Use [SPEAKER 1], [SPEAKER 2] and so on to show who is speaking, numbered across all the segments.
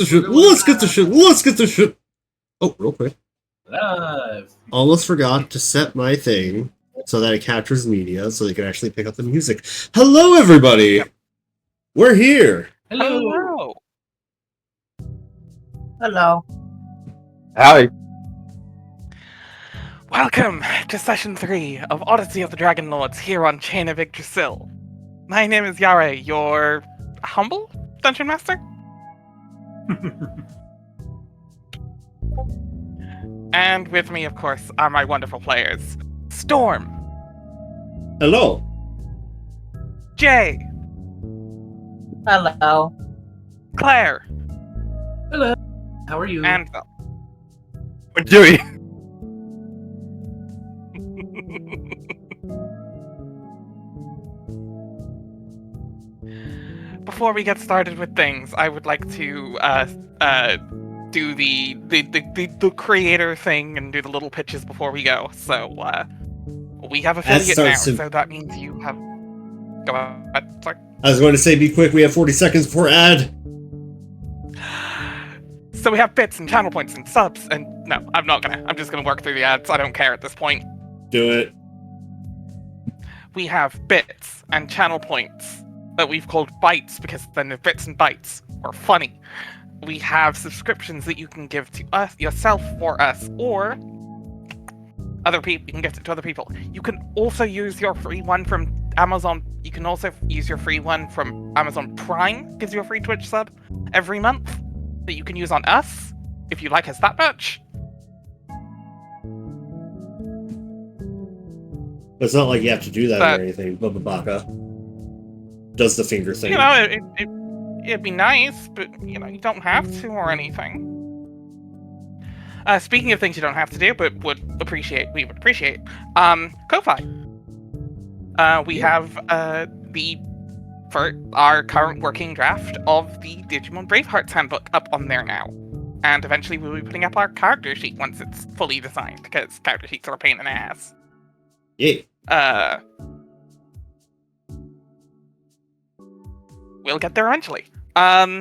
[SPEAKER 1] Let's get the shit. Let's get the shit. Oh, real quick.
[SPEAKER 2] Live.
[SPEAKER 1] Almost forgot to set my thing so that it captures media so they can actually pick up the music. Hello, everybody.
[SPEAKER 3] Yep.
[SPEAKER 1] We're here.
[SPEAKER 2] Hello.
[SPEAKER 4] Hello.
[SPEAKER 3] Howdy.
[SPEAKER 5] Welcome to Session 3 of Odyssey of the Dragonlords here on Chain of Yggdrasil. My name is Yare, your humble Dungeon Master? And with me, of course, are my wonderful players. Storm.
[SPEAKER 1] Hello.
[SPEAKER 5] Jay.
[SPEAKER 4] Hello.
[SPEAKER 5] Claire.
[SPEAKER 2] Hello. How are you?
[SPEAKER 5] And
[SPEAKER 3] What Dewey?
[SPEAKER 5] before we get started with things, I would like to do the creator thing and do the little pitches before we go. So we have affiliate now, so that means you have. Go ahead. Sorry.
[SPEAKER 1] I was going to say, be quick. We have 40 seconds before ad.
[SPEAKER 5] So we have bits and channel points and subs, and no, I'm not gonna. I'm just gonna work through the ads. I don't care at this point.
[SPEAKER 1] Do it.
[SPEAKER 5] We have bits and channel points that we've called bytes because then they're bits and bytes or funny. We have subscriptions that you can give to us, yourself, for us, or other people. You can give it to other people. You can also use your free one from Amazon. You can also use your free one from Amazon Prime. Gives you a free Twitch sub every month that you can use on us if you like us that much.
[SPEAKER 1] It's not like you have to do that or anything. Bubba Baka does the finger thing.
[SPEAKER 5] You know, it'd be nice, but you know, you don't have to or anything. Speaking of things you don't have to do, but we would appreciate, Ko-Fi. We have for our current working draft of the Digimon Bravehearts handbook up on there now. And eventually we'll be putting up our character sheet once it's fully designed, because character sheets are a pain in the ass.
[SPEAKER 1] Yeah.
[SPEAKER 5] We'll get there eventually. But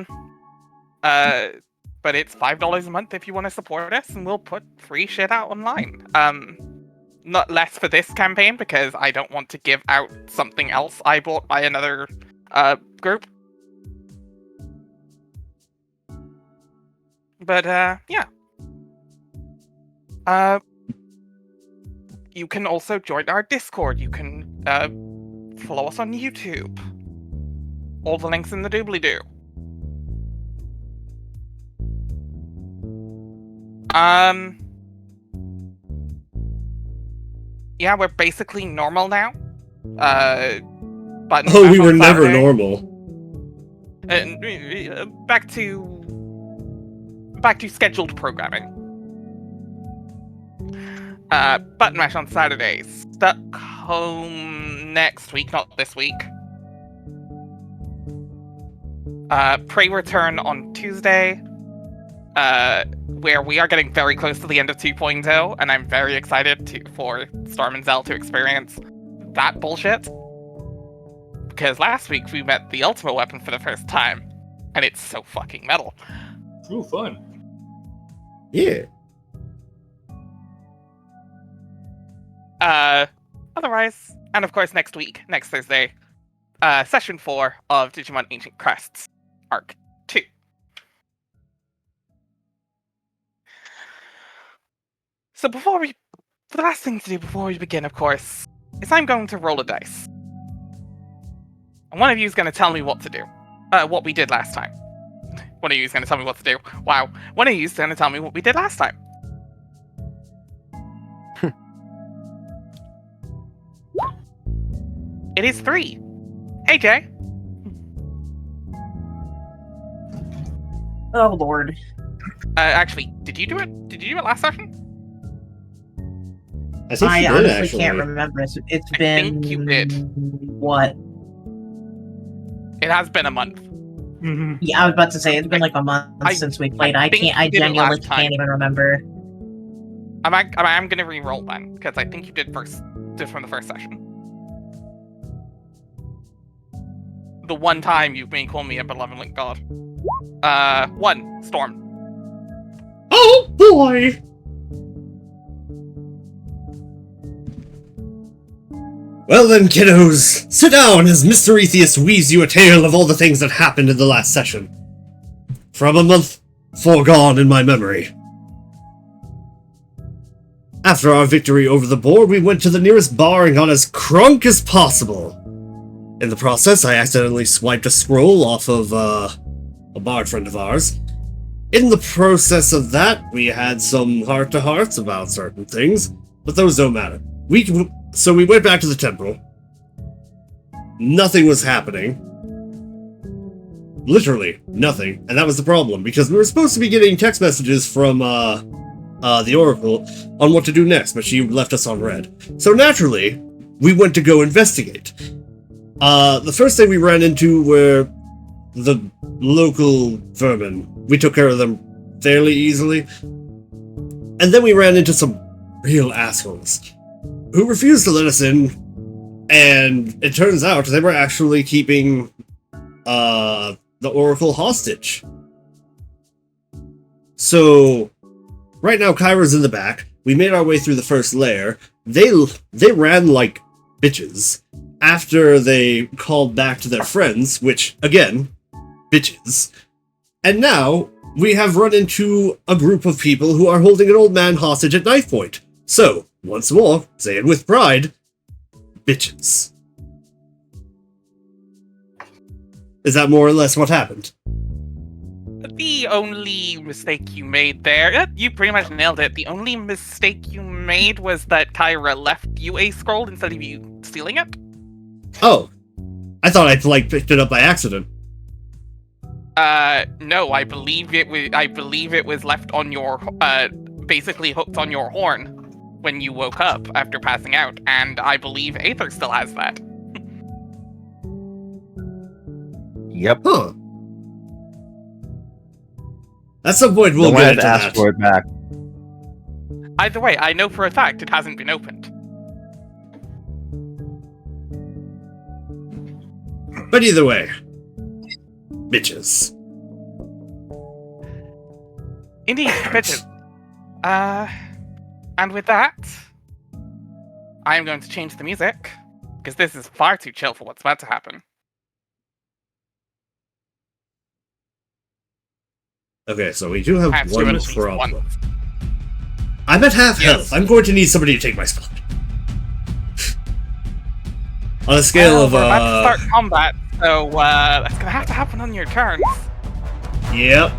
[SPEAKER 5] it's $5 a month if you want to support us, and we'll put free shit out online. Not less for this campaign, because I don't want to give out something else I bought by another group. But yeah. You can also join our Discord. You can follow us on YouTube. All the links in the doobly-doo. Yeah, we're basically normal now. But
[SPEAKER 1] Oh, we were never normal.
[SPEAKER 5] Back to scheduled programming. Button Mash on Saturdays. Stuck home next week, not this week. Prey Return on Tuesday. Where we are getting very close to the end of 2.0, and I'm very excited for Storm and Zell to experience that bullshit. Because last week we met the ultimate weapon for the first time, and it's so fucking metal.
[SPEAKER 2] Ooh, fun.
[SPEAKER 1] Yeah.
[SPEAKER 5] Otherwise, and of course next Thursday, Session 4 of Digimon Ancient Crests, Arc 2. So the last thing to do before we begin, of course, is I'm going to roll a dice. And one of you is going to tell me what to do. What we did last time. One of you is going to tell me what to do. Wow. One of you is going to tell me what we did last time. It is 3. Hey, Jay.
[SPEAKER 4] Oh, Lord.
[SPEAKER 5] Actually, did you do it? Did you do it last session?
[SPEAKER 1] I think
[SPEAKER 4] I
[SPEAKER 1] you did,
[SPEAKER 4] honestly
[SPEAKER 1] actually.
[SPEAKER 4] can't remember. It's
[SPEAKER 5] I
[SPEAKER 4] been...
[SPEAKER 5] think you did.
[SPEAKER 4] What?
[SPEAKER 5] It has been a month.
[SPEAKER 2] Mm-hmm.
[SPEAKER 4] Yeah, I was about to say, it's been like a month since we played. I
[SPEAKER 5] think you did it
[SPEAKER 4] genuinely
[SPEAKER 5] last time.
[SPEAKER 4] can't even remember.
[SPEAKER 5] I'm gonna re-roll then, because I think you did from the first session. The one time you may call me a benevolent god. 1, Storm.
[SPEAKER 1] Oh boy! Well then, kiddos, sit down as Mr. Etheus weaves you a tale of all the things that happened in the last session. From a month foregone in my memory. After our victory over the board, we went to the nearest bar and got as crunk as possible. In the process, I accidentally swiped a scroll off of, a bard friend of ours. In the process of that, we had some heart-to-hearts about certain things, but those don't matter. So we went back to the temple. Nothing was happening. Literally, nothing. And that was the problem, because we were supposed to be getting text messages from, the Oracle on what to do next, but she left us on red. So naturally, we went to go investigate. The first thing we ran into were the local vermin. We took care of them fairly easily. And then we ran into some real assholes who refused to let us in, and it turns out they were actually keeping the Oracle hostage. So right now Kyra's in the back. We made our way through the first lair. They ran like bitches after they called back to their friends, which, again, bitches. And now we have run into a group of people who are holding an old man hostage at knife point. So, once more, say it with pride, bitches. Is that more or less what happened?
[SPEAKER 5] The only mistake you made there, you pretty much nailed it. The only mistake you made was that Kyra left you a scroll instead of you stealing it. Oh.
[SPEAKER 1] I thought I, picked it up by accident.
[SPEAKER 5] No, I believe it was left on your, basically hooked on your horn when you woke up after passing out, and I believe Aether still has that.
[SPEAKER 3] Yep.
[SPEAKER 1] Huh. At some point, we'll get into
[SPEAKER 3] ask
[SPEAKER 1] that.
[SPEAKER 3] for it back.
[SPEAKER 5] Either way, I know for a fact it hasn't been opened.
[SPEAKER 1] But either way, bitches.
[SPEAKER 5] Indeed, bitches. And with that, I am going to change the music, because this is far too chill for what's about to happen.
[SPEAKER 1] Okay, so we do have
[SPEAKER 5] Perhaps
[SPEAKER 1] one
[SPEAKER 5] you at least
[SPEAKER 1] problem.
[SPEAKER 5] one.
[SPEAKER 1] I'm at half
[SPEAKER 5] Yes.
[SPEAKER 1] health. I'm going to need somebody to take my spot. On a scale of,
[SPEAKER 5] we're about to start combat, so, that's gonna have to happen on your turns.
[SPEAKER 1] Yep.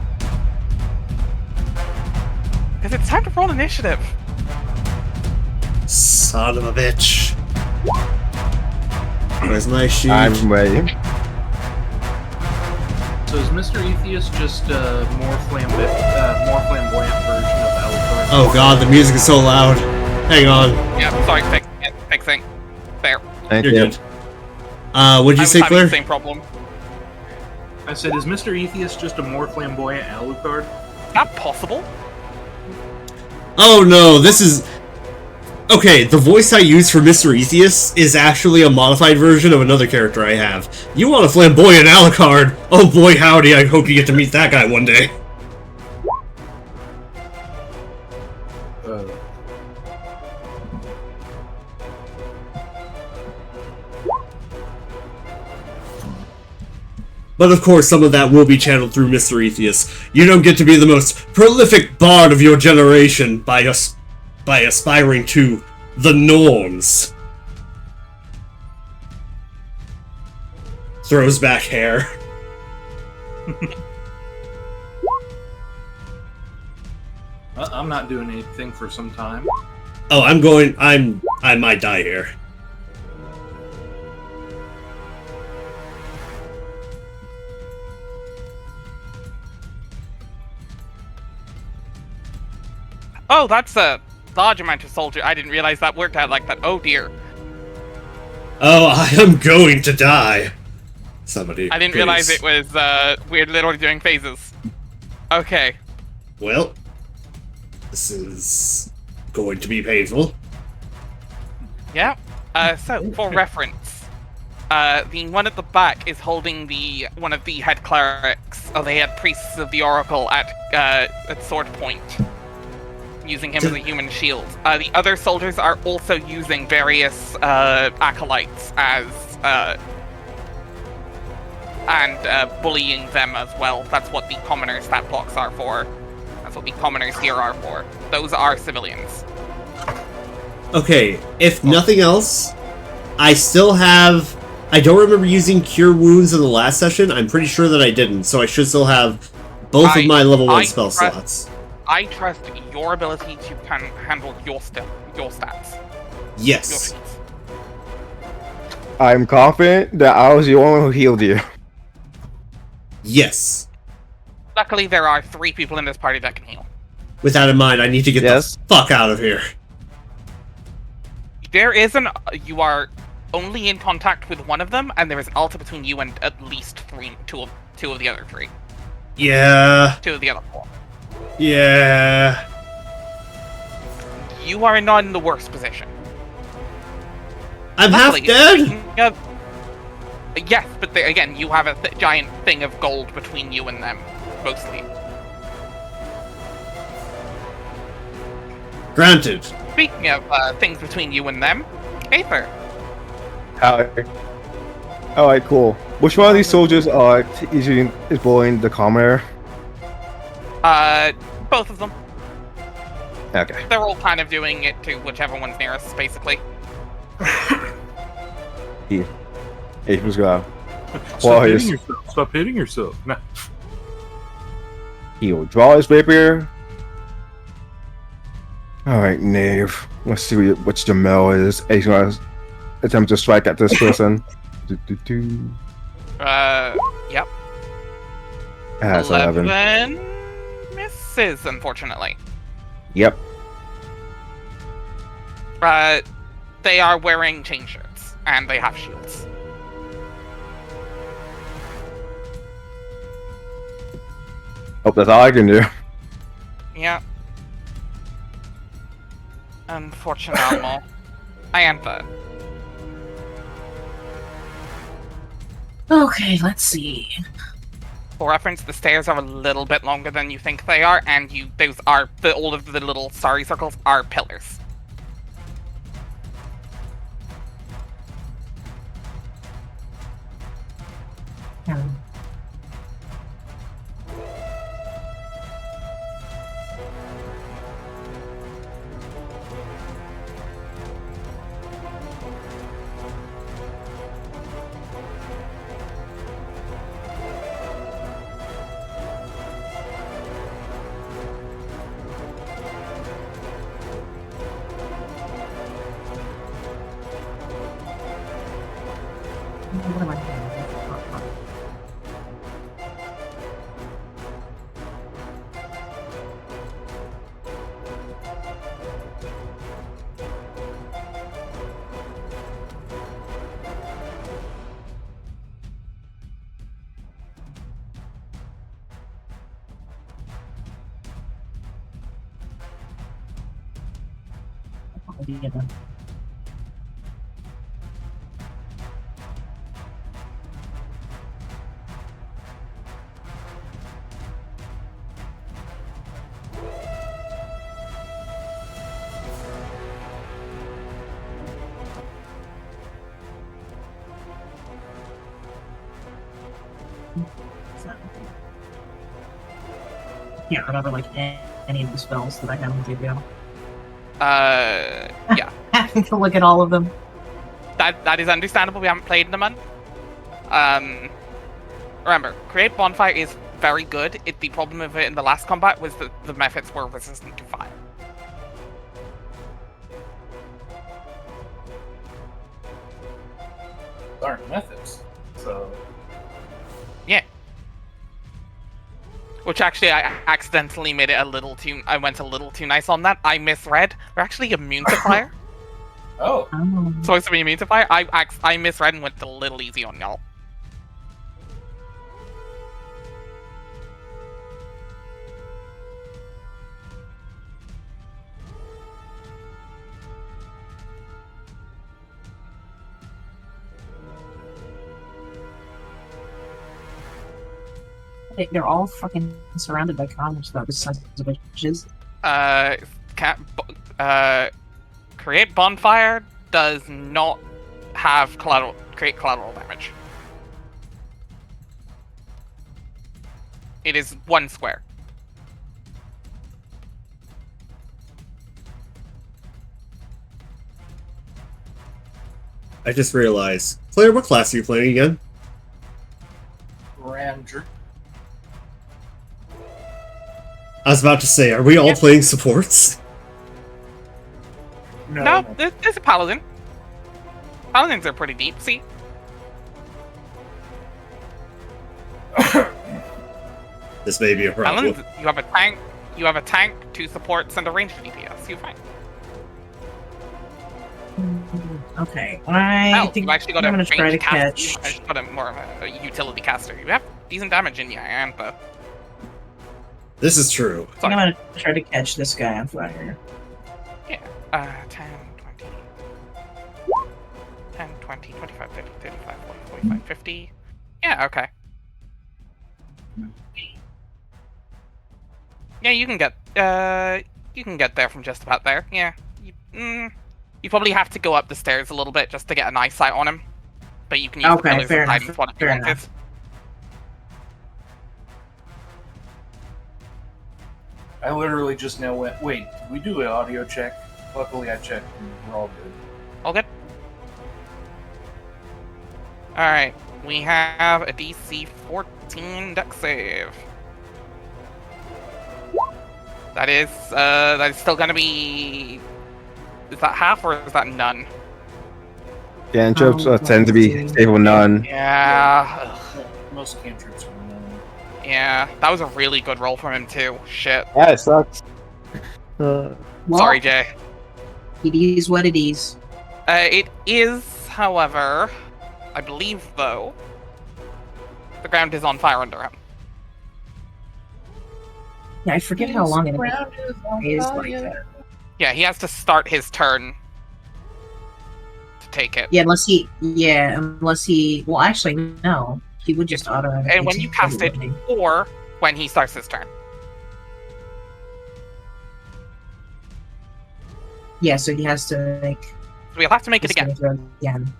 [SPEAKER 5] Because it's time to roll initiative.
[SPEAKER 1] Son of a bitch. Where's my sheet?
[SPEAKER 3] I'm ready.
[SPEAKER 2] So is Mr. Etheus just a more flamboyant version of Alucard?
[SPEAKER 1] Oh god, the music is so loud. Hang on.
[SPEAKER 5] Yeah, sorry, fixing. There.
[SPEAKER 3] Thank
[SPEAKER 1] You're
[SPEAKER 3] you.
[SPEAKER 1] good. What'd you
[SPEAKER 5] I was
[SPEAKER 1] say,
[SPEAKER 5] having
[SPEAKER 1] Claire?
[SPEAKER 5] the same problem.
[SPEAKER 2] I said, is Mr. Etheus just a more flamboyant Alucard?
[SPEAKER 5] Not possible.
[SPEAKER 1] Oh no, this is... Okay, the voice I use for Mr. Etheus is actually a modified version of another character I have. You want a flamboyant Alucard? Oh boy howdy, I hope you get to meet that guy one day. But of course, some of that will be channeled through Mr. Etheus. You don't get to be the most prolific bard of your generation by aspiring to the norms. Throws back hair.
[SPEAKER 2] I'm not doing anything for some time.
[SPEAKER 1] Oh, I might die here.
[SPEAKER 5] Oh, that's a large amount of soldier. I didn't realize that worked out like that. Oh dear.
[SPEAKER 1] Oh, I am going to die. Somebody.
[SPEAKER 5] I didn't
[SPEAKER 1] please.
[SPEAKER 5] realize it was, we're literally doing phases. Okay.
[SPEAKER 1] Well, this is going to be painful.
[SPEAKER 5] Yeah. So, for reference, The one at the back is holding one of the head clerics, or the head priests of the Oracle at sword point, using him as a human shield. The other soldiers are also using various acolytes as and bullying them as well. That's what the commoner stat blocks are for. That's what the commoners here are for. Those are civilians.
[SPEAKER 1] Okay, if nothing else, I still have... I don't remember using Cure Wounds in the last session. I'm pretty sure that I didn't, so I should still have both of my level 1 spell slots.
[SPEAKER 5] I trust your ability to handle your stats.
[SPEAKER 1] Yes.
[SPEAKER 5] Your feats.
[SPEAKER 3] I'm confident that I was the only one who healed you.
[SPEAKER 1] Yes.
[SPEAKER 5] Luckily, there are 3 people in this party that can heal.
[SPEAKER 1] With that in mind, I need to get
[SPEAKER 3] Yes.
[SPEAKER 1] the fuck out of here.
[SPEAKER 5] There is you are only in contact with one of them, and there is an altar between you and at least two of the other 3.
[SPEAKER 1] Yeah.
[SPEAKER 5] 2 of the other 4.
[SPEAKER 1] Yeah.
[SPEAKER 5] You are not in the worst position.
[SPEAKER 1] I'm
[SPEAKER 5] Luckily,
[SPEAKER 1] half dead?
[SPEAKER 5] Yes, but again, you have a giant thing of gold between you and them, mostly.
[SPEAKER 1] Granted.
[SPEAKER 5] Speaking of things between you and them, Aether.
[SPEAKER 3] Alright, cool. Which one of these soldiers is bullying the commoner?
[SPEAKER 5] Both of them.
[SPEAKER 3] Okay.
[SPEAKER 5] They're all kind of doing it to whichever one's nearest, basically.
[SPEAKER 3] He was gonna
[SPEAKER 6] Stop hitting yourself. Stop hitting yourself. Nah.
[SPEAKER 3] he will draw his rapier. Alright, Knave. Let's see which Jamel is. He's gonna attempt to strike at this person.
[SPEAKER 5] Yep.
[SPEAKER 3] That's 11.
[SPEAKER 5] 11 misses, unfortunately.
[SPEAKER 3] Yep.
[SPEAKER 5] They are wearing chain shirts, and they have shields.
[SPEAKER 3] Hope that's all I can do.
[SPEAKER 5] Yeah. Unfortunately. I am that.
[SPEAKER 4] Okay, let's see.
[SPEAKER 5] For reference, the stairs are a little bit longer than you think they are, and those are all of the little starry circles are pillars.
[SPEAKER 4] What am I doing? Yeah, then. Can't remember like any of the spells that I haven't given you.
[SPEAKER 5] Yeah.
[SPEAKER 4] Having to look at all of them.
[SPEAKER 5] That is understandable. We haven't played in a month. Remember, Create Bonfire is very good. The problem of it in the last combat was that the methods were resistant to fire.
[SPEAKER 2] Aren't methods. So
[SPEAKER 5] Yeah. Which actually, I accidentally made it a little too... I went a little too nice on that. I misread. They're actually immune to fire.
[SPEAKER 2] oh.
[SPEAKER 5] Supposed to be immune to fire. I misread and went a little easy on y'all.
[SPEAKER 4] They're all fucking surrounded by commerce, though, the sons of bitches.
[SPEAKER 5] Create bonfire does not have create collateral damage. It is 1 square.
[SPEAKER 1] I just realized. Claire, what class are you playing again?
[SPEAKER 2] Ranger.
[SPEAKER 1] I was about to say, are we all playing supports?
[SPEAKER 5] No, there's a paladin. Paladins are pretty deep, see?
[SPEAKER 1] This may be a problem.
[SPEAKER 5] Paladins, you have a tank, 2 supports, and a ranged DPS. You're fine.
[SPEAKER 4] Okay, I think
[SPEAKER 5] you've actually got
[SPEAKER 4] I'm
[SPEAKER 5] a
[SPEAKER 4] gonna try to
[SPEAKER 5] ranged caster.
[SPEAKER 4] catch.
[SPEAKER 5] You've actually got a more of a utility caster. You have decent damage in you, and
[SPEAKER 1] This is true.
[SPEAKER 4] I think I'm gonna try to catch this guy on fire.
[SPEAKER 5] Yeah. 10, 20, 10, 20, 25, 30, 35, 40, 45, 50. Yeah, okay. Yeah, you can get there from just about there. Yeah. You probably have to go up the stairs a little bit just to get an eyesight on him. But you can use the pillars of hiding spot if you wanted.
[SPEAKER 2] I literally just now went, wait, did we do an audio check? Luckily I checked and we're all good.
[SPEAKER 5] All good? Alright, we have a DC 14 dex save. That is still gonna be... Is that half or is that none?
[SPEAKER 3] Cantrips tend to be stable none.
[SPEAKER 5] Yeah.
[SPEAKER 2] Most cantrips are none.
[SPEAKER 5] Yeah, that was a really good roll from him too. Shit.
[SPEAKER 3] Yeah, it sucks.
[SPEAKER 4] Well,
[SPEAKER 5] Sorry, Jay.
[SPEAKER 4] It is what it is.
[SPEAKER 5] It is, however, I believe though, the ground is on fire under him.
[SPEAKER 4] Yeah, I forget how long it is like that.
[SPEAKER 5] Yeah, he has to start his turn to take it.
[SPEAKER 4] Yeah, unless he. Well, actually, no. He would just automatically.
[SPEAKER 5] And when you cast it, or when he starts his turn.
[SPEAKER 4] Yeah, so he has to make.
[SPEAKER 5] So we'll have to make it again.
[SPEAKER 4] Again.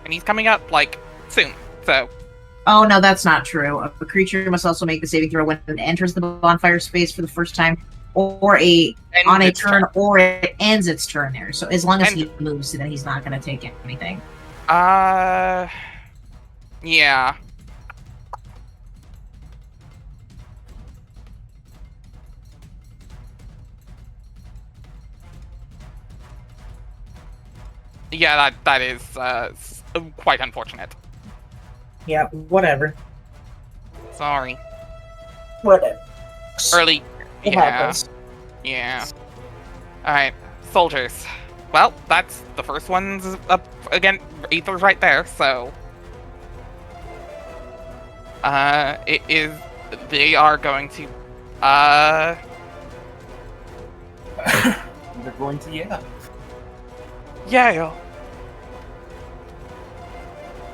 [SPEAKER 5] And he's coming up, like, soon, so...
[SPEAKER 4] Oh, no, that's not true. A creature must also make the saving throw when it enters the bonfire space for the first time, or on a turn, or it ends its turn there. So as long as he moves, then he's not going to take anything.
[SPEAKER 5] Yeah. Yeah, that is quite unfortunate.
[SPEAKER 4] Yeah, whatever.
[SPEAKER 5] Sorry.
[SPEAKER 4] Whatever.
[SPEAKER 5] Early.
[SPEAKER 4] It
[SPEAKER 5] Yeah.
[SPEAKER 4] happens.
[SPEAKER 5] Yeah. Alright, soldiers. Well, that's the first one's up again. Aether's right there, so. It is. They are going to.
[SPEAKER 2] They're going to, yeah.
[SPEAKER 5] Yeah.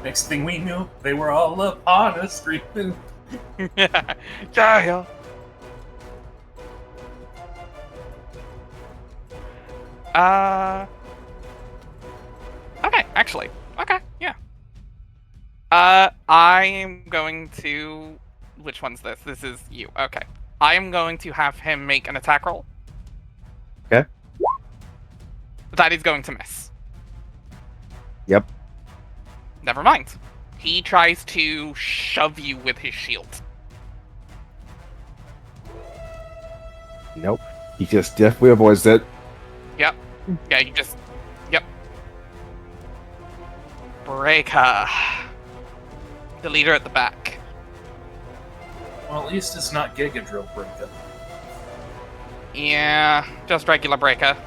[SPEAKER 2] Next thing we knew, they were all up on us screaming.
[SPEAKER 5] Yeah. Okay, actually. Okay, yeah. I am going to... Which one's this? This is you. Okay. I am going to have him make an attack roll.
[SPEAKER 3] Okay.
[SPEAKER 5] That is going to miss.
[SPEAKER 3] Yep.
[SPEAKER 5] Never mind. He tries to shove you with his shield.
[SPEAKER 3] Nope. He just definitely avoids it.
[SPEAKER 5] Yep. Yeah, you just... Yep. Breaker. The leader at the back.
[SPEAKER 2] Well, at least it's not Giga Drill Breaker.
[SPEAKER 5] Yeah, just regular Breaker.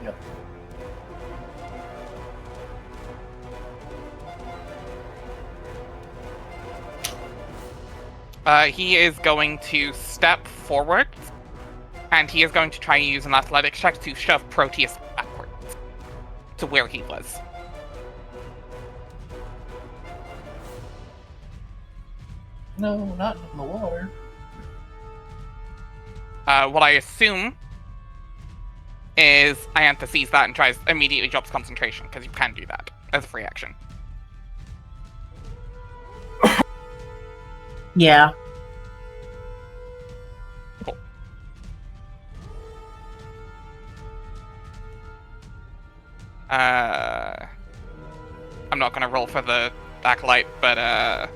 [SPEAKER 2] Yep.
[SPEAKER 5] He is going to step forward, and he is going to try and use an athletics check to shove Proteus backwards to where he was.
[SPEAKER 2] No, not in the water.
[SPEAKER 5] What I assume is Iantha sees that and tries immediately drops concentration, because you can do that as a free action.
[SPEAKER 4] Yeah.
[SPEAKER 5] Cool. I'm not gonna roll for the Acolyte, but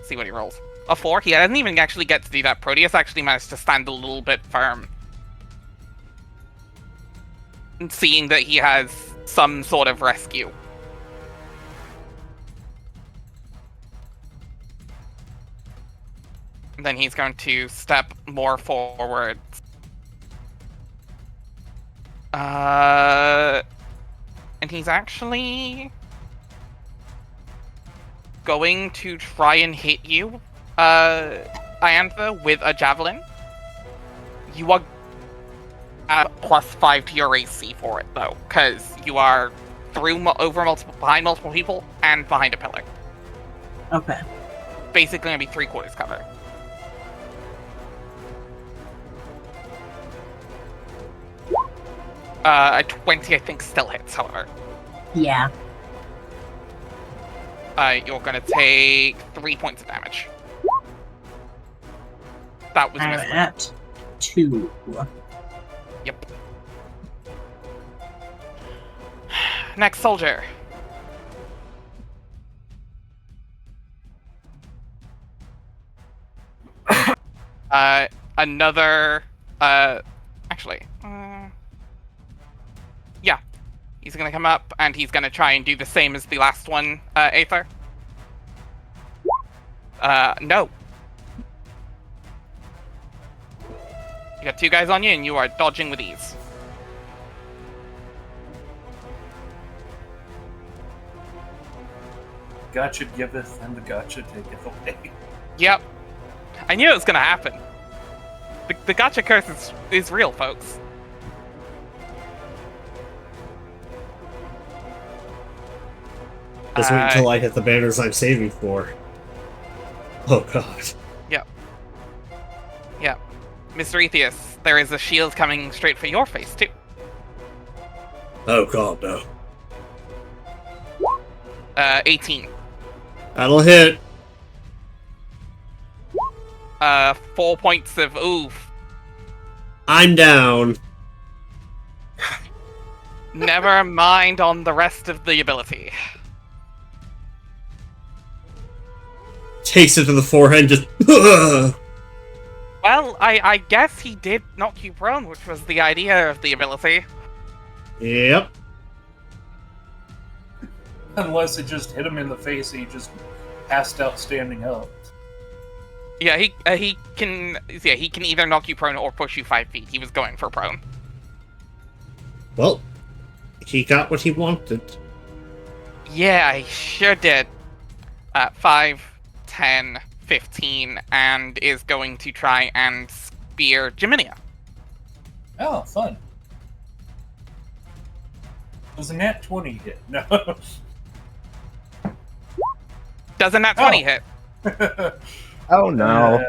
[SPEAKER 5] see what he rolls. A 4? He doesn't even actually get to do that. Proteus actually managed to stand a little bit firm. Seeing that he has some sort of rescue. And then he's going to step more forward. And he's actually going to try and hit you, Iantha, with a javelin. You are at +5 to your AC for it, though, because you are behind multiple people and behind a pillar.
[SPEAKER 4] Okay.
[SPEAKER 5] Basically, gonna be 3/4 cover. A 20, I think, still hits, however.
[SPEAKER 4] Yeah.
[SPEAKER 5] You're gonna take 3 points of damage. That was
[SPEAKER 4] I'm
[SPEAKER 5] missing.
[SPEAKER 4] at 2.
[SPEAKER 5] Yep. Next soldier. Another, actually, yeah. He's gonna come up and he's gonna try and do the same as the last one, Aether. No. You got 2 guys on you and you are dodging with ease.
[SPEAKER 2] Gotcha giveth and the gotcha taketh away.
[SPEAKER 5] Yep. I knew it was gonna happen. The gotcha curse is real, folks.
[SPEAKER 1] Just wait until I hit the banners I'm saving for. Oh god.
[SPEAKER 5] Yep. Yep. Mr. Atheus, there is a shield coming straight for your face, too.
[SPEAKER 1] Oh god, no.
[SPEAKER 5] 18.
[SPEAKER 1] That'll hit.
[SPEAKER 5] 4 points of oof.
[SPEAKER 1] I'm down.
[SPEAKER 5] Never mind on the rest of the ability.
[SPEAKER 1] Takes it to the forehead, just.
[SPEAKER 5] Well, I guess he did knock you prone, which was the idea of the ability.
[SPEAKER 1] Yep.
[SPEAKER 2] Unless it just hit him in the face and he just passed out standing up.
[SPEAKER 5] Yeah, he can either knock you prone or push you 5 feet. He was going for prone.
[SPEAKER 1] Well, he got what he wanted.
[SPEAKER 5] Yeah, he sure did. 5, 10, 15, and is going to try and spear Jiminia.
[SPEAKER 2] Oh, fun. Was a nat 20 hit? No.
[SPEAKER 5] Does a nat 20 hit?
[SPEAKER 3] Oh no.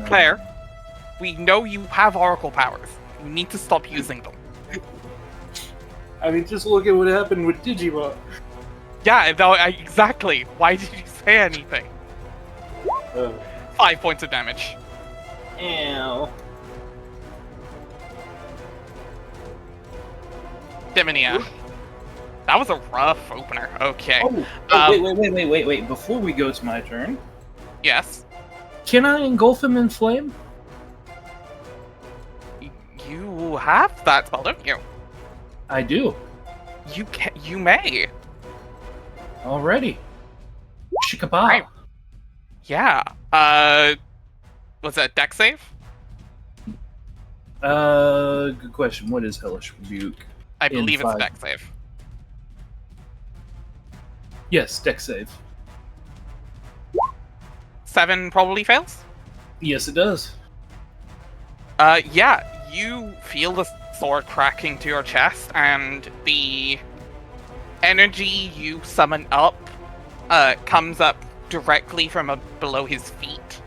[SPEAKER 5] Claire, we know you have oracle powers. You need to stop using them.
[SPEAKER 2] I mean, just look at what happened with Digimon.
[SPEAKER 5] Yeah, exactly. Why did you say anything? 5 points of damage.
[SPEAKER 2] Ew.
[SPEAKER 5] Diminia. That was a rough opener. Okay.
[SPEAKER 2] Wait. Before we go to my turn,
[SPEAKER 5] Yes.
[SPEAKER 2] can I engulf him in flame?
[SPEAKER 5] You have that spell, don't you?
[SPEAKER 2] I do.
[SPEAKER 5] You may.
[SPEAKER 2] Already. Shikabow.
[SPEAKER 5] Right. Yeah. Was that a deck save?
[SPEAKER 2] Good question. What is Hellish Rebuke?
[SPEAKER 5] I believe it's a
[SPEAKER 2] 5.
[SPEAKER 5] deck save.
[SPEAKER 2] Yes, deck save.
[SPEAKER 5] 7 probably fails.
[SPEAKER 2] Yes, it does.
[SPEAKER 5] Yeah, you feel the sword cracking to your chest, and the energy you summon up comes up directly from below his feet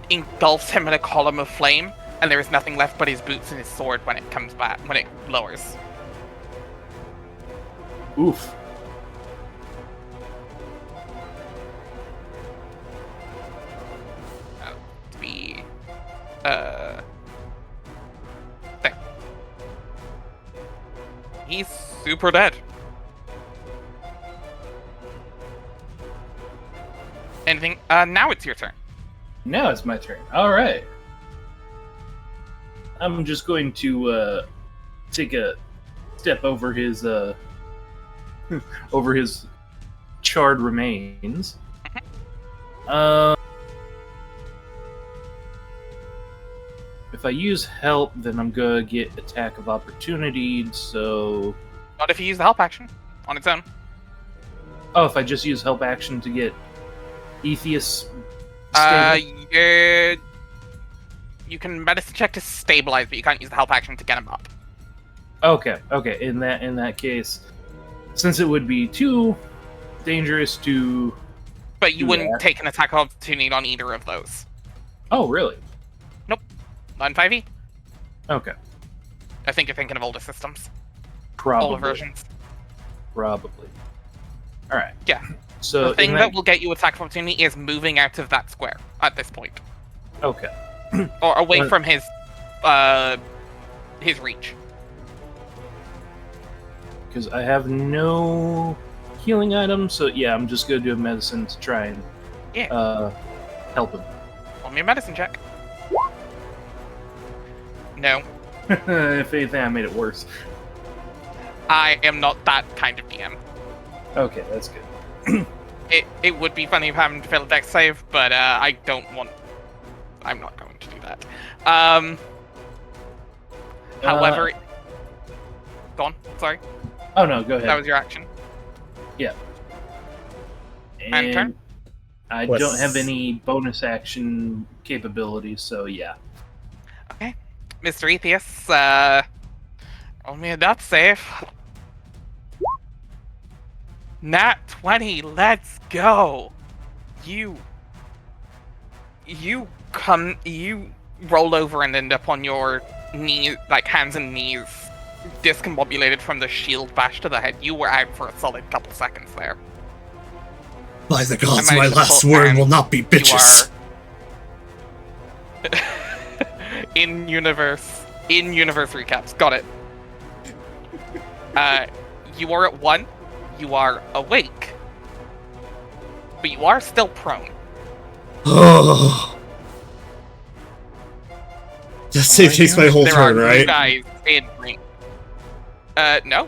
[SPEAKER 5] engulfs him in a column of flame, and there is nothing left but his boots and his sword when it comes back, when it lowers.
[SPEAKER 2] Oof.
[SPEAKER 5] To be, there. He's super dead. Anything? Now it's your turn.
[SPEAKER 2] Now it's my turn. All right. I'm just going to take a step over his over his charred remains. If I use help, then I'm gonna get attack of opportunity. So,
[SPEAKER 5] Not if you use the help action on its own.
[SPEAKER 2] oh, if I just use help action to get Atheus.
[SPEAKER 5] You can medicine check to stabilize, but you can't use the help action to get him up.
[SPEAKER 2] Okay. In that case, since it would be too dangerous to.
[SPEAKER 5] But you
[SPEAKER 2] Do
[SPEAKER 5] wouldn't
[SPEAKER 2] that.
[SPEAKER 5] take an attack of opportunity on either of those.
[SPEAKER 2] Oh, really?
[SPEAKER 5] On 5e?
[SPEAKER 2] Okay.
[SPEAKER 5] I think you're thinking of older systems.
[SPEAKER 2] Probably.
[SPEAKER 5] Older versions.
[SPEAKER 2] Probably. All right.
[SPEAKER 5] Yeah.
[SPEAKER 2] So
[SPEAKER 5] The thing
[SPEAKER 2] in
[SPEAKER 5] that will get you attack of opportunity is moving out of that square at this point.
[SPEAKER 2] Okay.
[SPEAKER 5] Or away
[SPEAKER 2] Well-
[SPEAKER 5] from his reach.
[SPEAKER 2] Because I have no healing items, so yeah, I'm just gonna do a medicine to try and help him.
[SPEAKER 5] Roll me a medicine check. No.
[SPEAKER 2] If anything, I made it worse.
[SPEAKER 5] I am not that kind of DM.
[SPEAKER 2] Okay, that's good.
[SPEAKER 5] It would be funny if having to fail a dex save, but I don't want... I'm not going to do that. However... Go on, sorry.
[SPEAKER 2] Oh no, go ahead.
[SPEAKER 5] That was your action. And turn?
[SPEAKER 2] I
[SPEAKER 1] What's-
[SPEAKER 2] don't have any bonus action capabilities, so yeah.
[SPEAKER 5] Mr. Atheus, roll me a death save. Nat 20, let's go! You roll over and end up on your knees, like hands and knees, discombobulated from the shield bash to the head. You were out for a solid couple seconds there.
[SPEAKER 1] By the gods,
[SPEAKER 5] I
[SPEAKER 1] my
[SPEAKER 5] managed to
[SPEAKER 1] last
[SPEAKER 5] pull-
[SPEAKER 1] word
[SPEAKER 5] and
[SPEAKER 1] will not be bitches.
[SPEAKER 5] In-universe recaps. Got it. You are at 1. You are awake. But you are still prone.
[SPEAKER 1] Oh. Just save takes my whole
[SPEAKER 5] There
[SPEAKER 1] turn,
[SPEAKER 5] are
[SPEAKER 1] right?
[SPEAKER 5] two guys in range. No.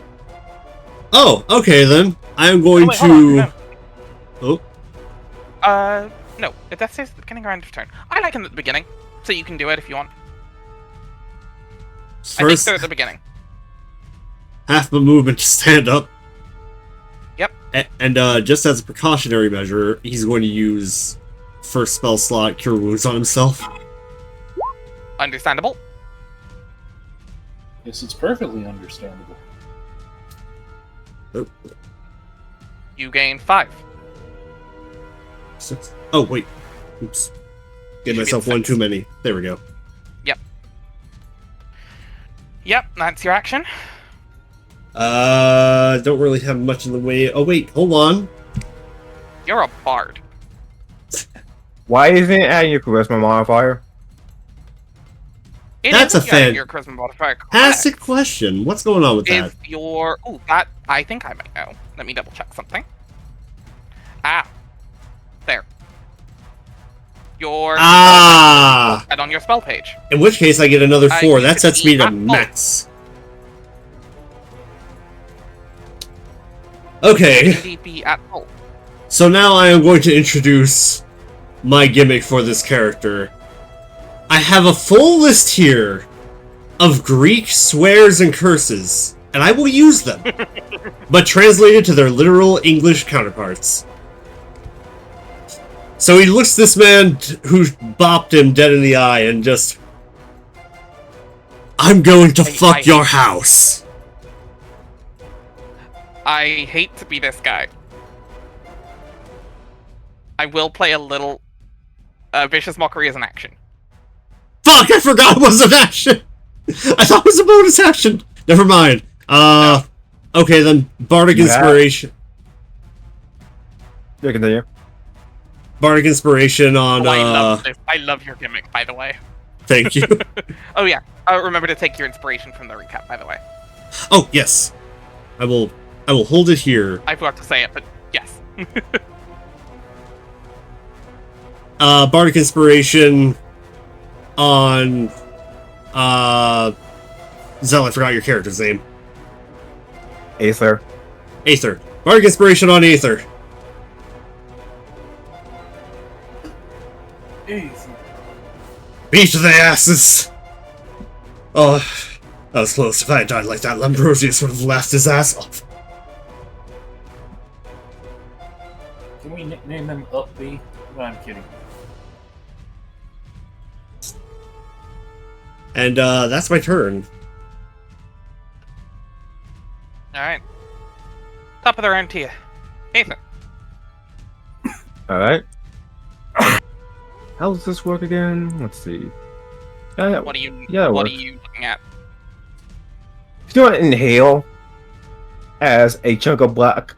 [SPEAKER 1] Oh, okay then. I am going
[SPEAKER 5] Wait, hold on,
[SPEAKER 1] to. Oh,
[SPEAKER 5] no. That says the beginning or end of turn. I like him at the beginning, so you can do it if you want. I think
[SPEAKER 1] first
[SPEAKER 5] they're at the beginning.
[SPEAKER 1] half the movement to stand up.
[SPEAKER 5] Yep.
[SPEAKER 1] And just as a precautionary measure, he's going to use first spell slot Cure Wounds on himself.
[SPEAKER 5] Understandable.
[SPEAKER 2] Yes, it's perfectly understandable.
[SPEAKER 1] Oh,
[SPEAKER 5] You gain 5.
[SPEAKER 1] 6. Oh, wait. Oops. Gave
[SPEAKER 5] Should be
[SPEAKER 1] myself
[SPEAKER 5] at
[SPEAKER 1] one
[SPEAKER 5] 6.
[SPEAKER 1] too many. There we go.
[SPEAKER 5] Yep, that's your action.
[SPEAKER 1] Don't really have much in the way. Oh, wait, hold on.
[SPEAKER 5] You're a bard.
[SPEAKER 3] Why isn't it adding your charisma modifier?
[SPEAKER 5] It
[SPEAKER 1] That's
[SPEAKER 5] is
[SPEAKER 1] a
[SPEAKER 5] getting
[SPEAKER 1] fan-
[SPEAKER 5] your charisma modifier.
[SPEAKER 1] Fantastic
[SPEAKER 5] correct.
[SPEAKER 1] question. What's going on with that?
[SPEAKER 5] Is your... Ooh, that... I think I might know. Let me double check something. Ah. There. Your...
[SPEAKER 1] Ah!
[SPEAKER 5] And on your spell page.
[SPEAKER 1] In which case, I get another 4.
[SPEAKER 5] You
[SPEAKER 1] That
[SPEAKER 5] could
[SPEAKER 1] sets
[SPEAKER 5] be
[SPEAKER 1] me to
[SPEAKER 5] at full.
[SPEAKER 1] max. Okay,
[SPEAKER 5] Indeed be at full.
[SPEAKER 1] so now I am going to introduce my gimmick for this character. I have a full list here of Greek swears and curses, and I will use them, but translated to their literal English counterparts. So he looks this man who bopped him dead in the eye and just... I'm going to fuck your house.
[SPEAKER 5] I hate to be this guy. I will play a little Vicious Mockery as an action.
[SPEAKER 1] Fuck, I forgot it was an action! I thought it was a bonus action! Never mind.
[SPEAKER 5] No.
[SPEAKER 1] Okay, then Bardic Inspiration.
[SPEAKER 3] You continue.
[SPEAKER 1] Bardic Inspiration on,
[SPEAKER 5] I love this. I love your gimmick, by the way.
[SPEAKER 1] Thank you.
[SPEAKER 5] Oh yeah, remember to take your inspiration from the recap, by the way.
[SPEAKER 1] Oh, yes. I will hold it here.
[SPEAKER 5] I forgot to say it, but yes.
[SPEAKER 1] Bardic Inspiration on, Zell, I forgot your character's name.
[SPEAKER 3] Aether.
[SPEAKER 1] Aether. Bardic Inspiration on Aether. Beat the asses! Oh, that was close. If I had died like that, Lambrosius would have laughed his ass off.
[SPEAKER 2] Can we nickname him Up B? No, I'm kidding.
[SPEAKER 1] And, that's my turn.
[SPEAKER 5] Alright. Top of the round to you. Ethan.
[SPEAKER 3] Alright. How does this work again? Let's see.
[SPEAKER 5] What are you looking at?
[SPEAKER 3] He's doing inhale as a chunk of black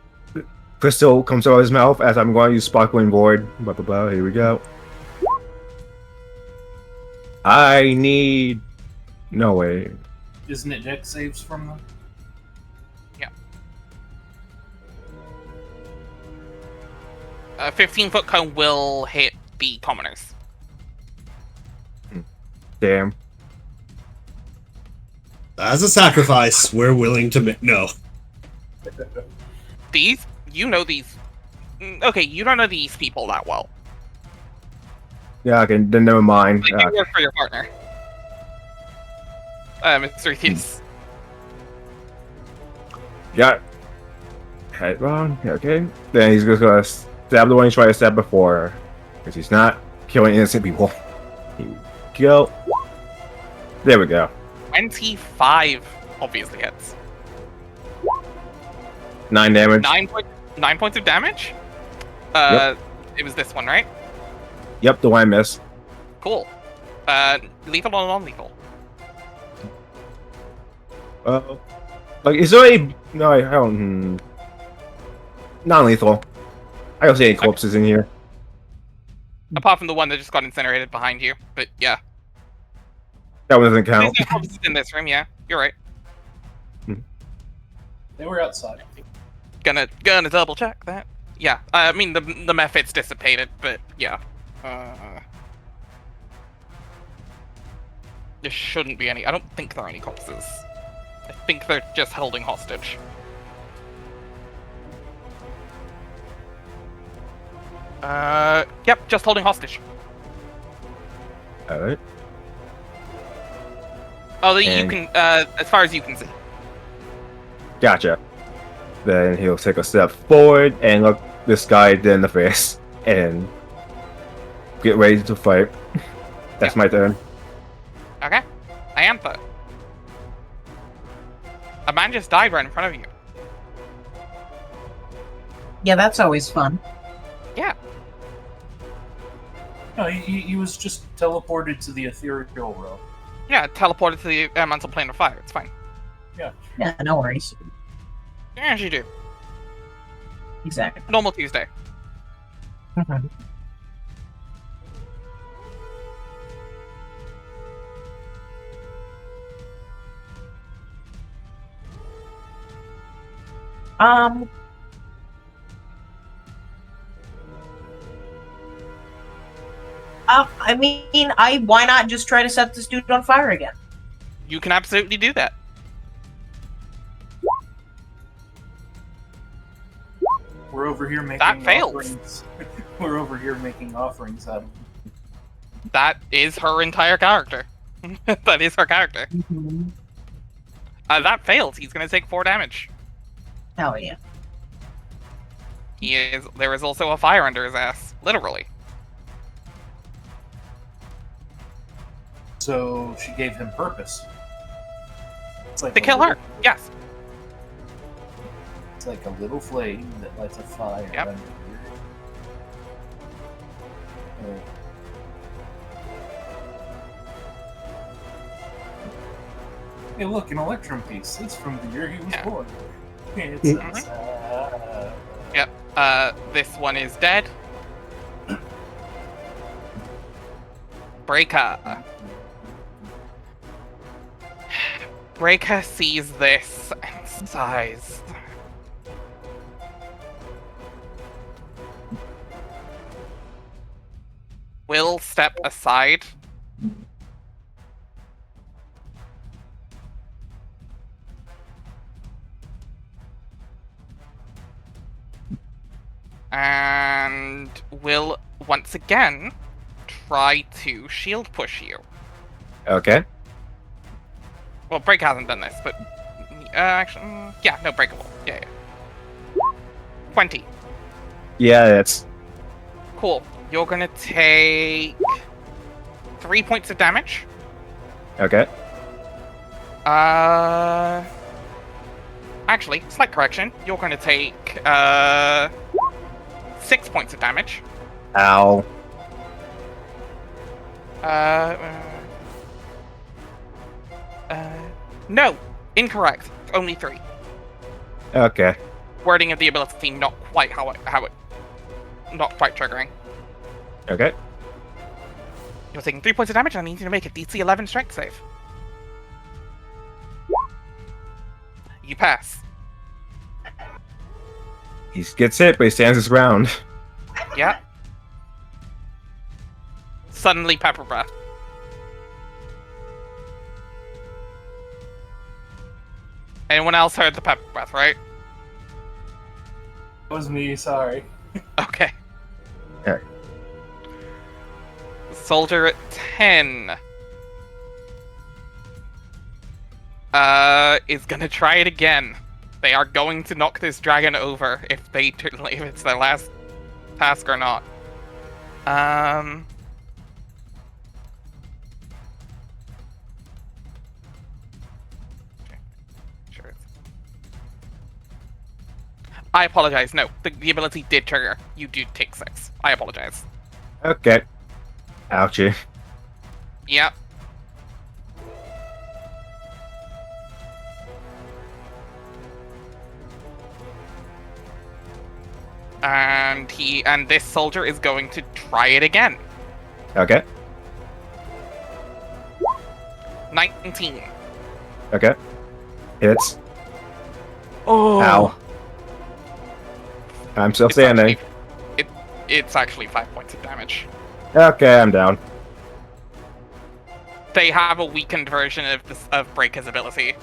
[SPEAKER 3] crystal comes out of his mouth as I'm going to use Sparkling Void. Blah blah blah. Here we go. I need. No way.
[SPEAKER 2] Isn't it deck saves from them?
[SPEAKER 5] Yeah. A 15-foot cone will hit the commoners.
[SPEAKER 3] Damn.
[SPEAKER 1] As a sacrifice, we're willing to make. No.
[SPEAKER 5] These? You know these. Okay, you don't know these people that well.
[SPEAKER 3] Yeah, okay, then never mind.
[SPEAKER 5] They do work for your partner. Mr. Hughes.
[SPEAKER 3] Yeah. Head wrong. Yeah, okay. Then he's just gonna stab the one he tried to stab before. Because he's not killing innocent people. Here we go. There we go.
[SPEAKER 5] 25 obviously hits.
[SPEAKER 3] 9 damage.
[SPEAKER 5] 9 points of damage?
[SPEAKER 3] Yep.
[SPEAKER 5] It was this one, right?
[SPEAKER 3] Yep, the one I missed.
[SPEAKER 5] Cool. Lethal or non-lethal?
[SPEAKER 3] Like, is there any... No, I don't... Non-lethal. I don't see any corpses in here.
[SPEAKER 5] Apart from the one that just got incinerated behind you, but yeah.
[SPEAKER 3] That one doesn't count.
[SPEAKER 5] There's no corpses in this room, yeah. You're right.
[SPEAKER 2] They were outside.
[SPEAKER 5] Gonna double check that. Yeah, I mean, the method's dissipated, but yeah. There shouldn't be any. I don't think there are any corpses. I think they're just holding hostage. Yep, just holding hostage.
[SPEAKER 3] Alright.
[SPEAKER 5] Oh, you can, as far as you can see.
[SPEAKER 3] Gotcha. Then he'll take a step forward and look this guy dead in the face and get ready to fight. That's my turn.
[SPEAKER 5] Okay. Iantha. A man just died right in front of you.
[SPEAKER 4] Yeah, that's always fun.
[SPEAKER 5] Yeah.
[SPEAKER 2] No, he was just teleported to the ethereal realm.
[SPEAKER 5] Yeah, teleported to the mental plane of fire. It's fine.
[SPEAKER 4] Yeah, no worries.
[SPEAKER 5] Yeah, you do.
[SPEAKER 4] Exactly.
[SPEAKER 5] Normal Tuesday.
[SPEAKER 4] Mhm. I mean, why not just try to set this dude on fire again?
[SPEAKER 5] You can absolutely do that.
[SPEAKER 2] We're over here making
[SPEAKER 5] That fails.
[SPEAKER 2] offerings. We're over here making offerings out of him.
[SPEAKER 5] That is her entire character. That is her character.
[SPEAKER 4] Mm-hmm.
[SPEAKER 5] That fails. He's gonna take 4 damage.
[SPEAKER 4] Hell yeah.
[SPEAKER 5] There is also a fire under his ass. Literally.
[SPEAKER 2] So she gave him purpose. It's like
[SPEAKER 5] To kill her. Yes.
[SPEAKER 2] It's like a little flame that lights a fire.
[SPEAKER 5] Yep.
[SPEAKER 2] under here. Hey, look, an Electrum piece. It's from the year he was born. It's
[SPEAKER 5] Yep. This one is dead. Breaker. Breaker sees this and sighs. Will step aside. And will once again try to shield push you.
[SPEAKER 3] Okay.
[SPEAKER 5] Well, Break hasn't done this, but actually, yeah, no, breakable. Yeah. 20.
[SPEAKER 3] Yeah, that's
[SPEAKER 5] Cool. You're gonna take 3 points of damage.
[SPEAKER 3] okay.
[SPEAKER 5] Actually, slight correction. You're gonna take 6 points of damage.
[SPEAKER 3] Ow.
[SPEAKER 5] No, incorrect. Only 3.
[SPEAKER 3] Okay.
[SPEAKER 5] Wording of the ability not quite how it not quite triggering.
[SPEAKER 3] Okay.
[SPEAKER 5] You're taking 3 points of damage, and I need you to make a DC 11 strength save. You pass.
[SPEAKER 3] He gets hit, but he stands his ground.
[SPEAKER 5] Yeah. Suddenly, pepper breath. Anyone else heard the pepper breath, right?
[SPEAKER 2] That was me, sorry.
[SPEAKER 5] Okay.
[SPEAKER 3] Alright.
[SPEAKER 5] Soldier at 10. Is gonna try it again. They are going to knock this dragon over if it's their last task or not. Sure. I apologize. No, the ability did trigger. You do take 6. I apologize.
[SPEAKER 3] Okay. Ouchie.
[SPEAKER 5] Yep. And this soldier is going to try it again.
[SPEAKER 3] Okay.
[SPEAKER 5] 19.
[SPEAKER 3] Okay. Hits.
[SPEAKER 2] Oh!
[SPEAKER 3] Ow. I'm still
[SPEAKER 5] It's
[SPEAKER 3] standing.
[SPEAKER 5] It's actually 5 points of damage.
[SPEAKER 3] Okay, I'm down.
[SPEAKER 5] They have a weakened version of Breaker's ability,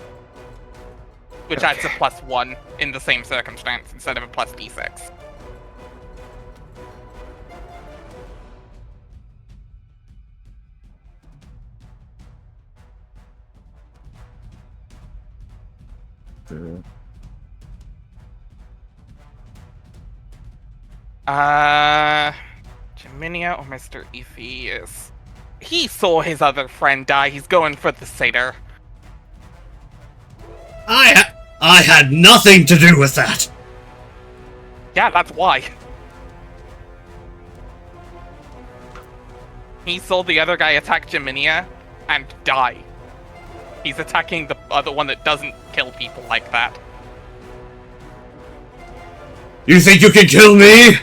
[SPEAKER 5] which adds a +1 in the same circumstance instead of a +d6. Jaminia or Mr. Ephius? He saw his other friend die. He's going for the satyr.
[SPEAKER 1] I had nothing to do with that.
[SPEAKER 5] Yeah, that's why. He saw the other guy attack Jaminia and die. He's attacking the other one that doesn't kill people like that.
[SPEAKER 1] You think you can kill me?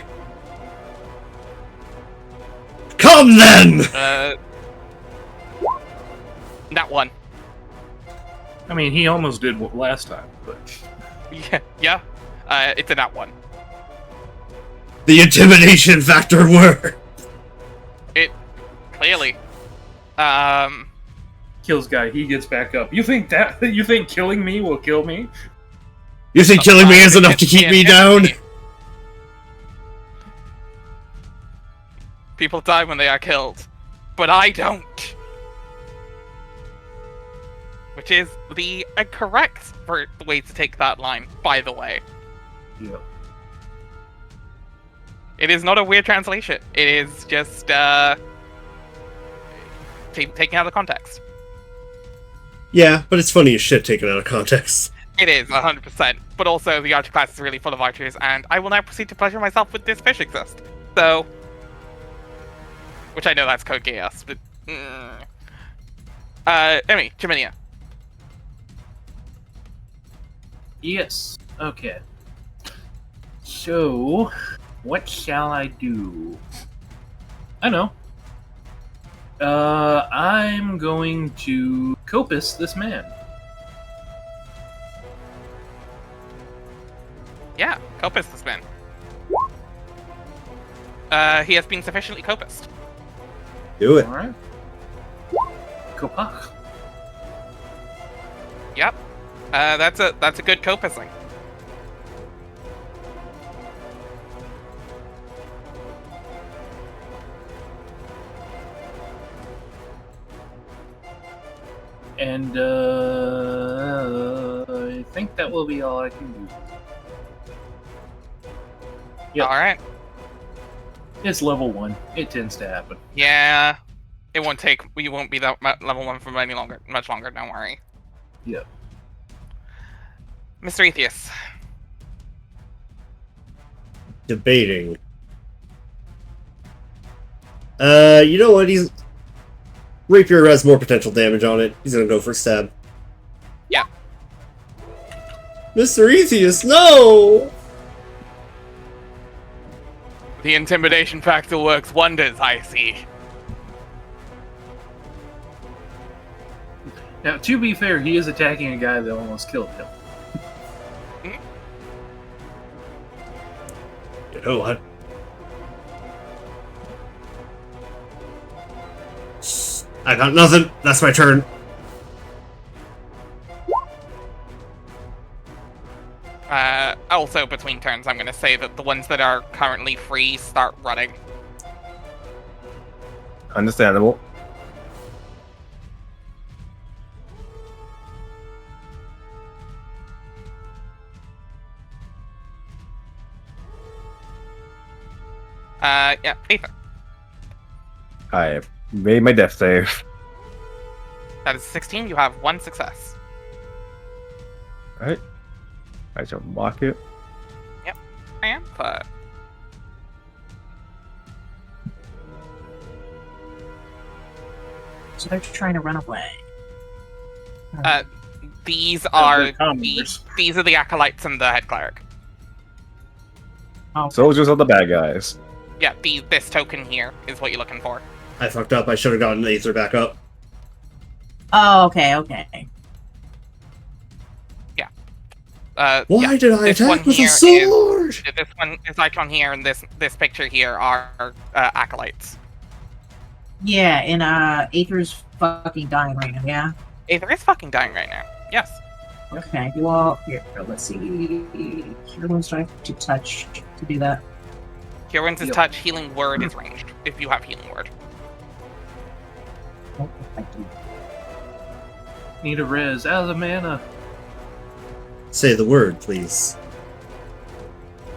[SPEAKER 1] Come then!
[SPEAKER 5] That one.
[SPEAKER 2] I mean, he almost did last time, but...
[SPEAKER 5] Yeah. It's a nat 1.
[SPEAKER 1] The intimidation factor worked.
[SPEAKER 5] It clearly.
[SPEAKER 2] Kills guy, he gets back up. You think killing me will kill me?
[SPEAKER 1] You think killing me is enough to keep me down?
[SPEAKER 5] People die when they are killed, but I don't. Which is the correct way to take that line, by the way.
[SPEAKER 2] Yeah.
[SPEAKER 5] It is not a weird translation. It is just taken out of context.
[SPEAKER 1] Yeah, but it's funny as shit taken out of context.
[SPEAKER 5] It is 100%. But also, the archer class is really full of archers, and I will now proceed to pleasure myself with this fish exist. So, Which I know that's code chaos, but... anyway, Jiminia.
[SPEAKER 2] Yes. Okay. So, what shall I do? I know. I'm going to copus this man.
[SPEAKER 5] Yeah, copus this man. He has been sufficiently copused.
[SPEAKER 1] Do it.
[SPEAKER 2] Alright. Copa.
[SPEAKER 5] Yep. That's a good copusing.
[SPEAKER 2] And, I think that will be all I can do. Yep.
[SPEAKER 5] Alright.
[SPEAKER 2] It's level 1. It tends to happen.
[SPEAKER 5] Yeah. It won't take... We won't be that level 1 for much longer, don't worry.
[SPEAKER 2] Yep.
[SPEAKER 5] Mr. Atheus.
[SPEAKER 1] Debating. You know what? Rapier has more potential damage on it. He's gonna go for a stab.
[SPEAKER 5] Yeah.
[SPEAKER 1] Mr. Atheus, no!
[SPEAKER 5] The intimidation factor works wonders, I see.
[SPEAKER 2] Now, to be fair, he is attacking a guy that almost killed him.
[SPEAKER 1] You know what? I got nothing. That's my turn.
[SPEAKER 5] Also, between turns, I'm going to say that the ones that are currently free start running.
[SPEAKER 3] Understandable.
[SPEAKER 5] Yeah, Aether.
[SPEAKER 3] I have made my death save.
[SPEAKER 5] That is 16. You have 1 success.
[SPEAKER 3] Alright. I shall mark it.
[SPEAKER 5] And
[SPEAKER 4] So they're trying to run away.
[SPEAKER 5] these are
[SPEAKER 2] commoners.
[SPEAKER 5] these are the acolytes and the head cleric.
[SPEAKER 4] Oh,
[SPEAKER 3] Soldiers are the bad guys.
[SPEAKER 5] Yeah, this token here is what you're looking for.
[SPEAKER 1] I fucked up. I should have gotten Aether back up.
[SPEAKER 4] oh, okay.
[SPEAKER 1] Why
[SPEAKER 5] yeah,
[SPEAKER 1] did I
[SPEAKER 5] this one
[SPEAKER 1] attack with a
[SPEAKER 5] here
[SPEAKER 1] sword?
[SPEAKER 5] This one, this icon here, and this picture here are acolytes.
[SPEAKER 4] Yeah, and Aether's fucking dying right now, yeah?
[SPEAKER 5] Aether is fucking dying right now. Yes.
[SPEAKER 4] Okay, well, here, let's see. Everyone's trying to touch to do that.
[SPEAKER 5] Kieran's is touch, healing word is ranged, if you have healing word.
[SPEAKER 4] Oh, thank you.
[SPEAKER 2] Need a res out of the mana.
[SPEAKER 1] Say the word, please.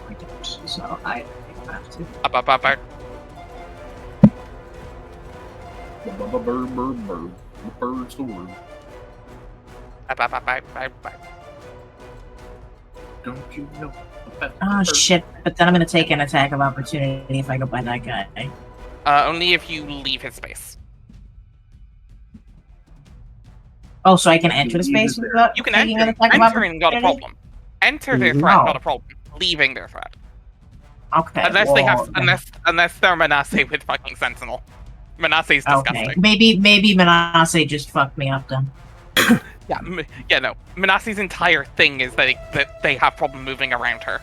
[SPEAKER 4] I don't, so I have to.
[SPEAKER 5] Up.
[SPEAKER 2] Bird's the word.
[SPEAKER 5] Up.
[SPEAKER 2] Don't you know about
[SPEAKER 4] Oh,
[SPEAKER 2] bird?
[SPEAKER 4] shit. But then I'm gonna take an attack of opportunity if I go by that guy.
[SPEAKER 5] Only if you leave his space.
[SPEAKER 4] Oh, so I can enter the space without
[SPEAKER 5] You can
[SPEAKER 4] taking
[SPEAKER 5] enter.
[SPEAKER 4] an attack of
[SPEAKER 5] Entering, not a
[SPEAKER 4] opportunity?
[SPEAKER 5] problem. Enter their
[SPEAKER 4] No.
[SPEAKER 5] threat, not a problem. Leaving their threat.
[SPEAKER 4] Okay.
[SPEAKER 5] Unless they have,
[SPEAKER 4] well,
[SPEAKER 5] unless they're Manasseh with fucking Sentinel. Manasseh's disgusting.
[SPEAKER 4] Okay. Maybe Manasseh just fucked me up then.
[SPEAKER 5] Yeah, no. Manasseh's entire thing is that they have problem moving around her.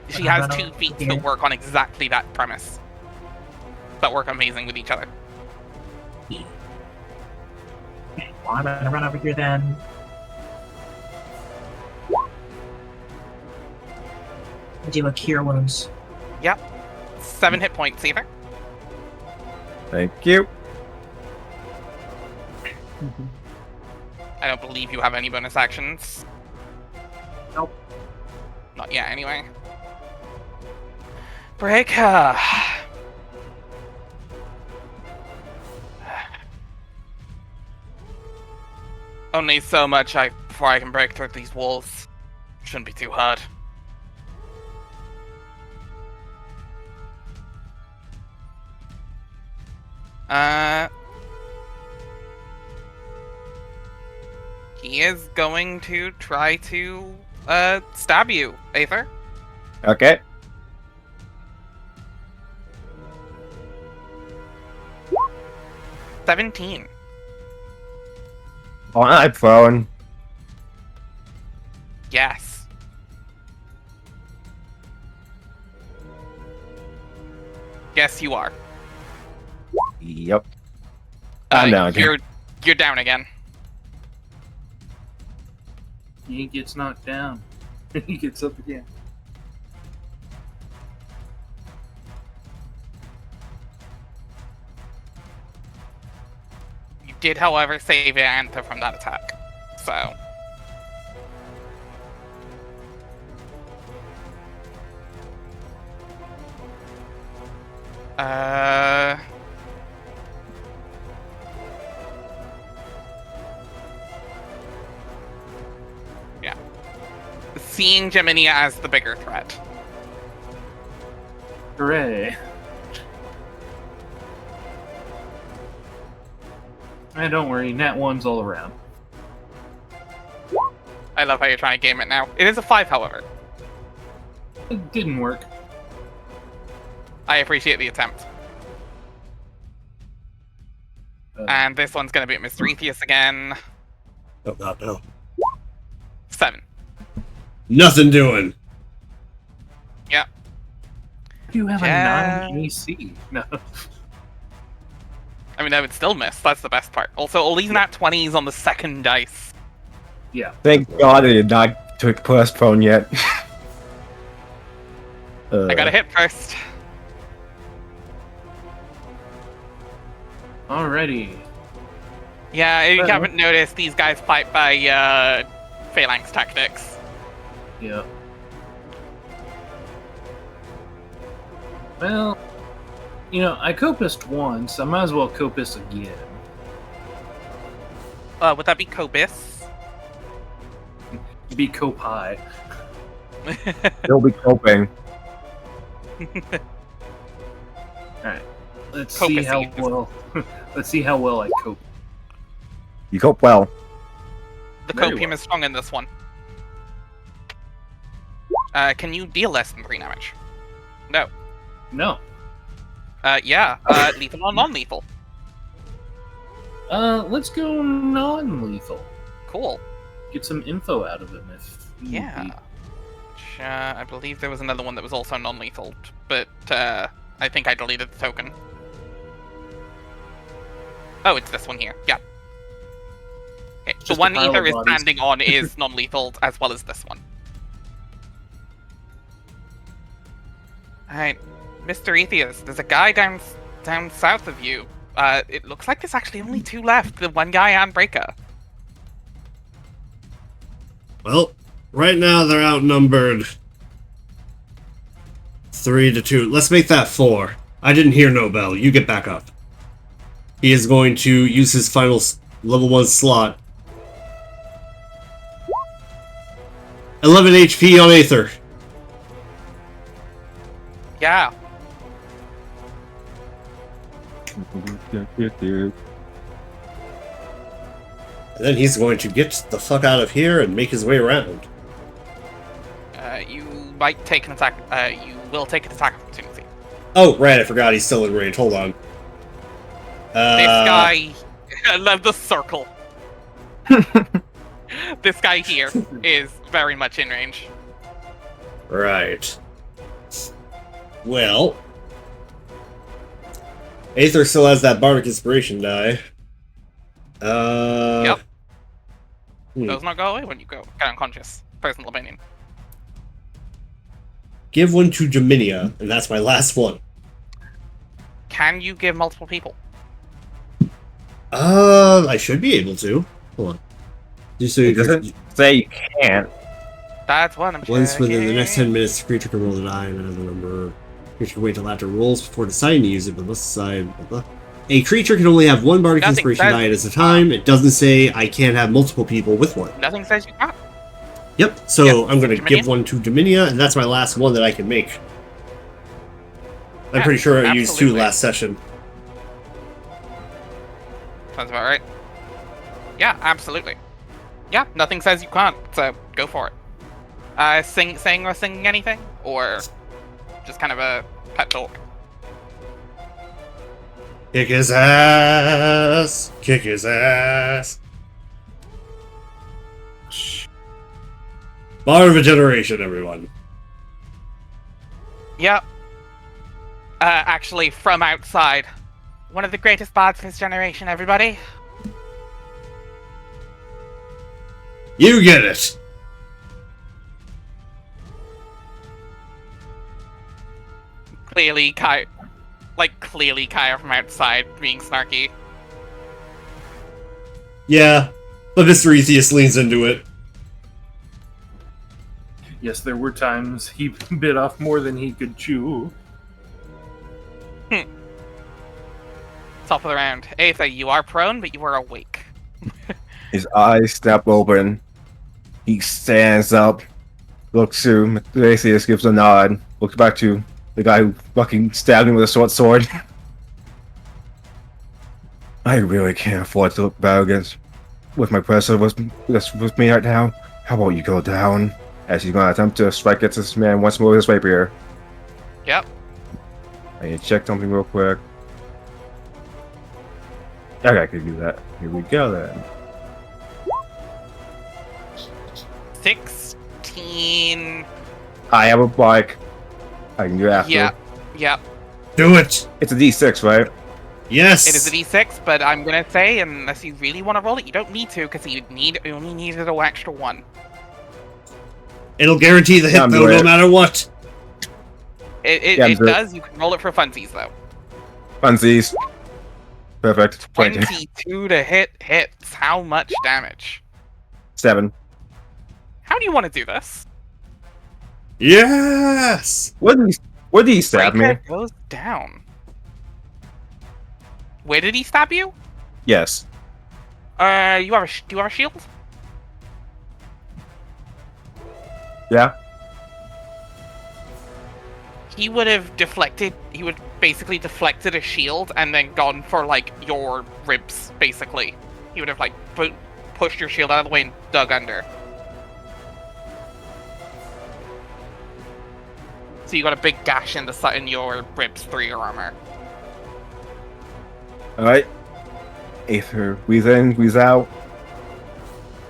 [SPEAKER 5] She has 2 feet that work on exactly that premise. That work amazing with each other.
[SPEAKER 4] Okay, well, I'm gonna run over here then. Do a cure wounds.
[SPEAKER 5] 7 hit points either.
[SPEAKER 3] Thank you.
[SPEAKER 5] I don't believe you have any bonus actions.
[SPEAKER 4] Nope.
[SPEAKER 5] Not yet, anyway. Breaker. Only so much before I can break through these walls. Shouldn't be too hard. He is going to try to stab you, Aether.
[SPEAKER 3] Okay.
[SPEAKER 5] $17.
[SPEAKER 3] Oh, I'm prone.
[SPEAKER 5] Yes. Yes, you are.
[SPEAKER 3] Yep. I'm down again.
[SPEAKER 5] You're down again.
[SPEAKER 2] He gets knocked down. He gets up again.
[SPEAKER 5] You did, however, save your Anther from that attack. So. Yeah. Seeing Geminia as the bigger threat.
[SPEAKER 2] Hooray. Don't worry, nat 1's all around.
[SPEAKER 5] I love how you're trying to game it now. It is a 5, however.
[SPEAKER 2] It didn't work.
[SPEAKER 5] I appreciate the attempt. And this one's gonna be at Mr. Ethius again.
[SPEAKER 1] Oh god, no.
[SPEAKER 5] 7.
[SPEAKER 1] Nothing doing.
[SPEAKER 5] Yeah.
[SPEAKER 2] You have a 9 AC. No.
[SPEAKER 5] I mean, I would still miss. That's the best part. Also, all these nat 20s on the second dice.
[SPEAKER 2] Yeah.
[SPEAKER 3] Thank God I did not put us prone yet.
[SPEAKER 5] I got a hit first.
[SPEAKER 2] Alrighty.
[SPEAKER 5] Yeah, if you haven't noticed, these guys fight by phalanx tactics.
[SPEAKER 2] Yeah. Well, you know, I copist once. I might as well copist again.
[SPEAKER 5] Would that be Cobus?
[SPEAKER 2] Be copi.
[SPEAKER 3] He'll be coping.
[SPEAKER 2] Alright. Let's
[SPEAKER 5] Copus
[SPEAKER 2] see how
[SPEAKER 5] eat.
[SPEAKER 2] well let's see how well I cope.
[SPEAKER 3] You cope well.
[SPEAKER 5] The
[SPEAKER 2] Very
[SPEAKER 5] copium
[SPEAKER 2] well.
[SPEAKER 5] is strong in this one. Can you deal less than 3 damage? No.
[SPEAKER 2] No.
[SPEAKER 5] Yeah. Lethal or non-lethal?
[SPEAKER 2] Let's go non-lethal.
[SPEAKER 5] Cool.
[SPEAKER 2] Get some info out of him if need
[SPEAKER 5] Yeah.
[SPEAKER 2] be.
[SPEAKER 5] Which, I believe there was another one that was also non-lethal, but I think I deleted the token. Oh, it's this one here. Yeah. Okay. The
[SPEAKER 2] Just a
[SPEAKER 5] one
[SPEAKER 2] pile
[SPEAKER 5] Ether
[SPEAKER 2] of
[SPEAKER 5] is
[SPEAKER 2] bodies.
[SPEAKER 5] standing on is non-lethal, as well as this one. Alright. Mr. Ethius, there's a guy down south of you. It looks like there's actually only 2 left. The one guy and Breaker.
[SPEAKER 1] Well, right now they're outnumbered 3-2. Let's make that 4. I didn't hear no bell. You get back up. He is going to use his final level 1 slot. 11 HP on Aether.
[SPEAKER 5] Yeah.
[SPEAKER 1] And then he's going to get the fuck out of here and make his way around.
[SPEAKER 5] You might take an attack. You will take an attack opportunity.
[SPEAKER 1] Oh, right, I forgot he's still in range. Hold on.
[SPEAKER 5] This guy, I love the circle. This guy here is very much in range.
[SPEAKER 1] Right. Well, Aether still has that Bardic Inspiration die.
[SPEAKER 5] Yep.
[SPEAKER 1] Hmm.
[SPEAKER 5] Does not go away when you get unconscious. Personal opinion.
[SPEAKER 1] Give one to Geminia, and that's my last one.
[SPEAKER 5] Can you give multiple people?
[SPEAKER 1] I should be able to. Hold on. Just so
[SPEAKER 3] It
[SPEAKER 1] you
[SPEAKER 3] doesn't say you can't.
[SPEAKER 5] That's what I'm
[SPEAKER 1] once within the
[SPEAKER 5] checking.
[SPEAKER 1] next 10 minutes, the creature can roll a die and another number. Creature can wait till after rolls before deciding to use it, but let's decide. A creature can only have one Bardic
[SPEAKER 5] Nothing
[SPEAKER 1] Inspiration
[SPEAKER 5] says-
[SPEAKER 1] die at a time. It doesn't say I can't have multiple people with one.
[SPEAKER 5] Nothing says you can't.
[SPEAKER 1] Yep, so
[SPEAKER 5] Yep,
[SPEAKER 1] I'm going to
[SPEAKER 5] Geminia?
[SPEAKER 1] give one to Geminia, and that's my last one that I can make. I'm
[SPEAKER 5] Yeah,
[SPEAKER 1] pretty sure I used 2
[SPEAKER 5] absolutely.
[SPEAKER 1] last session.
[SPEAKER 5] Sounds about right. Yeah, absolutely. Yeah, nothing says you can't, so go for it. Singing anything? Or just kind of a pet talk?
[SPEAKER 1] Kick his ass! Kick his ass! Bar of a generation, everyone.
[SPEAKER 5] Yep. Actually, from outside. One of the greatest bards of his generation, everybody.
[SPEAKER 1] You get it!
[SPEAKER 5] Clearly, Kaya from outside being snarky.
[SPEAKER 1] Yeah, but Mr. Atheist leans into it.
[SPEAKER 2] Yes, there were times he bit off more than he could chew.
[SPEAKER 5] Top of the round. Aether, you are prone, but you are awake.
[SPEAKER 3] His eyes snap open. He stands up, looks to Mr. Atheist, gives a nod, looks back to the guy who fucking stabbed him with a short sword. I really can't afford to look bad against with my pressure with me right now. How about you go down? As he's gonna attempt to strike at this man once more with his rapier.
[SPEAKER 5] Yep.
[SPEAKER 3] I need to check something real quick. Okay, I can do that. Here we go then.
[SPEAKER 5] 16.
[SPEAKER 3] I have a bike. I can do it after.
[SPEAKER 5] Yep.
[SPEAKER 1] Do it!
[SPEAKER 3] It's a D6, right?
[SPEAKER 1] Yes!
[SPEAKER 5] It is a d6, but I'm gonna say, unless you really want to roll it, you don't need to, because you only needed an extra 1.
[SPEAKER 1] It'll guarantee the hit,
[SPEAKER 3] Yeah,
[SPEAKER 1] though, no matter what.
[SPEAKER 5] It does. You can roll it for funsies, though.
[SPEAKER 3] Funsies. Perfect.
[SPEAKER 5] 22 to hits. How much damage?
[SPEAKER 3] 7.
[SPEAKER 5] How do you want to do this?
[SPEAKER 1] Yes!
[SPEAKER 3] What did he stab me?
[SPEAKER 5] Rapier goes down. Where did he stab you?
[SPEAKER 3] Yes.
[SPEAKER 5] Do you have a shield?
[SPEAKER 3] Yeah.
[SPEAKER 5] He would have deflected. He would basically deflected a shield and then gone for like your ribs. Basically, he would have like pushed your shield out of the way and dug under. So you got a big gash in your ribs through your armor.
[SPEAKER 3] Alright. Aether, breathe in, breathe out.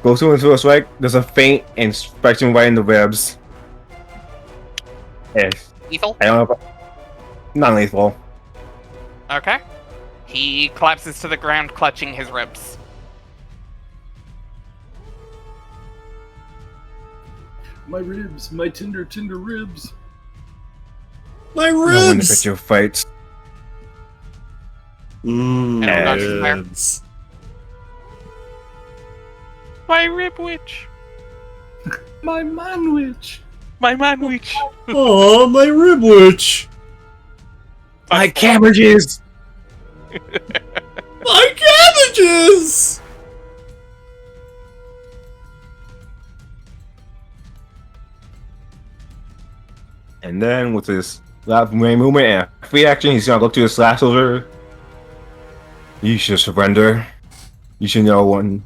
[SPEAKER 3] Goes into a strike. There's a feint and strikes him right in the ribs. Yes.
[SPEAKER 5] Lethal?
[SPEAKER 3] I don't know if non-lethal.
[SPEAKER 5] Okay. He collapses to the ground, clutching his ribs.
[SPEAKER 2] My ribs, my tender ribs.
[SPEAKER 1] My
[SPEAKER 3] No one to
[SPEAKER 1] ribs!
[SPEAKER 3] pick your fights.
[SPEAKER 1] Ribs.
[SPEAKER 5] My rib witch.
[SPEAKER 2] My manwich.
[SPEAKER 5] My man witch.
[SPEAKER 1] Oh, my rib witch!
[SPEAKER 3] My cabbages!
[SPEAKER 1] My cabbages!
[SPEAKER 3] And then with his last main movement and free action, he's gonna look to his last soldier. You should surrender. You should know when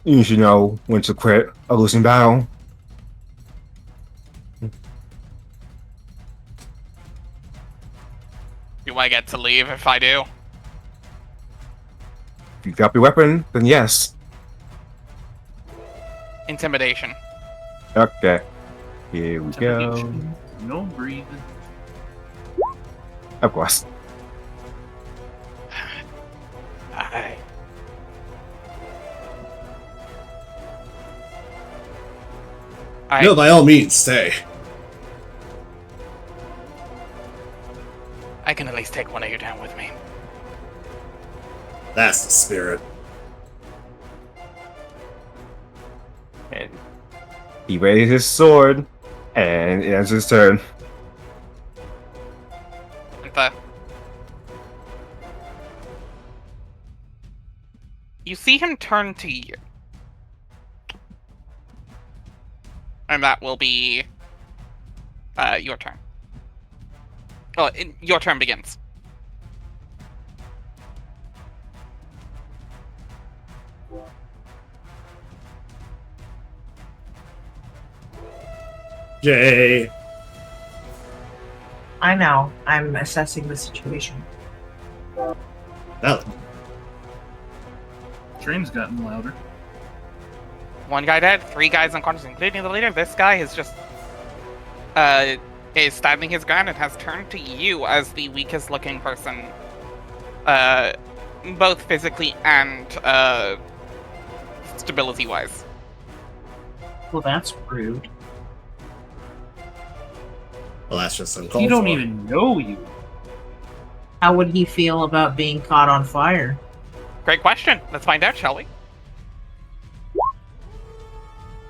[SPEAKER 3] you should know when to quit a losing battle.
[SPEAKER 5] Do I get to leave if I do?
[SPEAKER 3] If you drop your weapon, then yes.
[SPEAKER 5] Intimidation.
[SPEAKER 3] Okay. Here we go.
[SPEAKER 2] No breathing.
[SPEAKER 3] Of course.
[SPEAKER 1] No, by all means, stay.
[SPEAKER 5] I can at least take one of you down with me.
[SPEAKER 1] That's the spirit.
[SPEAKER 3] And he raised his sword, and it ends his turn.
[SPEAKER 5] You see him turn to you. And that will be your turn. Well, your turn begins.
[SPEAKER 1] Jay.
[SPEAKER 4] I know. I'm assessing the situation.
[SPEAKER 1] Valid.
[SPEAKER 2] Train's gotten louder.
[SPEAKER 5] One guy dead, 3 guys unconscious, including the leader. This guy is just is standing his ground and has turned to you as the weakest looking person, both physically and stability wise.
[SPEAKER 4] Well, that's rude.
[SPEAKER 1] Well, that's just uncalled
[SPEAKER 2] You don't
[SPEAKER 1] for.
[SPEAKER 2] even know you.
[SPEAKER 4] How would he feel about being caught on fire?
[SPEAKER 5] Great question. Let's find out, shall we?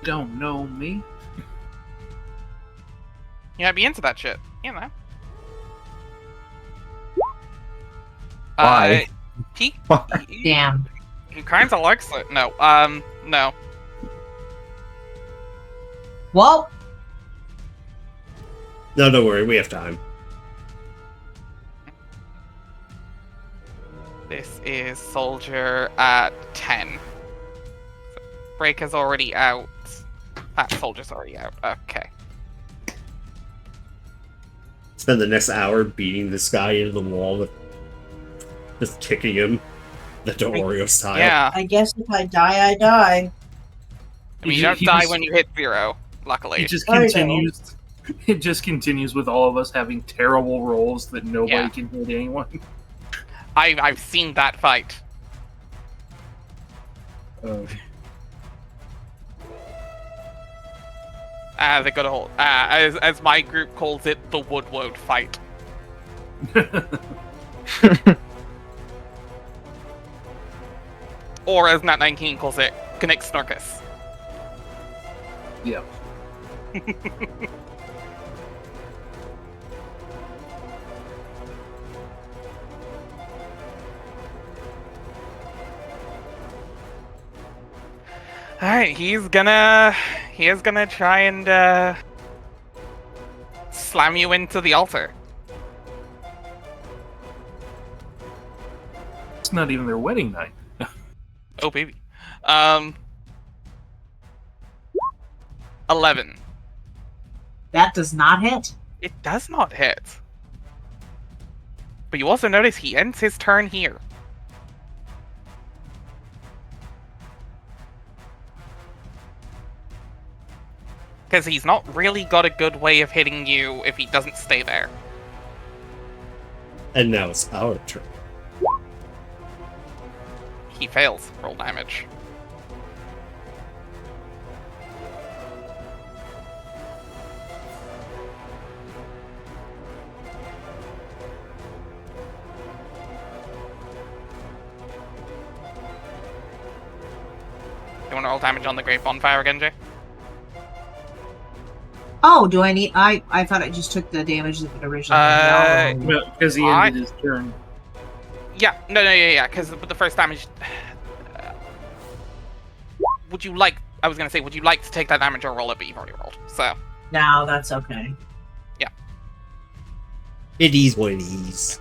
[SPEAKER 2] Don't know me.
[SPEAKER 5] You might be into that shit, you know.
[SPEAKER 3] Why?
[SPEAKER 5] He
[SPEAKER 4] Damn.
[SPEAKER 5] kinda likes it. No, no.
[SPEAKER 4] Well,
[SPEAKER 1] No, don't worry, we have time.
[SPEAKER 5] This is Soldier at 10. So Break is already out. That Soldier's already out. Okay.
[SPEAKER 1] Spend the next hour beating this guy into the wall with just kicking him, the Oreo style.
[SPEAKER 5] Yeah.
[SPEAKER 4] I guess if I die, I die.
[SPEAKER 5] I mean, you don't die when you hit 0, luckily.
[SPEAKER 2] It just
[SPEAKER 4] I know.
[SPEAKER 2] continues. It just continues with all of us having terrible rolls that nobody
[SPEAKER 5] Yeah.
[SPEAKER 2] can hit anyone.
[SPEAKER 5] I've seen that fight. The good old, as my group calls it, the Woodwode fight. Or as Nat19 calls it, Connect Snarkus.
[SPEAKER 2] Yeah.
[SPEAKER 5] Alright, he is gonna try and slam you into the altar.
[SPEAKER 2] It's not even their wedding night.
[SPEAKER 5] Oh baby. 11.
[SPEAKER 4] That does not hit.
[SPEAKER 5] It does not hit. But you also notice he ends his turn here. Because he's not really got a good way of hitting you if he doesn't stay there.
[SPEAKER 1] And now it's our turn.
[SPEAKER 5] He fails. Roll damage. You want to roll damage on the Great Bonfire again, Jay?
[SPEAKER 4] Oh, do I need? I thought I just took the damage that it originally. No.
[SPEAKER 2] Because he ended his turn.
[SPEAKER 5] Yeah, yeah, because the first damage... would you like... I was gonna say, would you like to take that damage or roll it, but you've already rolled, so...
[SPEAKER 4] No, that's okay.
[SPEAKER 5] Yeah.
[SPEAKER 1] It is what it is.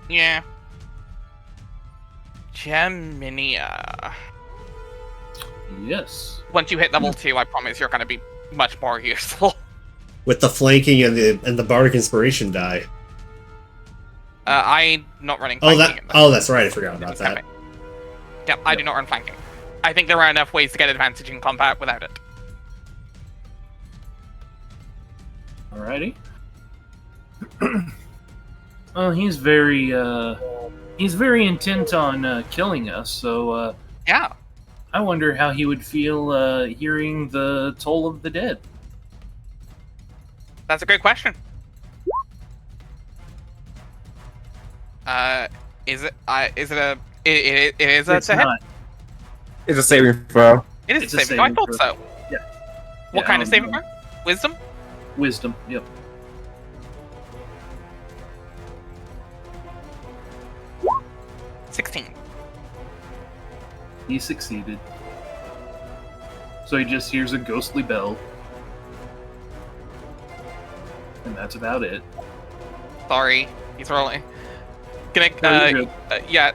[SPEAKER 5] Yeah. Geminia.
[SPEAKER 2] Yes.
[SPEAKER 5] Once you hit level 2, I promise you're gonna be much more useful.
[SPEAKER 1] With the flanking and the Bardic Inspiration die.
[SPEAKER 5] I'm not running
[SPEAKER 1] Oh,
[SPEAKER 5] flanking.
[SPEAKER 1] that's right, I forgot about that.
[SPEAKER 5] Yep, I do not run flanking. I think there are enough ways to get advantage in combat without it.
[SPEAKER 2] Alrighty. Well, he's very intent on killing us, so
[SPEAKER 5] Yeah.
[SPEAKER 2] I wonder how he would feel hearing the toll of the dead.
[SPEAKER 5] That's a great question. Is it a to hit?
[SPEAKER 3] It's a saving throw.
[SPEAKER 5] It is
[SPEAKER 2] It's
[SPEAKER 5] a
[SPEAKER 2] a
[SPEAKER 5] saving throw. I
[SPEAKER 2] saving
[SPEAKER 5] thought
[SPEAKER 2] throw.
[SPEAKER 5] so.
[SPEAKER 2] Yeah.
[SPEAKER 5] What
[SPEAKER 2] Yeah,
[SPEAKER 5] kind of saving
[SPEAKER 2] no.
[SPEAKER 5] throw? Wisdom?
[SPEAKER 2] Wisdom, yep.
[SPEAKER 5] 16.
[SPEAKER 2] He succeeded. So he just hears a ghostly bell. And that's about it.
[SPEAKER 5] Sorry, he's rolling. Gonna,
[SPEAKER 2] No, you're good.
[SPEAKER 5] yeah,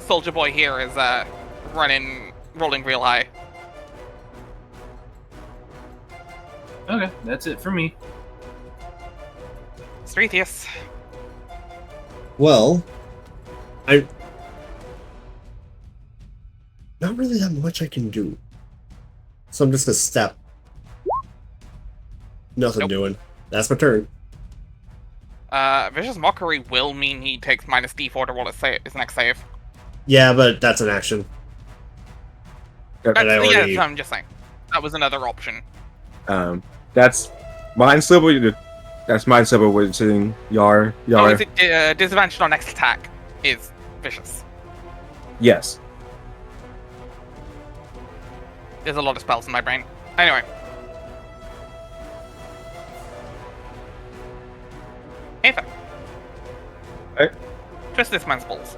[SPEAKER 5] Soldier Boy here is rolling real high.
[SPEAKER 2] Okay, that's it for me.
[SPEAKER 5] Streethius.
[SPEAKER 1] Well, not really that much I can do. So I'm just gonna step. Nothing
[SPEAKER 5] Nope.
[SPEAKER 1] doing. That's my turn.
[SPEAKER 5] Vicious Mockery will mean he takes minus D4 to roll his next save.
[SPEAKER 1] Yeah, but that's an action. And I already...
[SPEAKER 5] I'm just saying. That was another option.
[SPEAKER 3] That's Mind Sliver. That's Mind Sliver with sitting Yar.
[SPEAKER 5] Oh, is it disadvantage on next attack is vicious.
[SPEAKER 3] Yes.
[SPEAKER 5] There's a lot of spells in my brain. Anyway. Aether.
[SPEAKER 3] Hey.
[SPEAKER 5] Twist this man's balls.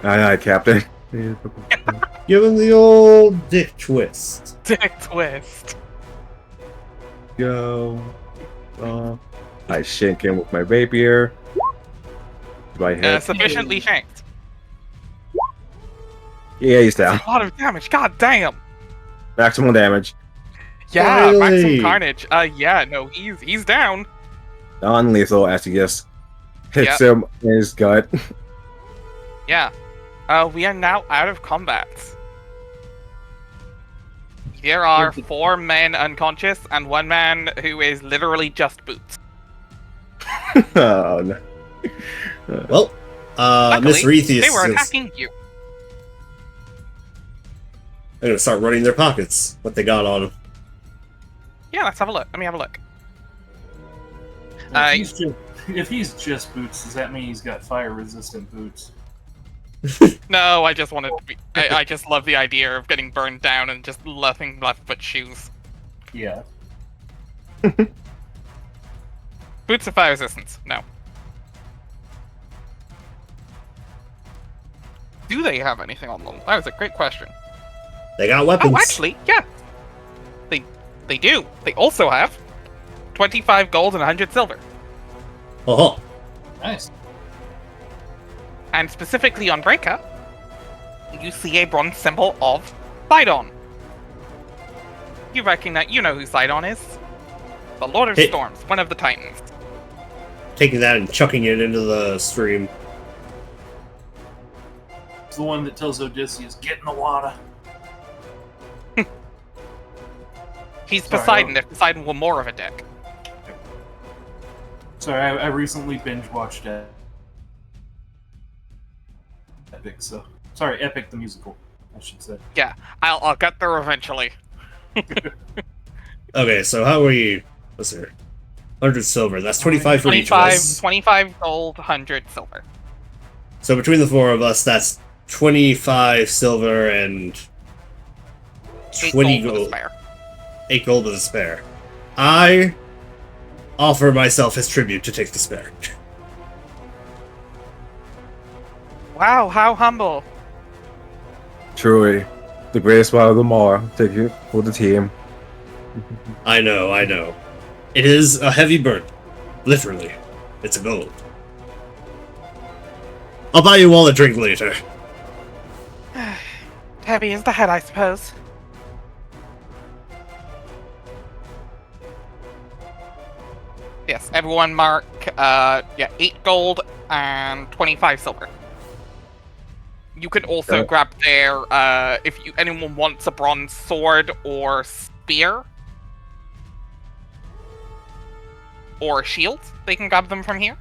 [SPEAKER 3] Aye, Captain.
[SPEAKER 1] Give him the old dick twist.
[SPEAKER 5] Dick twist.
[SPEAKER 3] Go. I shank him with my rapier. Do I hit?
[SPEAKER 5] Sufficiently shanked.
[SPEAKER 3] Yeah, he's down.
[SPEAKER 5] A lot of damage. God damn.
[SPEAKER 3] Maximum damage.
[SPEAKER 5] Yeah,
[SPEAKER 1] Finally.
[SPEAKER 5] maximum carnage. Yeah, no, he's down.
[SPEAKER 3] Non-lethal as he just hits
[SPEAKER 5] Yep.
[SPEAKER 3] him in his gut.
[SPEAKER 5] Yeah. We are now out of combat. There are 4 men unconscious and 1 man who is literally just boots.
[SPEAKER 3] Oh no.
[SPEAKER 1] Well,
[SPEAKER 5] Luckily,
[SPEAKER 1] Miss Reethius
[SPEAKER 5] they were
[SPEAKER 1] is...
[SPEAKER 5] attacking you.
[SPEAKER 1] I'm gonna start running their pockets. What they got on them.
[SPEAKER 5] Yeah, let's have a look. Let me have a look.
[SPEAKER 2] If he's just boots, does that mean he's got fire-resistant boots?
[SPEAKER 5] No, I just wanted to be. I just love the idea of getting burned down and just nothing left but shoes.
[SPEAKER 2] Yeah.
[SPEAKER 5] Boots of fire resistance. No. Do they have anything on them? That was a great question.
[SPEAKER 1] They got weapons.
[SPEAKER 5] Oh, actually, yeah. They do. They also have 25 gold and 100 silver.
[SPEAKER 1] Oh,
[SPEAKER 2] Nice.
[SPEAKER 5] And specifically on Breaker, you see a bronze symbol of Sidon. You recognize, you know who Sidon is? The Lord of
[SPEAKER 1] Hey.
[SPEAKER 5] Storms, one of the Titans.
[SPEAKER 1] taking that and chucking it into the stream.
[SPEAKER 2] It's the one that tells Odysseus, get in the water.
[SPEAKER 5] He's
[SPEAKER 2] Sorry,
[SPEAKER 5] Poseidon if Poseidon were more of a dick.
[SPEAKER 2] Sorry, I recently binge watched Epic, so... Sorry, Epic the musical, I should say.
[SPEAKER 5] Yeah, I'll get there eventually.
[SPEAKER 1] Okay, so how are you? What's there? 100 silver. That's 25 for each of us.
[SPEAKER 5] 25 gold, 100 silver.
[SPEAKER 1] So between the four of us, that's 25 silver and
[SPEAKER 5] 8
[SPEAKER 1] 20
[SPEAKER 5] gold with a
[SPEAKER 1] gold.
[SPEAKER 5] spare.
[SPEAKER 1] 8 gold with a spare. I offer myself as tribute to take the spare.
[SPEAKER 5] Wow, how humble.
[SPEAKER 3] Truly, the greatest one of them all. Take it for the team.
[SPEAKER 1] I know, I know. It is a heavy burden. Literally. It's a gold. I'll buy you all a drink later.
[SPEAKER 5] Heavy is the head, I suppose. Yes, everyone mark, 8 gold and 25 silver. You can also
[SPEAKER 3] Okay.
[SPEAKER 5] grab their, if anyone wants a bronze sword or spear, or a shield, they can grab them from here.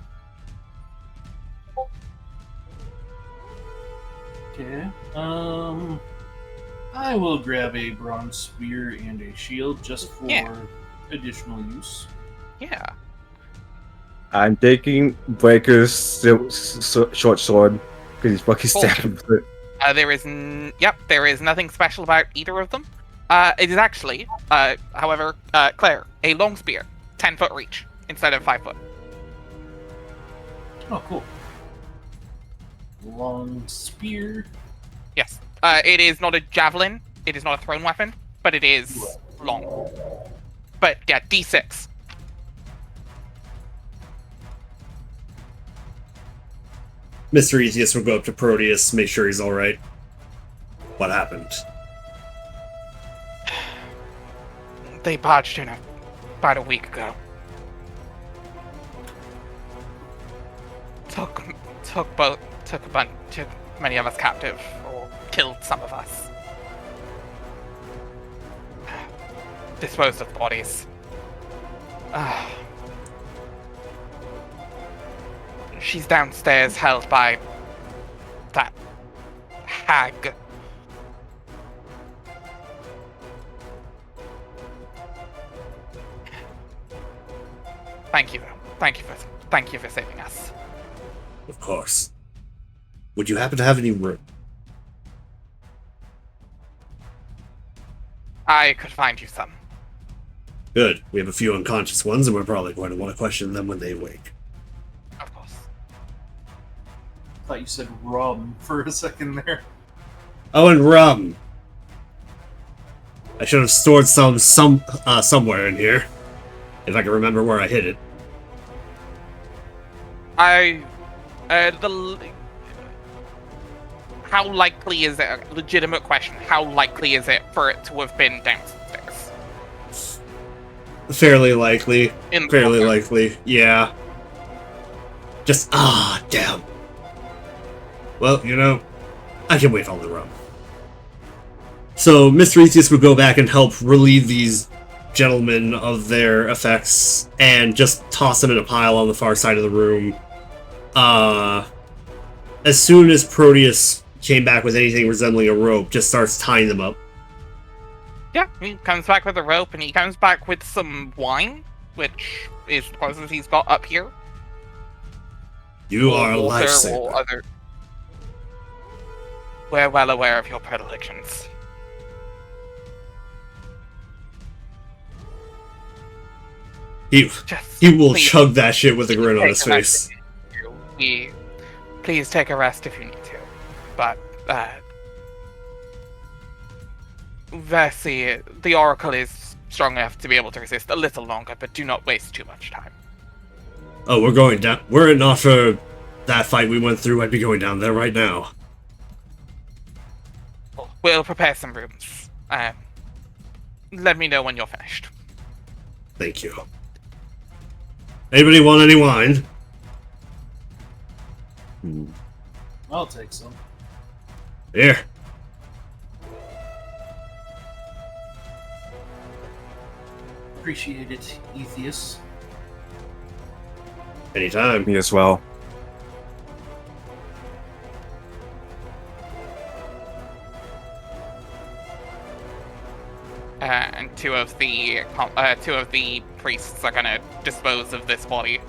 [SPEAKER 2] Okay. I will grab a bronze spear and a shield just for
[SPEAKER 5] Yeah.
[SPEAKER 2] additional use.
[SPEAKER 5] Yeah.
[SPEAKER 3] I'm taking Breaker's short sword because he's fucking
[SPEAKER 5] Cool.
[SPEAKER 3] stabbing with it.
[SPEAKER 5] There is nothing special about either of them. It is actually, however, Claire, a long spear, 10 foot reach instead of 5 foot.
[SPEAKER 2] Oh, cool. Long spear.
[SPEAKER 5] Yes. It is not a javelin. It is not a thrown weapon, but it is long. But yeah, D6.
[SPEAKER 1] Mr. Atheist will go up to Proteus, make sure he's alright. What happened?
[SPEAKER 5] They barged in about a week ago. Took many of us captive, or killed some of us. Disposed of bodies. She's downstairs, held by that hag. Thank you for saving us.
[SPEAKER 1] Of course. Would you happen to have any room?
[SPEAKER 5] I could find you some.
[SPEAKER 1] Good. We have a few unconscious ones, and we're probably going to want to question them when they wake.
[SPEAKER 5] Of course.
[SPEAKER 2] I thought you said rum for a second there.
[SPEAKER 1] Oh, and rum. I should have stored some somewhere in here, if I can remember where I hid it.
[SPEAKER 5] How likely is it? A legitimate question. How likely is it for it to have been downstairs?
[SPEAKER 1] Fairly likely. Fairly
[SPEAKER 5] corner.
[SPEAKER 1] likely. Yeah. Just damn. Well, you know, I can wait on the rum. So, Mr. Atheist would go back and help relieve these gentlemen of their effects and just toss them in a pile on the far side of the room. As soon as Proteus came back with anything resembling a rope, just starts tying them up.
[SPEAKER 5] Yeah, he comes back with a rope, and he comes back with some wine, which is the closest he's got up here.
[SPEAKER 1] You are a
[SPEAKER 5] Water or
[SPEAKER 1] lifesaver.
[SPEAKER 5] other. We're well aware of your predilections.
[SPEAKER 1] He will chug that shit with a grin on his face.
[SPEAKER 5] Please take a rest if you need to. But, Versi, the Oracle is strong enough to be able to resist a little longer, but do not waste too much time.
[SPEAKER 1] Oh, we're going down. Were it not for that fight we went through, I'd be going down there right now.
[SPEAKER 5] We'll prepare some rooms. Let me know when you're finished.
[SPEAKER 1] Thank you. Anybody want any wine?
[SPEAKER 2] I'll take some.
[SPEAKER 1] Here.
[SPEAKER 2] Appreciate it, Atheist.
[SPEAKER 1] Anytime.
[SPEAKER 3] Me as well.
[SPEAKER 5] And two of the priests are gonna dispose of this body.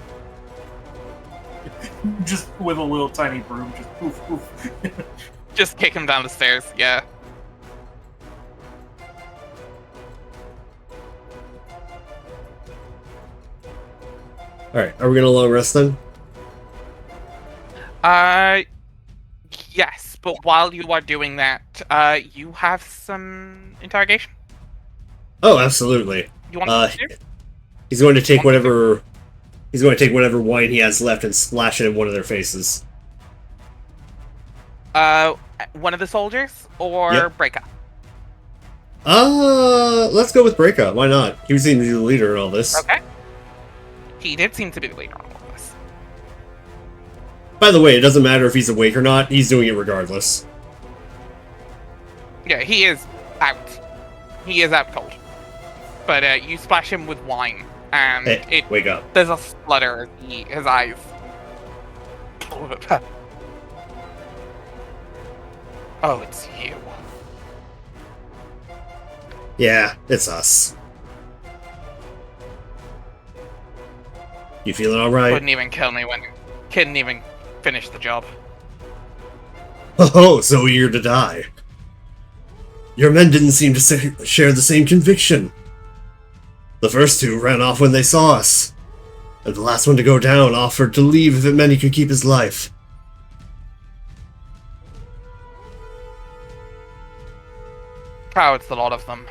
[SPEAKER 2] Just with a little tiny broom, just poof poof.
[SPEAKER 5] Just kick him down the stairs. Yeah.
[SPEAKER 1] Alright, are we gonna long rest then?
[SPEAKER 5] Yes, but while you are doing that, you have some interrogation.
[SPEAKER 1] Oh, absolutely.
[SPEAKER 5] You want to do?
[SPEAKER 1] He's going to take whatever wine he has left and splash it in one of their faces.
[SPEAKER 5] One of the soldiers or
[SPEAKER 1] Yep.
[SPEAKER 5] Breaka?
[SPEAKER 1] Let's go with Breaka. Why not? He seems to be the leader in all this.
[SPEAKER 5] Okay. He did seem to be the leader on all of this.
[SPEAKER 1] By the way, it doesn't matter if he's awake or not. He's doing it regardless.
[SPEAKER 5] Yeah, he is out. He is out cold. But you splash him with wine, and
[SPEAKER 1] Hey, wake up.
[SPEAKER 5] there's a splutter in his eyes. Oh, it's you.
[SPEAKER 1] Yeah, it's us. You feeling alright?
[SPEAKER 5] Couldn't even kill me when couldn't even finish the job.
[SPEAKER 1] Oh, so eager to die. Your men didn't seem to share the same conviction. The first two ran off when they saw us, and the last one to go down offered to leave if it meant he could keep his life.
[SPEAKER 5] Cowards, a lot of them.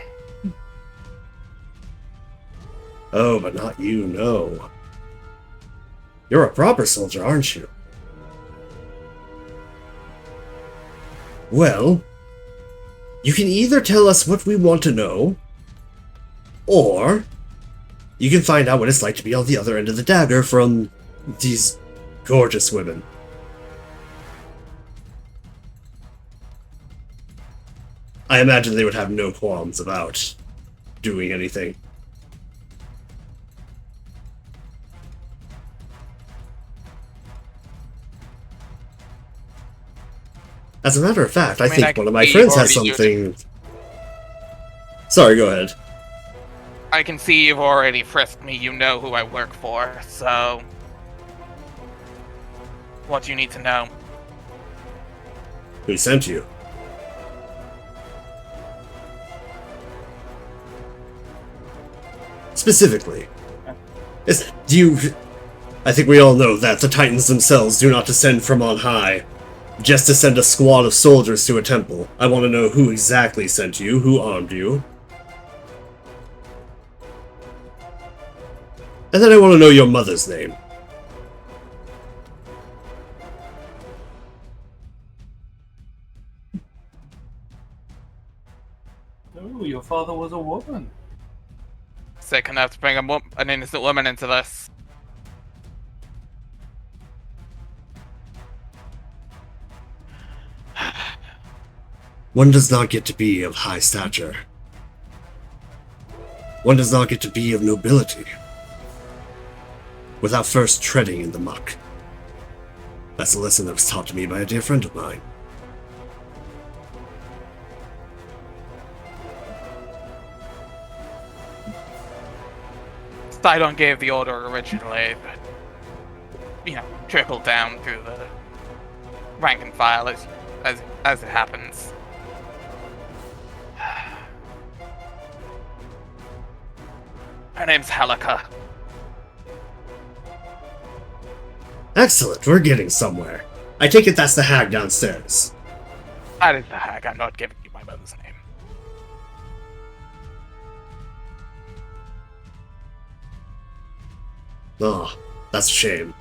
[SPEAKER 1] Oh, but not you, no. You're a proper soldier, aren't you? Well, you can either tell us what we want to know, or you can find out what it's like to be on the other end of the dagger from these gorgeous women. I imagine they would have no qualms about doing anything. As a matter of fact, I think one of my friends has something... Sorry, go ahead.
[SPEAKER 5] I can see you've already frisked me. You know who I work for, so... What do you need to know?
[SPEAKER 1] Who sent you? Specifically. I think we all know that the Titans themselves do not descend from on high, just to send a squad of soldiers to a temple. I want to know who exactly sent you, who armed you. And then I want to know your mother's name.
[SPEAKER 2] Oh, your father was a woman.
[SPEAKER 5] Sick enough to bring an innocent woman into this.
[SPEAKER 1] One does not get to be of high stature. One does not get to be of nobility without first treading in the muck. That's a lesson that was taught to me by a dear friend of mine.
[SPEAKER 5] Sidon gave the order originally, but, you know, trickled down through the rank and file as it happens. Her name's Helika.
[SPEAKER 1] Excellent, we're getting somewhere. I take it that's the hag downstairs.
[SPEAKER 5] That is the hag. I'm not giving you my mother's name.
[SPEAKER 1] Oh, that's a shame.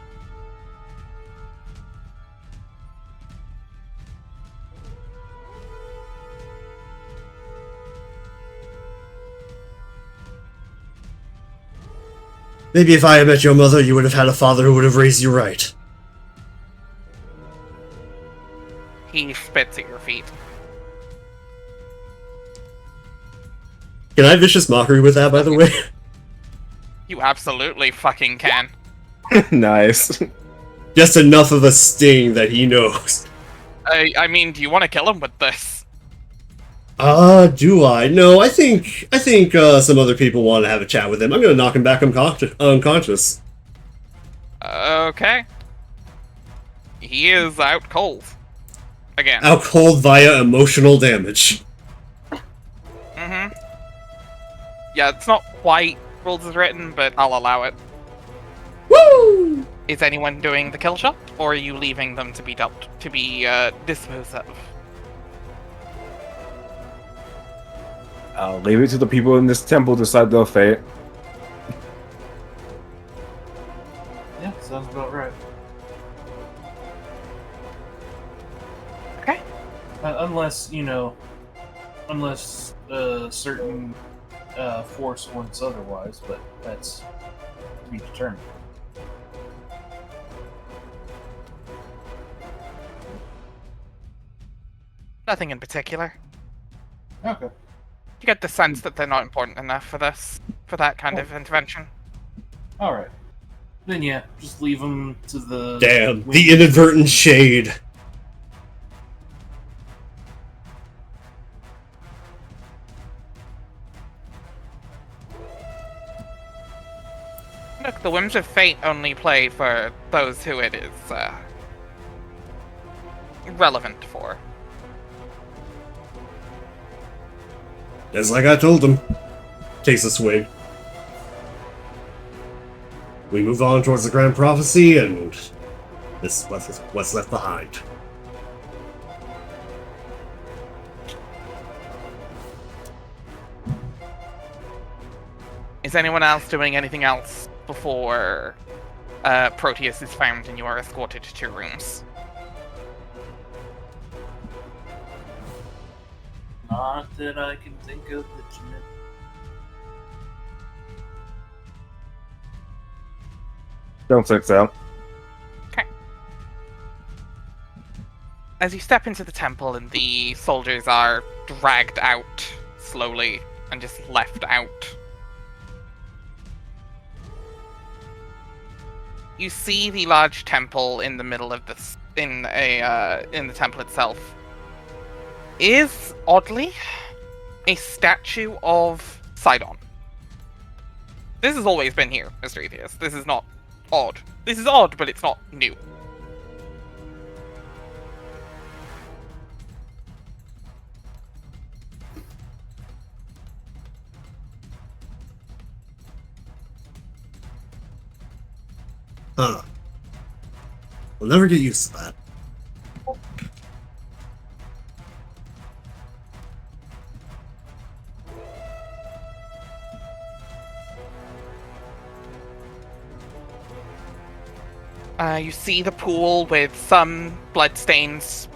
[SPEAKER 1] Maybe if I had met your mother, you would have had a father who would have raised you right.
[SPEAKER 5] He spits at your feet.
[SPEAKER 1] Can I vicious mockery with that, by the way?
[SPEAKER 5] You absolutely fucking can.
[SPEAKER 3] Nice.
[SPEAKER 1] Just enough of a sting that he knows.
[SPEAKER 5] I mean, do you want to kill him with this?
[SPEAKER 1] Do I? No, I think some other people want to have a chat with him. I'm gonna knock him back unconscious.
[SPEAKER 5] Okay. He is out cold. Again.
[SPEAKER 1] Out cold via emotional damage.
[SPEAKER 5] Mm-hmm. Yeah, it's not quite rules as written, but I'll allow it.
[SPEAKER 1] Woo!
[SPEAKER 5] Is anyone doing the kill shot, or are you leaving them to be disposed of?
[SPEAKER 3] I'll leave it to the people in this temple to decide their fate.
[SPEAKER 2] Yeah, sounds about right.
[SPEAKER 5] Okay.
[SPEAKER 2] Unless certain force wants otherwise, but that's to be determined.
[SPEAKER 5] Nothing in particular.
[SPEAKER 2] Okay.
[SPEAKER 5] You get the sense that they're not important enough for that kind of intervention.
[SPEAKER 2] All right. Then yeah, just leave them to the...
[SPEAKER 1] Damn, the inadvertent shade.
[SPEAKER 5] Look, the whims of fate only play for those who it is relevant for.
[SPEAKER 1] Just like I told him. Takes a swig. We move on towards the Grand Prophecy, and this is what's left behind.
[SPEAKER 5] Is anyone else doing anything else before Proteus is found and you are escorted to rooms?
[SPEAKER 2] Not that I can think of that you know.
[SPEAKER 3] Don't think so.
[SPEAKER 5] As you step into the temple and the soldiers are dragged out slowly and just left out, you see the large temple in the middle of this in the temple itself is oddly a statue of Sidon. This has always been here, Mr. Atheist. This is not odd. This is odd, but it's not new.
[SPEAKER 1] Huh. We'll never get used to that.
[SPEAKER 5] You see the pool with some bloodstains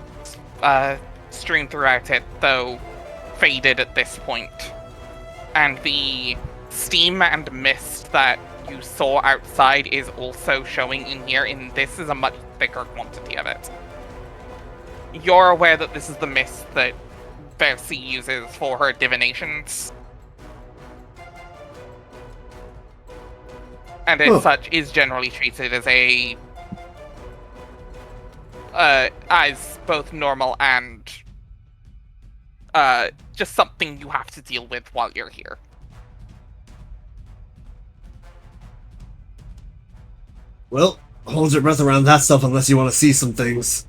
[SPEAKER 5] strewn throughout it, though faded at this point. And the steam and mist that you saw outside is also showing in here, and this is a much thicker quantity of it. You're aware that this is the mist that Versi uses for her divinations. And as such is generally treated as a as both normal and just something you have to deal with while you're here.
[SPEAKER 1] Well, hold your breath around that stuff unless you want to see some things.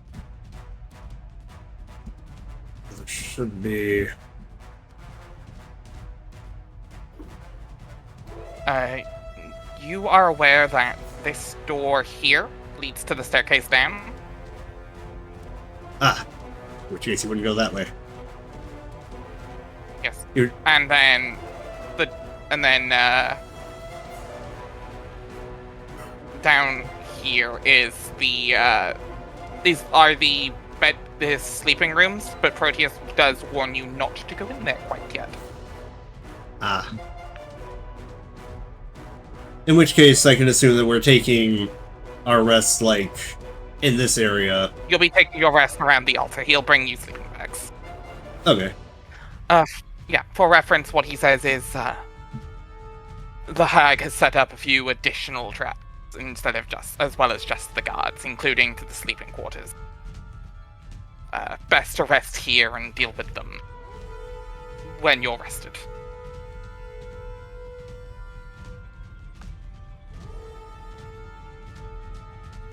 [SPEAKER 1] There should be...
[SPEAKER 5] You are aware that this door here leads to the staircase down?
[SPEAKER 1] Ah. Which case you wouldn't go that way.
[SPEAKER 5] Yes.
[SPEAKER 1] You're...
[SPEAKER 5] And then down here is the sleeping rooms, but Proteus does warn you not to go in there quite yet.
[SPEAKER 1] Ah. In which case, I can assume that we're taking our rest, like, in this area.
[SPEAKER 5] You'll be taking your rest around the altar. He'll bring you sleeping bags.
[SPEAKER 1] Okay.
[SPEAKER 5] Yeah, for reference, what he says is, the hag has set up a few additional traps instead of as well as just the guards, including to the sleeping quarters. Best to rest here and deal with them when you're rested.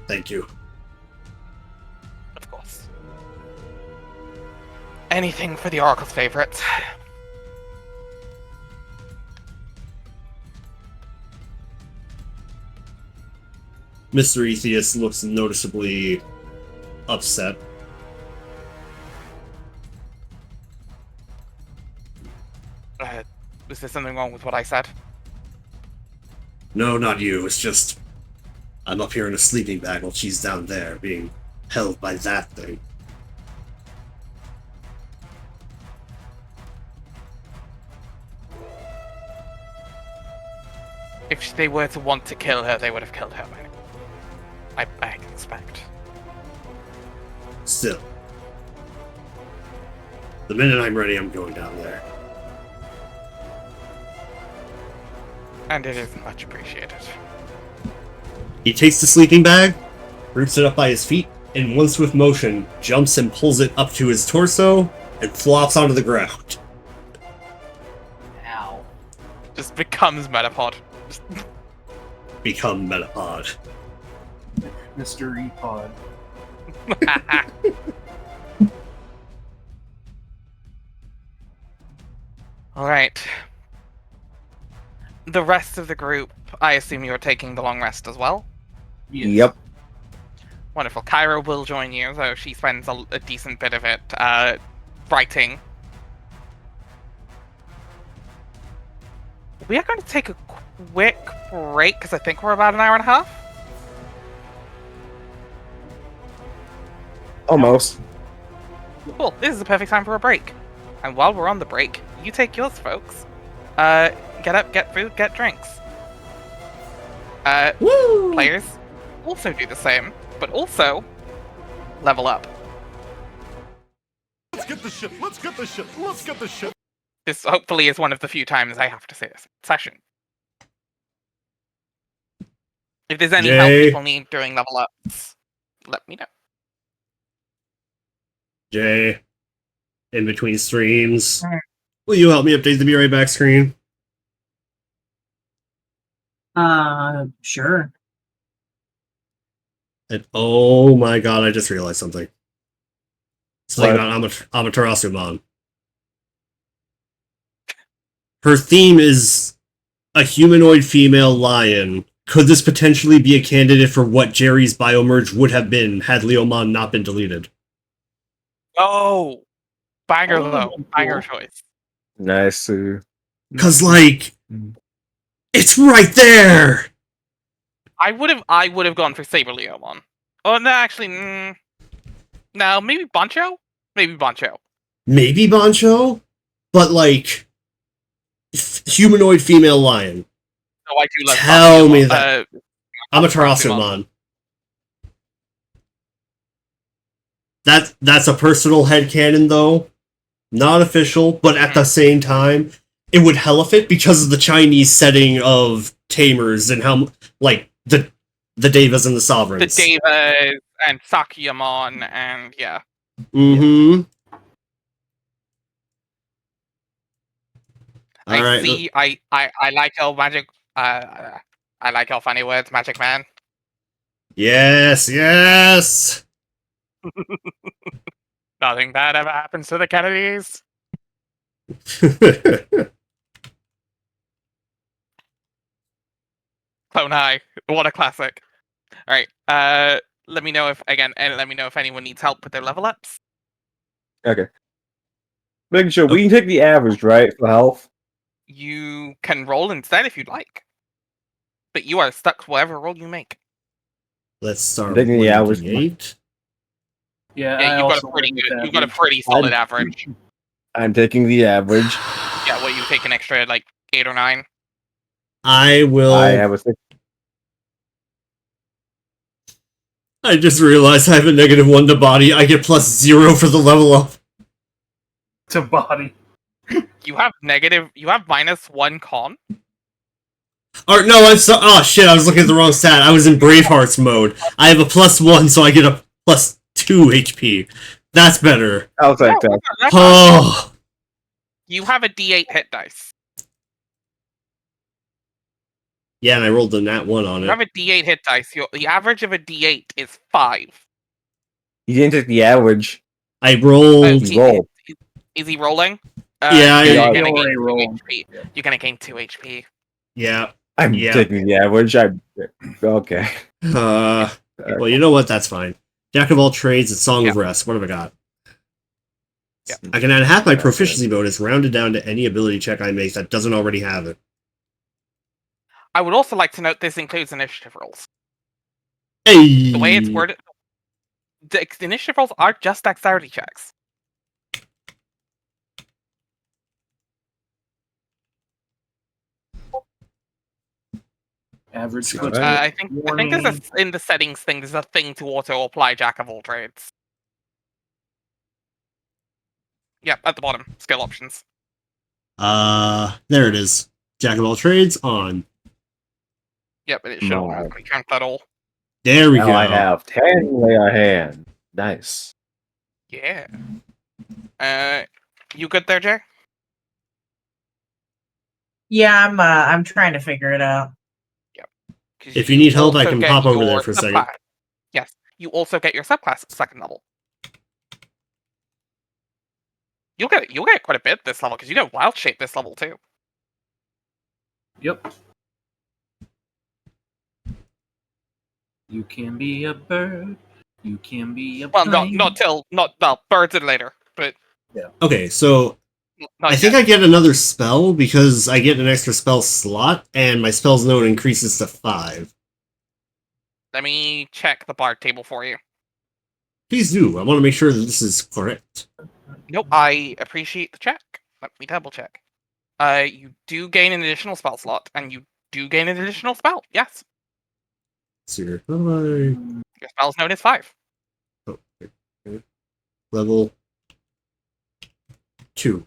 [SPEAKER 1] Thank you.
[SPEAKER 5] Of course. Anything for the Oracle's favorites.
[SPEAKER 1] Mr. Atheist looks noticeably upset.
[SPEAKER 5] Was there something wrong with what I said?
[SPEAKER 1] No, not you. It's just... I'm up here in a sleeping bag while she's down there, being held by that thing.
[SPEAKER 5] If they were to want to kill her, they would have killed her by now. I expect.
[SPEAKER 1] Still. The minute I'm ready, I'm going down there.
[SPEAKER 5] And it is much appreciated.
[SPEAKER 1] He takes the sleeping bag, roots it up by his feet, and in one swift motion, jumps and pulls it up to his torso, and flops onto the ground.
[SPEAKER 4] Ow.
[SPEAKER 5] Just becomes Metapod.
[SPEAKER 1] Become Metapod.
[SPEAKER 2] Mr. E-Pod.
[SPEAKER 5] Alright. The rest of the group, I assume you're taking the long rest as well?
[SPEAKER 2] Yes.
[SPEAKER 3] Yep.
[SPEAKER 5] Wonderful. Kyra will join you, though she spends a decent bit of it writing. We are going to take a quick break, because I think we're about an hour and a half.
[SPEAKER 3] Almost.
[SPEAKER 5] Cool. This is the perfect time for a break. And while we're on the break, you take yours, folks. Get up, get food, get drinks.
[SPEAKER 1] Woo!
[SPEAKER 5] Players also do the same, but also level up.
[SPEAKER 6] Let's get the shit. Let's get the shit. Let's get the shit.
[SPEAKER 5] This hopefully is one of the few times I have to say this session. If there's any help
[SPEAKER 1] Yay.
[SPEAKER 5] people need during level ups, let me know.
[SPEAKER 1] Jay, in between streams,
[SPEAKER 4] Alright.
[SPEAKER 1] will you help me update the Be Right Back screen?
[SPEAKER 4] Sure.
[SPEAKER 1] And oh my god, I just realized something. Something
[SPEAKER 3] What?
[SPEAKER 1] about Amaterasu Mon. Her theme is a humanoid female lion. Could this potentially be a candidate for what Jerry's biomerge would have been had Leomon not been deleted?
[SPEAKER 5] Oh, banger
[SPEAKER 2] Oh,
[SPEAKER 5] though,
[SPEAKER 2] cool.
[SPEAKER 5] banger choice.
[SPEAKER 3] Nice.
[SPEAKER 1] Cause like, it's right there.
[SPEAKER 5] I would have gone for Saber Leomon. Oh no, actually, no, maybe Bancho. Maybe Bancho.
[SPEAKER 1] Maybe Bancho, but like, humanoid female lion.
[SPEAKER 5] Oh, I do love.
[SPEAKER 1] Tell
[SPEAKER 5] Bancho.
[SPEAKER 1] me that. Amaterasu Mon. That's a personal headcanon though. Not official, but at the same time, it would hella fit because of the Chinese setting of Tamers and how like the Devas and the
[SPEAKER 5] The
[SPEAKER 1] Sovereigns.
[SPEAKER 5] Devas and Sakyamon and yeah.
[SPEAKER 1] Mm-hmm.
[SPEAKER 5] I
[SPEAKER 1] All right.
[SPEAKER 5] see. I like how magic. I like how funny words, Magic Man.
[SPEAKER 1] Yes, yes.
[SPEAKER 5] Nothing bad ever happens to the Kennedys. Clone High. What a classic. All right. Let me know if anyone needs help with their level ups.
[SPEAKER 3] Okay. Making sure we can take the average, right, for health.
[SPEAKER 5] You can roll instead if you'd like, but you are stuck to whatever roll you make.
[SPEAKER 1] Let's start
[SPEAKER 3] Taking the
[SPEAKER 1] with
[SPEAKER 3] average.
[SPEAKER 1] 1d8.
[SPEAKER 2] Yeah,
[SPEAKER 5] Yeah,
[SPEAKER 2] I
[SPEAKER 5] you got
[SPEAKER 2] also
[SPEAKER 5] a pretty
[SPEAKER 2] went with
[SPEAKER 5] good.
[SPEAKER 2] that.
[SPEAKER 5] You got a pretty solid average.
[SPEAKER 3] I'm taking the average.
[SPEAKER 5] Yeah, what you take an extra like 8 or 9.
[SPEAKER 1] I will.
[SPEAKER 3] I have a 6.
[SPEAKER 1] I just realized I have a -1 to body. I get +0 for the level up.
[SPEAKER 2] to body.
[SPEAKER 5] You have -1 con.
[SPEAKER 1] Or no, I'm so. Oh shit! I was looking at the wrong stat. I was in Bravehearts mode. I have a +1, so I get a +2 HP. That's better.
[SPEAKER 3] I'll take that.
[SPEAKER 1] Oh,
[SPEAKER 5] You have a D8 hit dice.
[SPEAKER 1] yeah, and I rolled the nat 1 on
[SPEAKER 5] You
[SPEAKER 1] it.
[SPEAKER 5] have a D8 hit dice. The average of a D8 is 5.
[SPEAKER 3] You didn't take the average.
[SPEAKER 1] I rolled.
[SPEAKER 3] Roll.
[SPEAKER 5] Is he rolling?
[SPEAKER 1] Yeah,
[SPEAKER 5] you're
[SPEAKER 3] yeah,
[SPEAKER 5] gonna
[SPEAKER 2] he
[SPEAKER 5] gain 2
[SPEAKER 2] rolled.
[SPEAKER 5] HP. You're gonna gain 2 HP.
[SPEAKER 1] Yeah.
[SPEAKER 3] I'm
[SPEAKER 1] Yeah.
[SPEAKER 3] taking the average. Okay.
[SPEAKER 1] Well, you know what? That's fine. Jack of all trades and Song of
[SPEAKER 5] Yeah.
[SPEAKER 1] Rest. What have I got?
[SPEAKER 5] Yeah.
[SPEAKER 1] I can add half my proficiency bonus rounded down to any ability check I make that doesn't already have it.
[SPEAKER 5] I would also like to note this includes initiative rolls.
[SPEAKER 1] Hey!
[SPEAKER 5] The way it's worded, the initiative rolls are just dexterity checks.
[SPEAKER 2] Average.
[SPEAKER 3] See,
[SPEAKER 2] puts
[SPEAKER 3] alright.
[SPEAKER 5] I think there's in the settings thing. There's a thing to auto apply Jack of all trades. Yep, at the bottom, skill options.
[SPEAKER 1] There it is. Jack of all trades on.
[SPEAKER 5] Yep, and it should
[SPEAKER 3] No.
[SPEAKER 5] automatically count that all.
[SPEAKER 1] There we
[SPEAKER 3] Now
[SPEAKER 1] go.
[SPEAKER 3] I have 10 layer hand. Nice.
[SPEAKER 5] Yeah. You good there, Jay?
[SPEAKER 4] Yeah, I'm trying to figure it out.
[SPEAKER 5] 'Cause
[SPEAKER 1] If you need help, I
[SPEAKER 5] also
[SPEAKER 1] can
[SPEAKER 5] get
[SPEAKER 1] pop over
[SPEAKER 5] your
[SPEAKER 1] there for a second.
[SPEAKER 5] subclass. Yes, you also get your subclass at 2nd level. You'll get quite a bit this level because you get wild shape this level too.
[SPEAKER 2] Yep. You can be a bird. You can be a
[SPEAKER 5] Well,
[SPEAKER 2] plane.
[SPEAKER 5] birds are later, but
[SPEAKER 1] Okay, so
[SPEAKER 5] not
[SPEAKER 1] I think
[SPEAKER 5] yet.
[SPEAKER 1] I get another spell because I get an extra spell slot, and my spell's known increases to 5.
[SPEAKER 5] Let me check the bard table for you.
[SPEAKER 1] Please do. I want to make sure that this is correct.
[SPEAKER 5] Nope. I appreciate the check. Let me double check. You do gain an additional spell slot, and you do gain an additional spell. Yes.
[SPEAKER 1] Here.
[SPEAKER 5] Your spell's known as 5.
[SPEAKER 1] Level 2.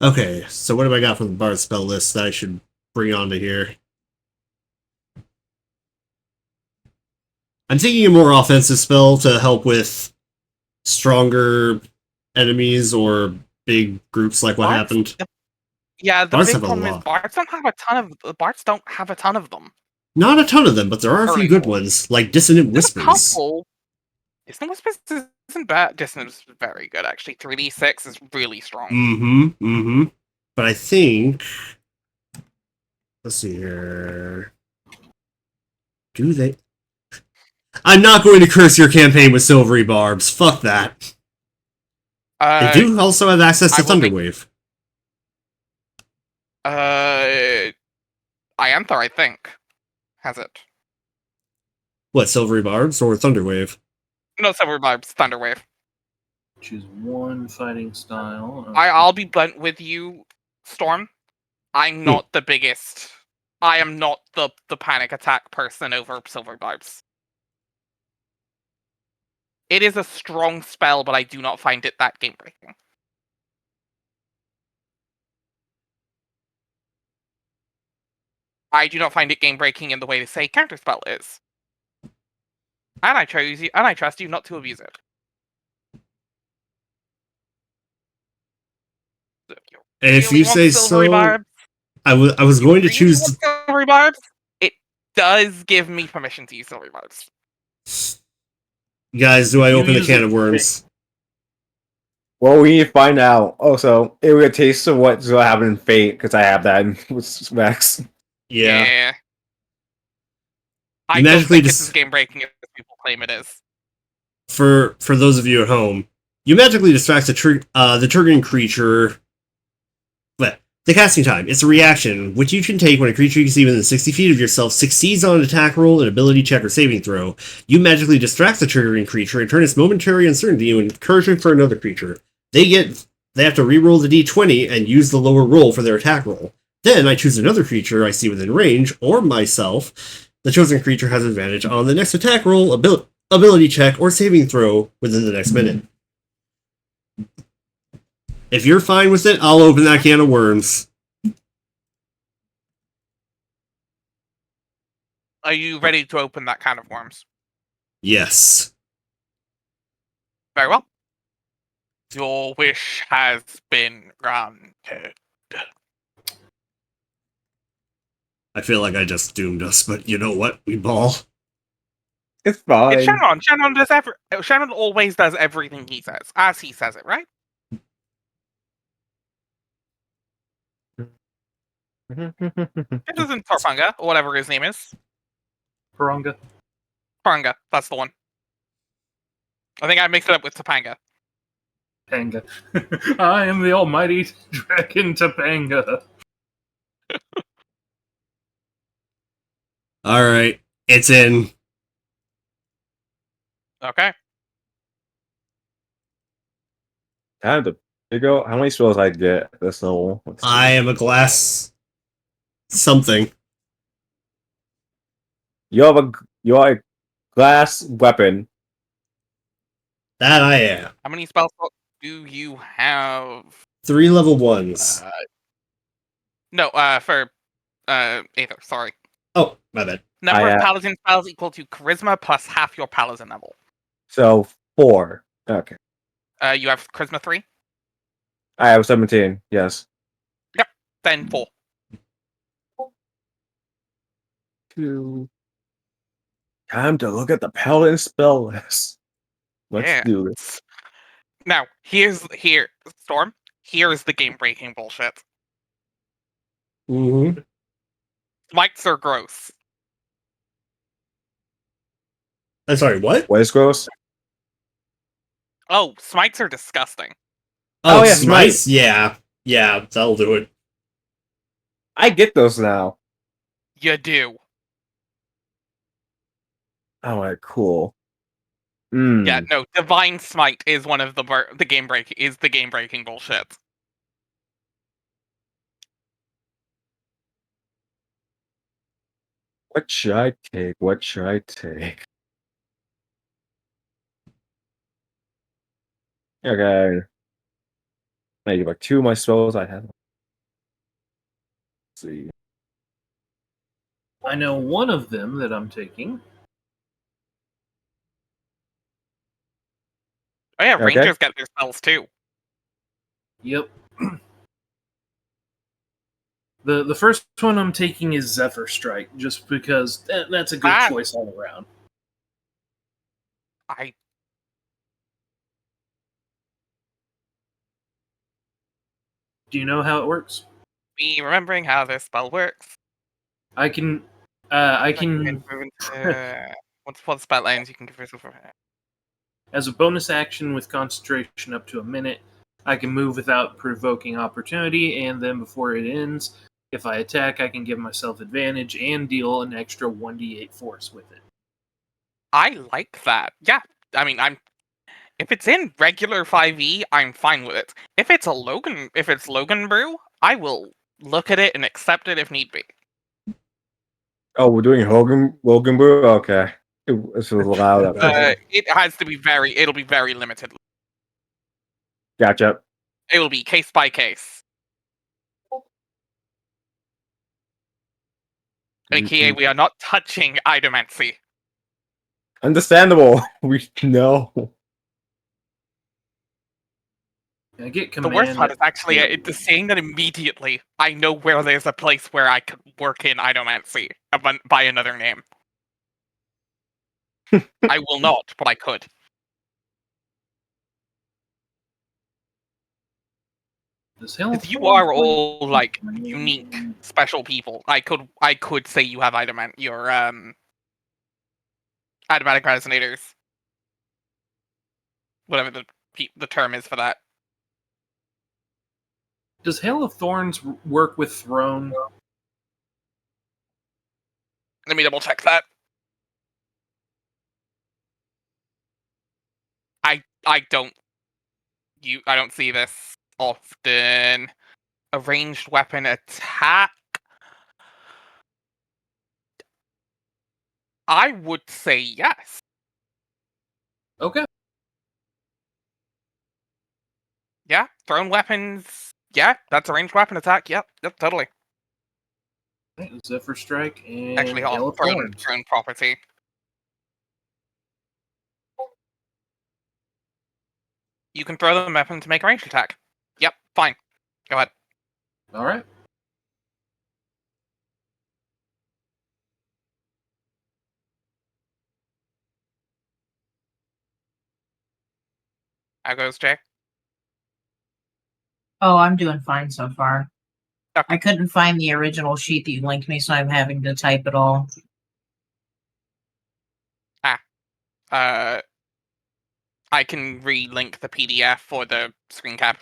[SPEAKER 1] Okay, so what have I got from the Bard spell list that I should bring onto here? I'm taking a more offensive spell to help with stronger enemies or big groups like what
[SPEAKER 5] Bards-
[SPEAKER 1] happened.
[SPEAKER 5] Yeah, the
[SPEAKER 1] Bards
[SPEAKER 5] big
[SPEAKER 1] have a
[SPEAKER 5] problem is
[SPEAKER 1] lot.
[SPEAKER 5] bards don't have a ton of them.
[SPEAKER 1] Not a ton of them, but there are a few good
[SPEAKER 5] Anymore.
[SPEAKER 1] ones, like Dissonant
[SPEAKER 5] There's a
[SPEAKER 1] Whispers.
[SPEAKER 5] couple. Dissonant Whispers isn't bad. Dissonant is very good, actually. 3d6 is really strong.
[SPEAKER 1] Mm-hmm. But I think... Let's see here... Do they... I'm not going to curse your campaign with silvery barbs. Fuck that. They do also have access to Thunderwave.
[SPEAKER 5] Ianther, I think, has it.
[SPEAKER 1] What, silvery barbs or Thunderwave?
[SPEAKER 5] No, Silver Vibes, Thunderwave.
[SPEAKER 2] Choose one fighting style.
[SPEAKER 5] I'll be blunt with you, Storm. I'm not the biggest. I am not the panic attack person over Silver Vibes. It is a strong spell, but I do not find it that game breaking. I do not find it game breaking in the way to say counterspell is. And I trust you not to abuse it.
[SPEAKER 1] If you say so, I was going to choose...
[SPEAKER 5] Silvery Barbs. It does give me permission to use Silvery Barbs.
[SPEAKER 1] Guys, do I
[SPEAKER 2] You
[SPEAKER 1] open the
[SPEAKER 2] use
[SPEAKER 1] can
[SPEAKER 2] it
[SPEAKER 1] of worms?
[SPEAKER 3] Well, we need to find out. Also, it would taste of what's going to happen in Fate, because I have that with Max.
[SPEAKER 1] Yeah.
[SPEAKER 5] I don't think it's as game breaking as people claim it is.
[SPEAKER 1] For those of you at home, you magically distract the triggering creature. But the casting time, it's a reaction, which you can take when a creature you can see within 60 feet of yourself succeeds on an attack roll, an ability check, or saving throw. You magically distract the triggering creature and turn its momentary uncertainty into encouragement for another creature. They have to reroll the d20 and use the lower roll for their attack roll. Then I choose another creature I see within range, or myself. The chosen creature has advantage on the next attack roll, ability check, or saving throw within the next minute. If you're fine with it, I'll open that can of worms.
[SPEAKER 5] Are you ready to open that can of worms?
[SPEAKER 1] Yes.
[SPEAKER 5] Very well. Your wish has been granted.
[SPEAKER 1] I feel like I just doomed us, but you know what? We ball.
[SPEAKER 3] It's fine.
[SPEAKER 5] It's Shannon. Shannon always does everything he says, as he says it, right? It isn't Tarpanga, or whatever his name is.
[SPEAKER 2] Paranga.
[SPEAKER 5] Tarpanga, that's the one. I think I mixed it up with Topanga.
[SPEAKER 2] Panga. I am the almighty dragon Topanga.
[SPEAKER 1] Alright, it's in.
[SPEAKER 5] Okay.
[SPEAKER 3] Time to figure out how many spells I get at this level.
[SPEAKER 1] I am a glass... something.
[SPEAKER 3] You are a glass weapon.
[SPEAKER 1] That I am.
[SPEAKER 5] How many spell slots do you have?
[SPEAKER 1] 3 level 1s.
[SPEAKER 5] For Aether, sorry.
[SPEAKER 1] Oh, my bad.
[SPEAKER 5] Number of Paladin spells equal to Charisma plus half your Paladin level.
[SPEAKER 3] So 4. Okay.
[SPEAKER 5] You have Charisma 3?
[SPEAKER 3] I have 17, yes.
[SPEAKER 5] Yep, then 4.
[SPEAKER 3] 2. Time to look at the Paladin spell list. Let's do this.
[SPEAKER 5] Now, Storm, here's the game-breaking bullshit.
[SPEAKER 1] Mm-hmm.
[SPEAKER 5] Smites are gross.
[SPEAKER 1] I'm sorry, what?
[SPEAKER 3] What is gross?
[SPEAKER 5] Oh, smites are disgusting.
[SPEAKER 1] Oh,
[SPEAKER 3] yeah,
[SPEAKER 1] smites? Yeah. Yeah, that'll do it.
[SPEAKER 3] I get those now.
[SPEAKER 5] You do.
[SPEAKER 3] Alright, cool.
[SPEAKER 5] Yeah, no, Divine Smite is one of the game breaking bullshit.
[SPEAKER 3] What should I take? What should I take? Okay. I give like 2 of my spells I have. Let's see.
[SPEAKER 2] I know one of them that I'm taking.
[SPEAKER 5] Oh yeah,
[SPEAKER 3] Okay.
[SPEAKER 5] Rangers get their spells too.
[SPEAKER 2] Yep. The first one I'm taking is Zephyr Strike, just because that's a good choice all around. Do you know how it works?
[SPEAKER 5] Me remembering how this spell works.
[SPEAKER 2] I can.
[SPEAKER 5] Once the spell ends, you can give yourself
[SPEAKER 2] As a bonus action with concentration up to a minute, I can move without provoking opportunity, and then before it ends, if I attack, I can give myself advantage and deal an extra 1d8 force with it.
[SPEAKER 5] I like that. Yeah, I mean, if it's in regular 5e, I'm fine with it. If it's Logan Brew, I will look at it and accept it if need be.
[SPEAKER 3] Oh, we're doing Logan Brew? Okay. It's allowed.
[SPEAKER 5] It'll be very limited.
[SPEAKER 3] Gotcha.
[SPEAKER 5] It will be case by case. AKA, we are not touching Idomancy.
[SPEAKER 3] Understandable. We know.
[SPEAKER 2] I get
[SPEAKER 5] The worst part is actually saying that immediately. I know where there's a place where I could work in Idomancy by another name. I will not, but I could. If you are all like unique, special people, I could say you have your Idomatic resonators, whatever the term is for that.
[SPEAKER 2] Does Hail of Thorns work with Throne?
[SPEAKER 5] Let me double check that. I don't see this often. A ranged weapon attack. I would say yes.
[SPEAKER 2] Okay.
[SPEAKER 5] Yeah, thrown weapons. Yeah, that's a ranged weapon attack. Yep, totally.
[SPEAKER 2] Zephyr Strike and
[SPEAKER 5] actually
[SPEAKER 2] Hail of
[SPEAKER 5] thrown
[SPEAKER 2] Thorns.
[SPEAKER 5] property. You can throw the weapon to make a ranged attack. Yep, fine. Go ahead.
[SPEAKER 2] All right.
[SPEAKER 5] How goes Jay?
[SPEAKER 4] Oh, I'm doing fine so far.
[SPEAKER 5] Okay.
[SPEAKER 4] I couldn't find the original sheet that you linked me, so I'm having to type it all.
[SPEAKER 5] I can relink the PDF for the screen cap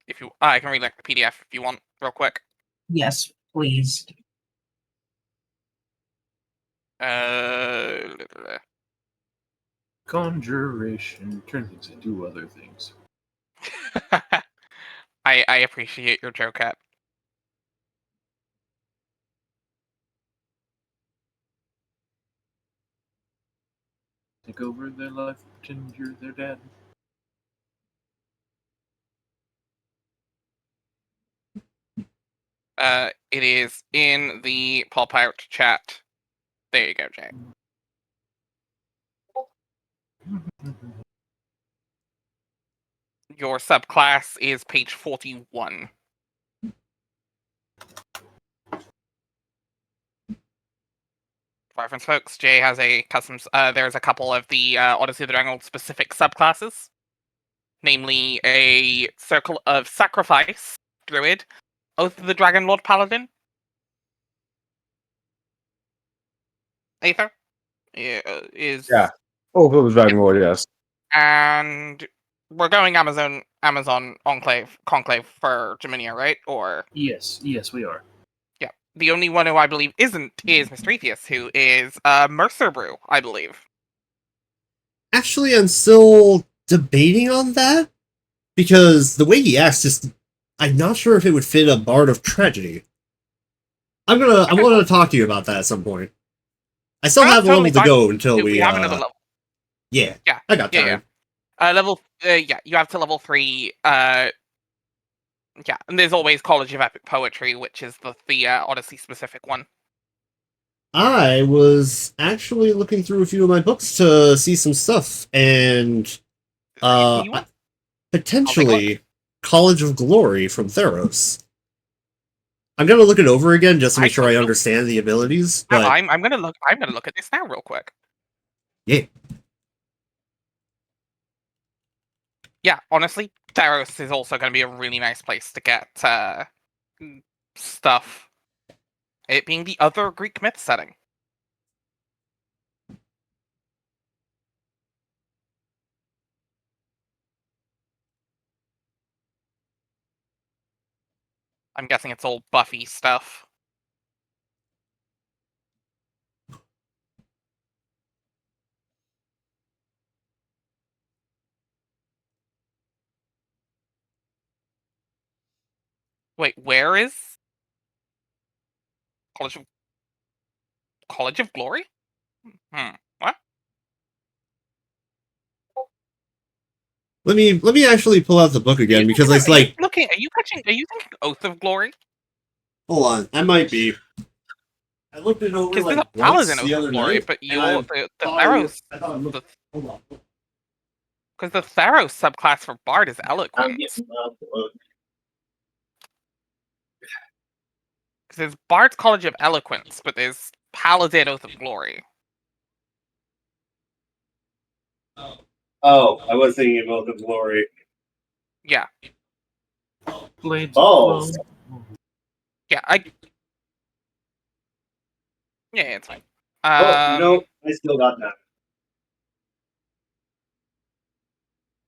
[SPEAKER 5] if you. I can relink the PDF if you want, real quick.
[SPEAKER 4] Yes, please.
[SPEAKER 2] Conjuration. Turn things into other things.
[SPEAKER 5] I appreciate your joke, Cat.
[SPEAKER 2] Take over their life, pretend you're their dad.
[SPEAKER 5] It is in the pop out chat. There you go, Jay. Your subclass is page 41. For reference, folks, Jay has a custom. There's a couple of the Odyssey of the Dragonlords specific subclasses, namely a Circle of Sacrifice Druid, Oath of the Dragonlord Paladin, Aether is
[SPEAKER 3] Oath of the Dragonlord, yes.
[SPEAKER 5] And we're going Amazon Conclave for Geminia, right? Or
[SPEAKER 2] yes, we are.
[SPEAKER 5] Yeah. The only one who I believe isn't is Mistrethius, who is Mercer Brew, I believe.
[SPEAKER 1] Actually, I'm still debating on that because the way he acts, just I'm not sure if it would fit a bard of tragedy. I want to talk to you about that at some point. I still
[SPEAKER 5] That's
[SPEAKER 1] have a level
[SPEAKER 5] totally
[SPEAKER 1] to
[SPEAKER 5] fine.
[SPEAKER 1] go until
[SPEAKER 5] We
[SPEAKER 1] we
[SPEAKER 5] have another level.
[SPEAKER 1] Yeah,
[SPEAKER 5] Yeah,
[SPEAKER 1] I got
[SPEAKER 5] yeah,
[SPEAKER 1] time.
[SPEAKER 5] yeah. You have to level 3. Yeah, and there's always College of Epic Poetry, which is the Odyssey specific one.
[SPEAKER 1] I was actually looking through a few of my books to see some stuff, and
[SPEAKER 5] You want?
[SPEAKER 1] potentially College of Glory from Theros. I'm gonna look it over again just to make sure I understand the abilities. But
[SPEAKER 5] I'm gonna look. I'm gonna look at this now, real quick.
[SPEAKER 1] yeah,
[SPEAKER 5] Yeah, honestly, Theros is also going to be a really nice place to get stuff. It being the other Greek myth setting. I'm guessing it's all Buffy stuff. Wait, where is College of Glory? What?
[SPEAKER 1] let me actually pull out the book again because it's like
[SPEAKER 5] Are you thinking Oath of Glory?
[SPEAKER 1] hold on, I might be. I looked it over
[SPEAKER 5] Because
[SPEAKER 1] like
[SPEAKER 5] there's a
[SPEAKER 1] once
[SPEAKER 5] Paladin
[SPEAKER 1] the
[SPEAKER 5] Oath
[SPEAKER 1] other
[SPEAKER 5] of Glory,
[SPEAKER 1] night,
[SPEAKER 5] but
[SPEAKER 1] and
[SPEAKER 5] the
[SPEAKER 1] thought I
[SPEAKER 5] Theros,
[SPEAKER 1] looked. Hold on.
[SPEAKER 5] because the Theros subclass for Bard is Eloquence. Because there's Bard's College of Eloquence, but there's Paladin Oath of Glory.
[SPEAKER 1] Oh, I was thinking about the glory.
[SPEAKER 5] Yeah,
[SPEAKER 2] Blades
[SPEAKER 1] Balls.
[SPEAKER 2] of Flow.
[SPEAKER 5] yeah, yeah, it's fine.
[SPEAKER 1] I still got that.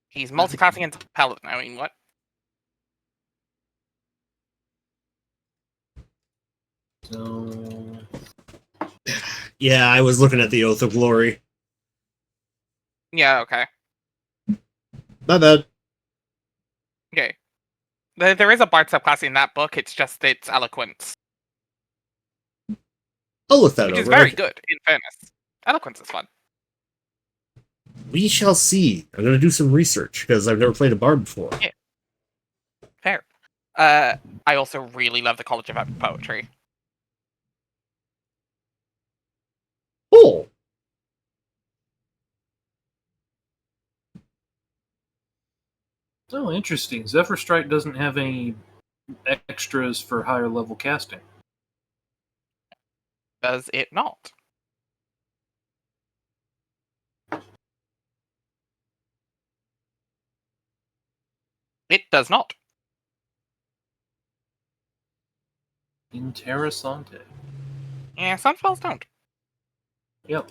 [SPEAKER 5] He's multiclassing into Paladin. I mean, what?
[SPEAKER 2] So
[SPEAKER 1] Yeah, I was looking at the Oath of Glory.
[SPEAKER 5] Yeah, okay.
[SPEAKER 1] My bad.
[SPEAKER 5] Okay. There is a Bard subclass in that book, it's just its Eloquence.
[SPEAKER 1] I'll look that
[SPEAKER 5] Which is
[SPEAKER 1] over.
[SPEAKER 5] very good, in fairness. Eloquence is fun.
[SPEAKER 1] We shall see. I'm gonna do some research because I've never played a bard before.
[SPEAKER 5] Yeah. Fair. I also really love the College of Epic Poetry.
[SPEAKER 1] Cool.
[SPEAKER 2] Oh, interesting. Zephyr Strike doesn't have any extras for higher level casting.
[SPEAKER 5] Does it not? It does not.
[SPEAKER 2] Interessante.
[SPEAKER 5] Yeah, some spells don't.
[SPEAKER 2] Yep.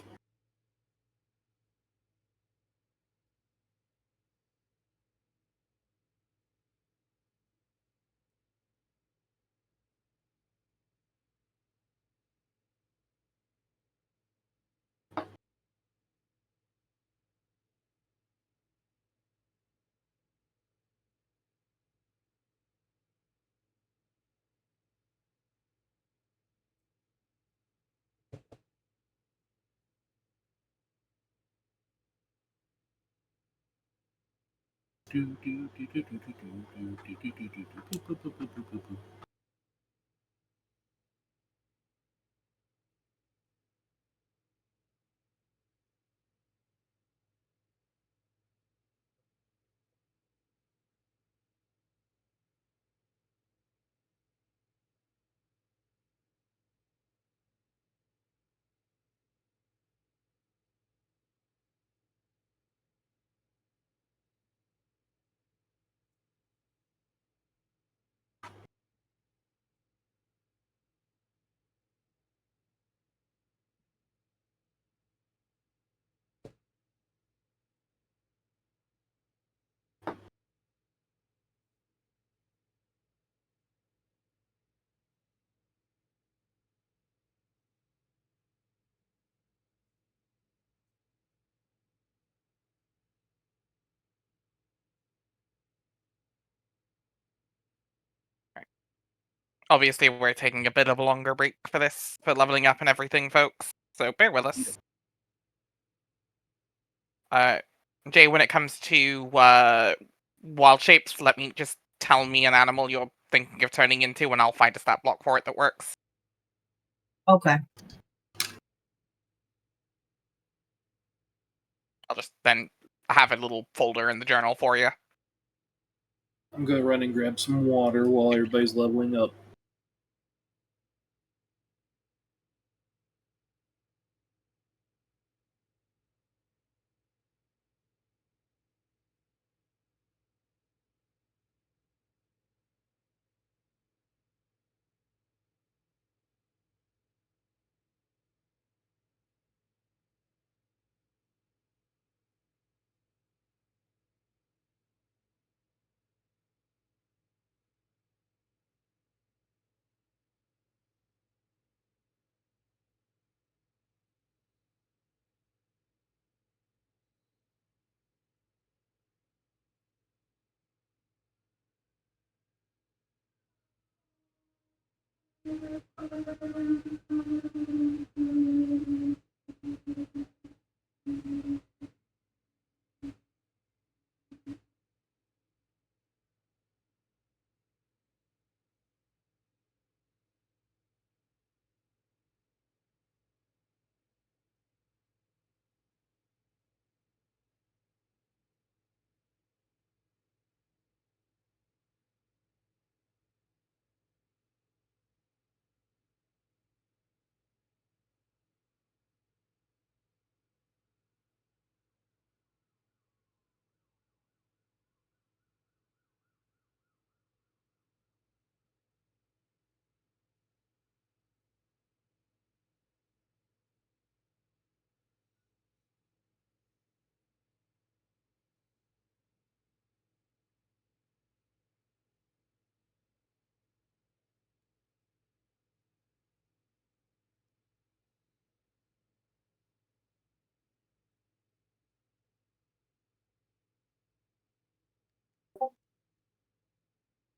[SPEAKER 5] Obviously, we're taking a bit of a longer break for this, for leveling up and everything, folks. So bear with us. Jay, when it comes to wild shapes, just tell me an animal you're thinking of turning into, and I'll find a stat block for it that works.
[SPEAKER 4] Okay.
[SPEAKER 5] I'll just then have a little folder in the journal for you.
[SPEAKER 2] I'm gonna run and grab some water while everybody's leveling up.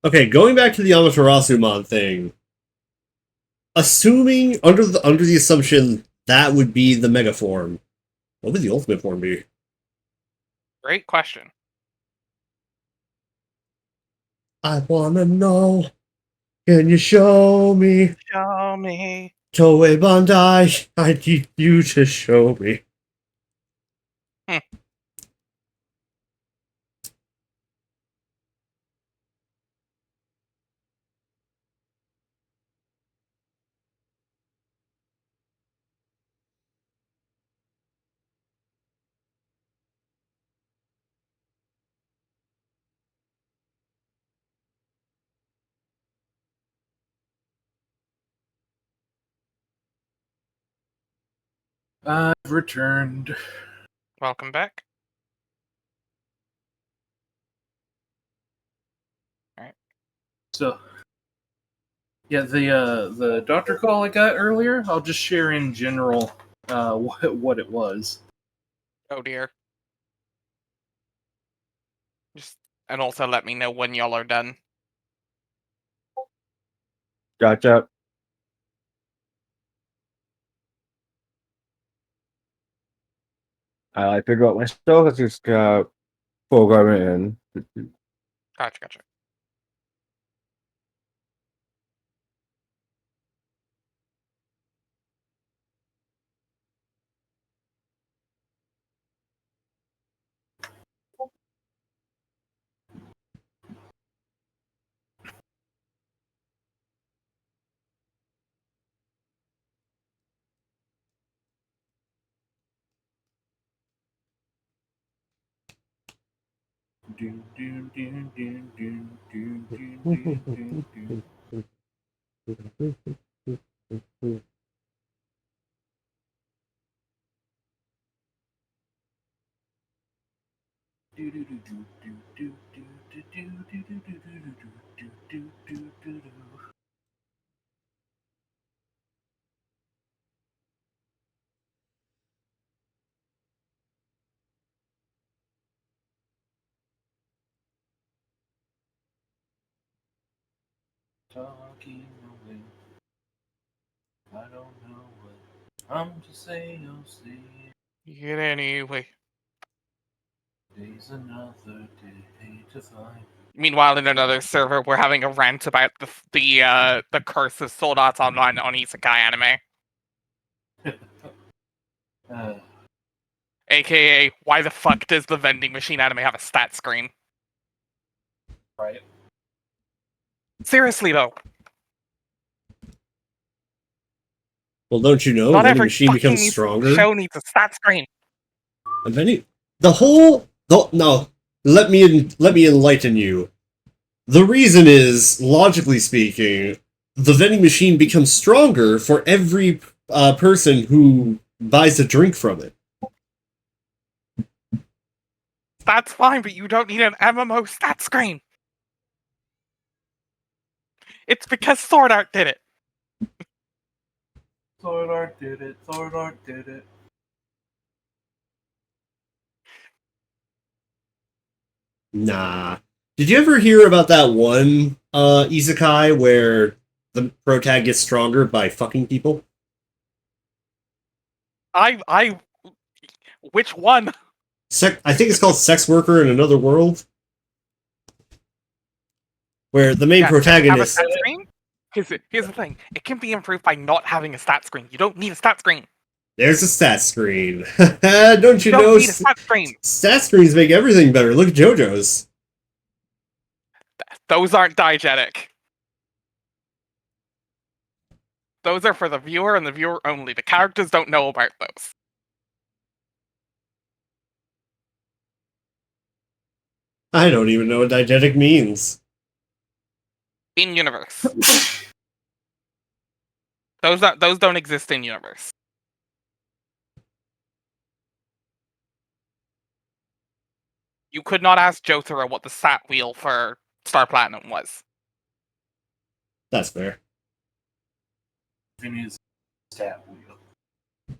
[SPEAKER 1] Okay, going back to the Amaterasumon thing. Assuming under the assumption that would be the mega form, what would the ultimate form be?
[SPEAKER 5] Great question.
[SPEAKER 1] I wanna know. Can you show me?
[SPEAKER 5] Show me.
[SPEAKER 1] Toei Bandai, I need you to show me.
[SPEAKER 2] I've returned.
[SPEAKER 5] Welcome back.
[SPEAKER 2] So, yeah, the doctor call I got earlier, I'll just share in general what it was.
[SPEAKER 5] Oh dear. And also let me know when y'all are done.
[SPEAKER 3] Gotcha. I figure out my stuff. Let's just program it in.
[SPEAKER 5] Gotcha.
[SPEAKER 2] talking away. I don't know what I'm to say, I'll say
[SPEAKER 5] Get anyway.
[SPEAKER 2] today's another day to find.
[SPEAKER 5] Meanwhile, in another server, we're having a rant about the curse of Sword Art Online on Isekai anime. AKA, why the fuck does the vending machine anime have a stat screen?
[SPEAKER 2] Right.
[SPEAKER 5] Seriously though,
[SPEAKER 1] Well, don't you know?
[SPEAKER 5] not
[SPEAKER 1] Vending
[SPEAKER 5] every
[SPEAKER 1] machine
[SPEAKER 5] fucking
[SPEAKER 1] becomes stronger.
[SPEAKER 5] show needs a stat screen.
[SPEAKER 1] A vending. No. Let me enlighten you. The reason is, logically speaking, the vending machine becomes stronger for every person who buys a drink from it.
[SPEAKER 5] That's fine, but you don't need an MMO stat screen. It's because Sword Art did it.
[SPEAKER 2] Sword Art did it. Sword Art did it.
[SPEAKER 1] Nah. Did you ever hear about that one isekai where the protag gets stronger by fucking people?
[SPEAKER 5] Which one?
[SPEAKER 1] I think it's called Sex Worker in Another World. Where the main protagonist...
[SPEAKER 5] Have a stat screen? Here's the thing. It can be improved by not having a stat screen. You don't need a stat screen.
[SPEAKER 1] There's a stat screen. Don't you know?
[SPEAKER 5] Don't need a stat screen.
[SPEAKER 1] Stat screens make everything better. Look at JoJo's.
[SPEAKER 5] Those aren't diegetic. Those are for the viewer and the viewer only. The characters don't know about those.
[SPEAKER 1] I don't even know what diegetic means.
[SPEAKER 5] In universe. Those don't exist in universe. You could not ask Jotaro what the stat wheel for Star Platinum was.
[SPEAKER 1] That's fair.
[SPEAKER 2] Vinny's stat wheel.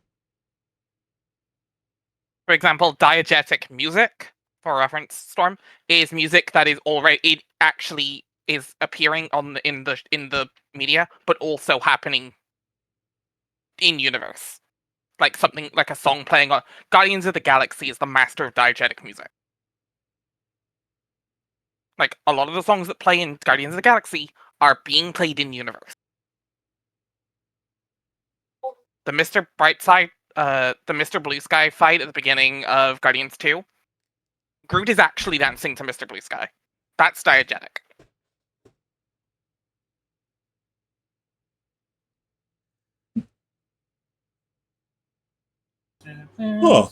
[SPEAKER 5] For example, diegetic music, for reference, Storm, is music that is already it actually is appearing in the media, but also happening in universe. Like something like a song playing on Guardians of the Galaxy is the master of diegetic music. Like a lot of the songs that play in Guardians of the Galaxy are being played in universe. The Mr. Brightside, the Mr. Blue Sky fight at the beginning of Guardians 2, Groot is actually dancing to Mr. Blue Sky. That's diegetic.
[SPEAKER 1] Oh.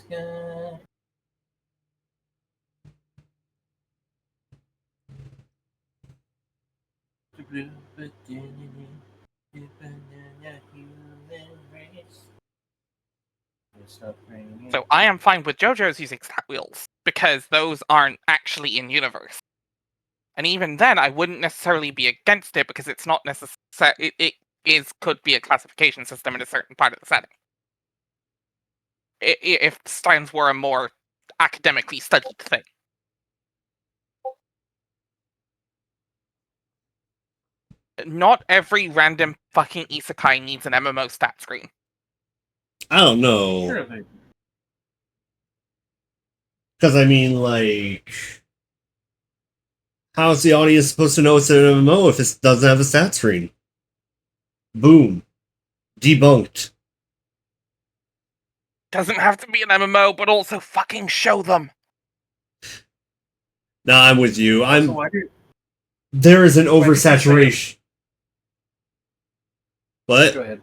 [SPEAKER 5] So I am fine with JoJo's using stat wheels, because those aren't actually in universe. And even then, I wouldn't necessarily be against it, because it's not necessary. It could be a classification system in a certain part of the setting. If stats were a more academically studied thing. Not every random fucking isekai needs an MMO stat screen.
[SPEAKER 1] I don't know.
[SPEAKER 2] Sure they do.
[SPEAKER 1] Because, I mean, like... how's the audience supposed to know it's an MMO if it doesn't have a stat screen? Boom. Debunked.
[SPEAKER 5] Doesn't have to be an MMO, but also fucking show them.
[SPEAKER 1] Nah, I'm with you.
[SPEAKER 2] So why do-
[SPEAKER 1] There is an
[SPEAKER 2] why did you say-
[SPEAKER 1] oversaturation. What?
[SPEAKER 2] Go ahead.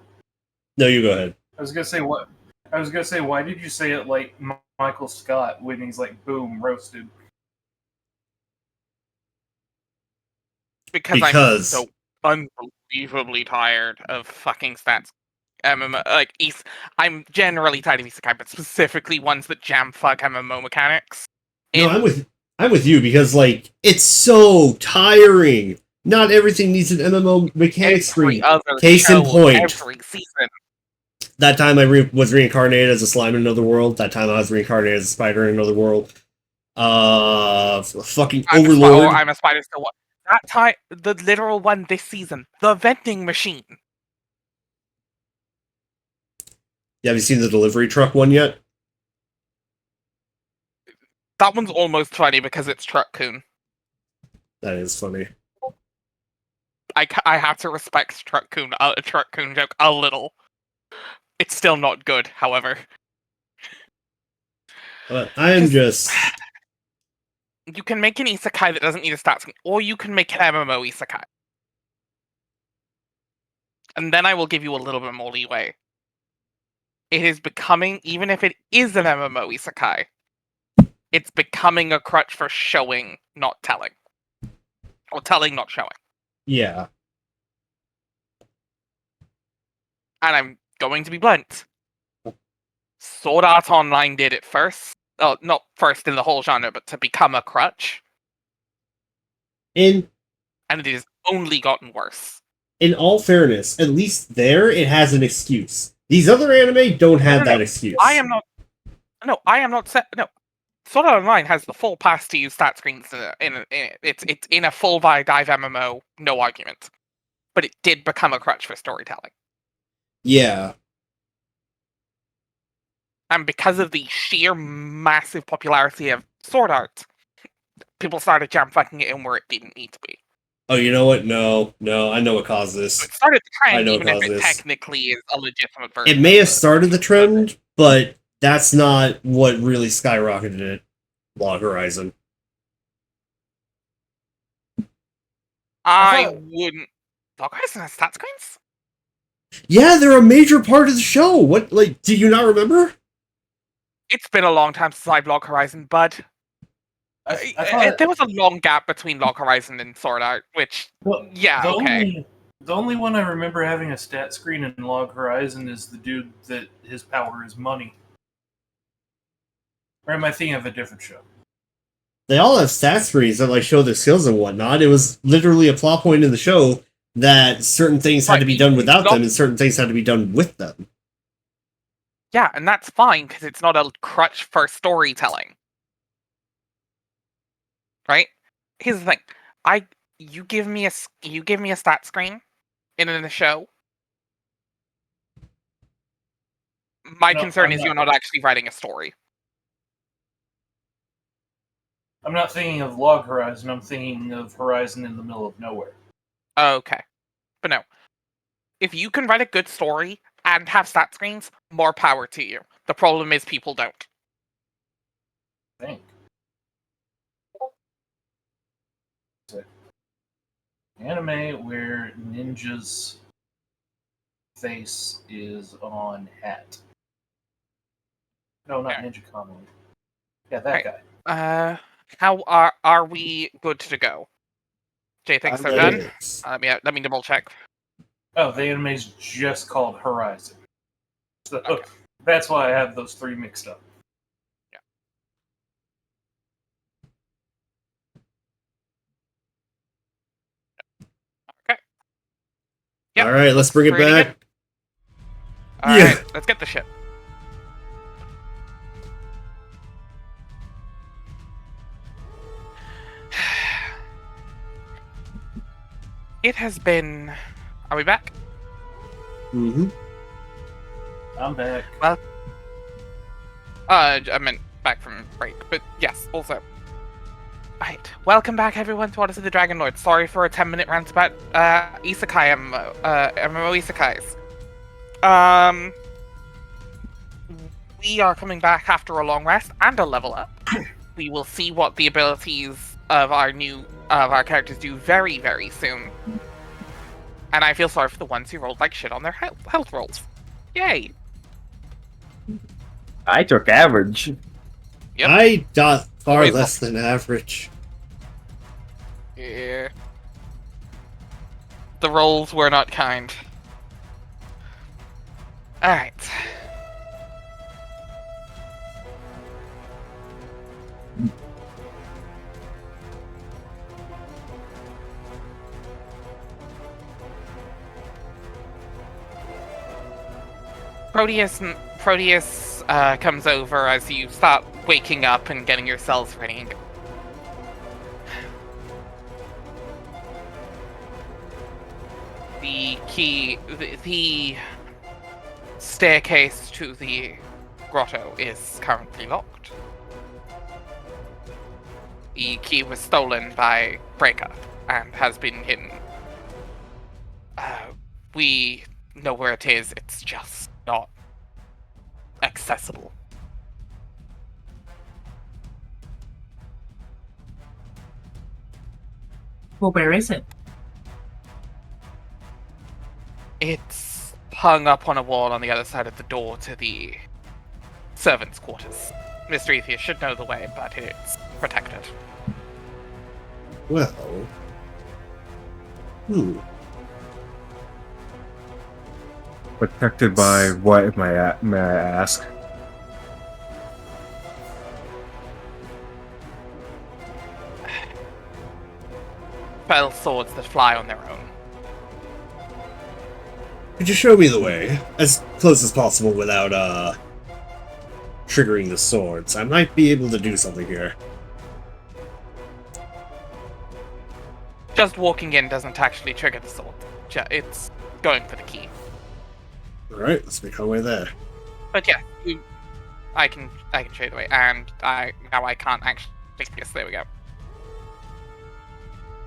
[SPEAKER 1] No, you go ahead.
[SPEAKER 2] I was gonna say what? I was gonna say, why did you say it like Michael Scott when he's like, boom, roasted?
[SPEAKER 5] Because I'm
[SPEAKER 1] Because-
[SPEAKER 5] so unbelievably tired of fucking stats. MMO, like, I'm generally tired of isekai, but specifically ones that jam fuck MMO mechanics.
[SPEAKER 1] No, I'm with you because, like, it's so tiring. Not everything needs an MMO mechanic screen. Case in point.
[SPEAKER 5] Every season.
[SPEAKER 1] That time I was reincarnated as a slime in another world. That time I was reincarnated as a spider in another world. Fucking Overlord.
[SPEAKER 5] I'm a spider still. That time, the literal one this season, the vending machine.
[SPEAKER 1] Have you seen the delivery truck one yet?
[SPEAKER 5] That one's almost funny because it's Truck-kun.
[SPEAKER 1] That is funny.
[SPEAKER 5] I have to respect Truck-kun joke a little. It's still not good, however.
[SPEAKER 1] But I'm just...
[SPEAKER 5] You can make an isekai that doesn't need a stat screen, or you can make an MMO isekai. And then I will give you a little bit more leeway. It is becoming, even if it is an MMO isekai, it's becoming a crutch for showing, not telling. Or telling, not showing.
[SPEAKER 1] Yeah.
[SPEAKER 5] And I'm going to be blunt. Sword Art Online did it first. Oh, not first in the whole genre, but to become a crutch.
[SPEAKER 1] In
[SPEAKER 5] And it has only gotten worse.
[SPEAKER 1] all fairness, at least there it has an excuse. These other anime don't have that excuse.
[SPEAKER 5] I am not. No, I am not. No, Sword Art Online has the full pass to use stat screens in it. It's in a full dive MMO, no argument. But it did become a crutch for storytelling.
[SPEAKER 1] Yeah.
[SPEAKER 5] And because of the sheer massive popularity of Sword Art, people started jam fucking it in where it didn't need to be.
[SPEAKER 1] Oh, you know what? No, I know what caused
[SPEAKER 5] So
[SPEAKER 1] this.
[SPEAKER 5] it started the
[SPEAKER 1] I
[SPEAKER 5] trend,
[SPEAKER 1] know
[SPEAKER 5] even
[SPEAKER 1] what
[SPEAKER 5] if
[SPEAKER 1] caused
[SPEAKER 5] it
[SPEAKER 1] this.
[SPEAKER 5] technically is a legitimate version.
[SPEAKER 1] It may have started the trend, but that's not what really skyrocketed it. Log Horizon.
[SPEAKER 5] I wouldn't. Log Horizon has stat screens?
[SPEAKER 1] Yeah, they're a major part of the show. What, like, do you not remember?
[SPEAKER 5] It's been a long time since I've Log Horizon, bud.
[SPEAKER 2] I thought
[SPEAKER 5] There was a long gap between Log Horizon and Sword Art, which, yeah, okay.
[SPEAKER 2] The only one I remember having a stat screen in Log Horizon is the dude that his power is money. Or am I thinking of a different show?
[SPEAKER 1] They all have stat screens that like show their skills and whatnot. It was literally a plot point in the show that certain things had to be done without them and certain things had to be done with them.
[SPEAKER 5] Yeah, and that's fine, because it's not a crutch for storytelling. Right? Here's the thing. You give me a stat screen in a show. My concern is you're not actually writing a story.
[SPEAKER 2] I'm not thinking of Log Horizon, I'm thinking of Horizon in the Middle of Nowhere.
[SPEAKER 5] Okay. But no. If you can write a good story and have stat screens, more power to you. The problem is people don't.
[SPEAKER 2] I think. Anime where ninja's face is on hat. No, not Ninja Kamen. Yeah, that guy.
[SPEAKER 5] How are we good to go? Jay thinks they're done. Let me double check.
[SPEAKER 2] Oh, the anime's just called Horizon. So that's why I have those three mixed up.
[SPEAKER 5] Yeah. Okay. Yep.
[SPEAKER 1] All right, let's bring it back.
[SPEAKER 5] All right, let's get the ship. It has been. Are we back?
[SPEAKER 1] Mm-hmm.
[SPEAKER 2] I'm back.
[SPEAKER 5] Well, I meant back from break, but yes, also. Right, welcome back everyone to Odyssey the Dragonlords. Sorry for a 10-minute rant about isekai MMO isekais. We are coming back after a long rest and a level up. We will see what the abilities of our characters do very, very soon. And I feel sorry for the ones who rolled like shit on their health rolls. Yay!
[SPEAKER 3] I took average.
[SPEAKER 5] Yep.
[SPEAKER 1] I got far
[SPEAKER 5] Wait,
[SPEAKER 1] less than average.
[SPEAKER 5] Yeah. The rolls were not kind. Alright. Proteus comes over as you start waking up and getting yourselves ready. The key, the staircase to the grotto is currently locked. The key was stolen by Breaker and has been hidden. We know where it is, it's just not accessible.
[SPEAKER 7] Well, where is it?
[SPEAKER 5] It's hung up on a wall on the other side of the door to the servants' quarters. Mr. Atheist should know the way, but it's protected.
[SPEAKER 1] Well.
[SPEAKER 3] Protected by what, may I ask?
[SPEAKER 5] Spell swords that fly on their own.
[SPEAKER 1] Could you show me the way? As close as possible without, triggering the swords. I might be able to do something here.
[SPEAKER 5] Just walking in doesn't actually trigger the sword. It's going for the key.
[SPEAKER 1] Alright, let's make our way there.
[SPEAKER 5] But yeah, I can show you the way, and now I can't actually. Yes, there we go.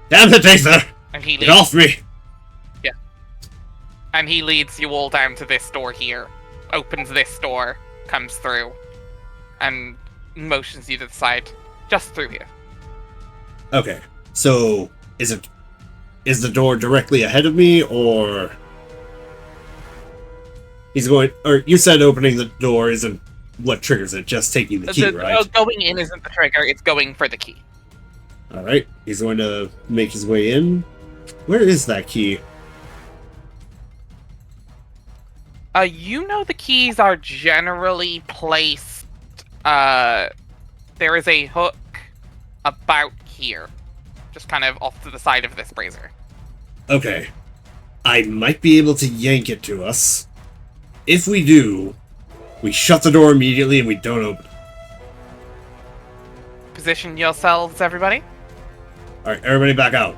[SPEAKER 1] Damn it, Aether!
[SPEAKER 5] And he
[SPEAKER 1] Get off me!
[SPEAKER 5] Yeah. And he leads you all down to this door here, opens this door, comes through, and motions you to the side, just through here.
[SPEAKER 1] Okay, so is the door directly ahead of me, or he's going? Or you said opening the door isn't what triggers it, just taking the key, right?
[SPEAKER 5] Going in isn't the trigger; it's going for the key.
[SPEAKER 1] All right, he's going to make his way in. Where is that key?
[SPEAKER 5] You know the keys are generally placed. There is a hook about here, just kind of off to the side of this brazier.
[SPEAKER 1] Okay, I might be able to yank it to us. If we do, we shut the door immediately and we don't open it.
[SPEAKER 5] Position yourselves, everybody.
[SPEAKER 1] All right, everybody back out.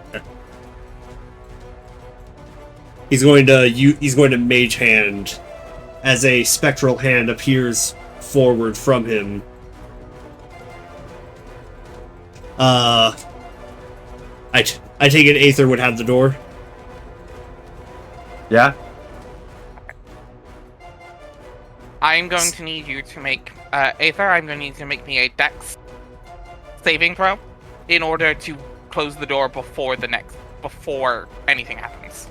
[SPEAKER 1] He's going to mage hand as a spectral hand appears forward from him. I take it Aether would have the door.
[SPEAKER 3] Yeah?
[SPEAKER 5] I'm going to need you to make Aether. I'm going to need you to make me a Dex saving throw in order to close the door before anything happens.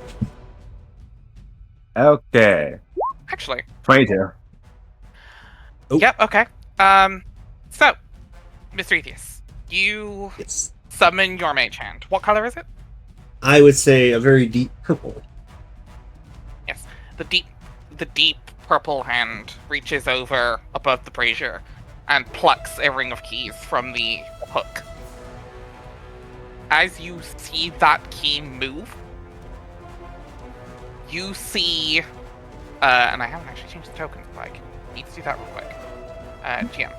[SPEAKER 3] Okay.
[SPEAKER 5] Actually.
[SPEAKER 3] 22.
[SPEAKER 1] Oh.
[SPEAKER 5] Yep. Okay. So, Mr. Atheist, you
[SPEAKER 1] Yes.
[SPEAKER 5] summon your mage hand. What color is it?
[SPEAKER 1] I would say a very deep purple.
[SPEAKER 5] Yes. The deep purple hand reaches over above the brazier and plucks a ring of keys from the hook. As you see that key move, you see, and I haven't actually changed the tokens, but I need to do that real quick. GM.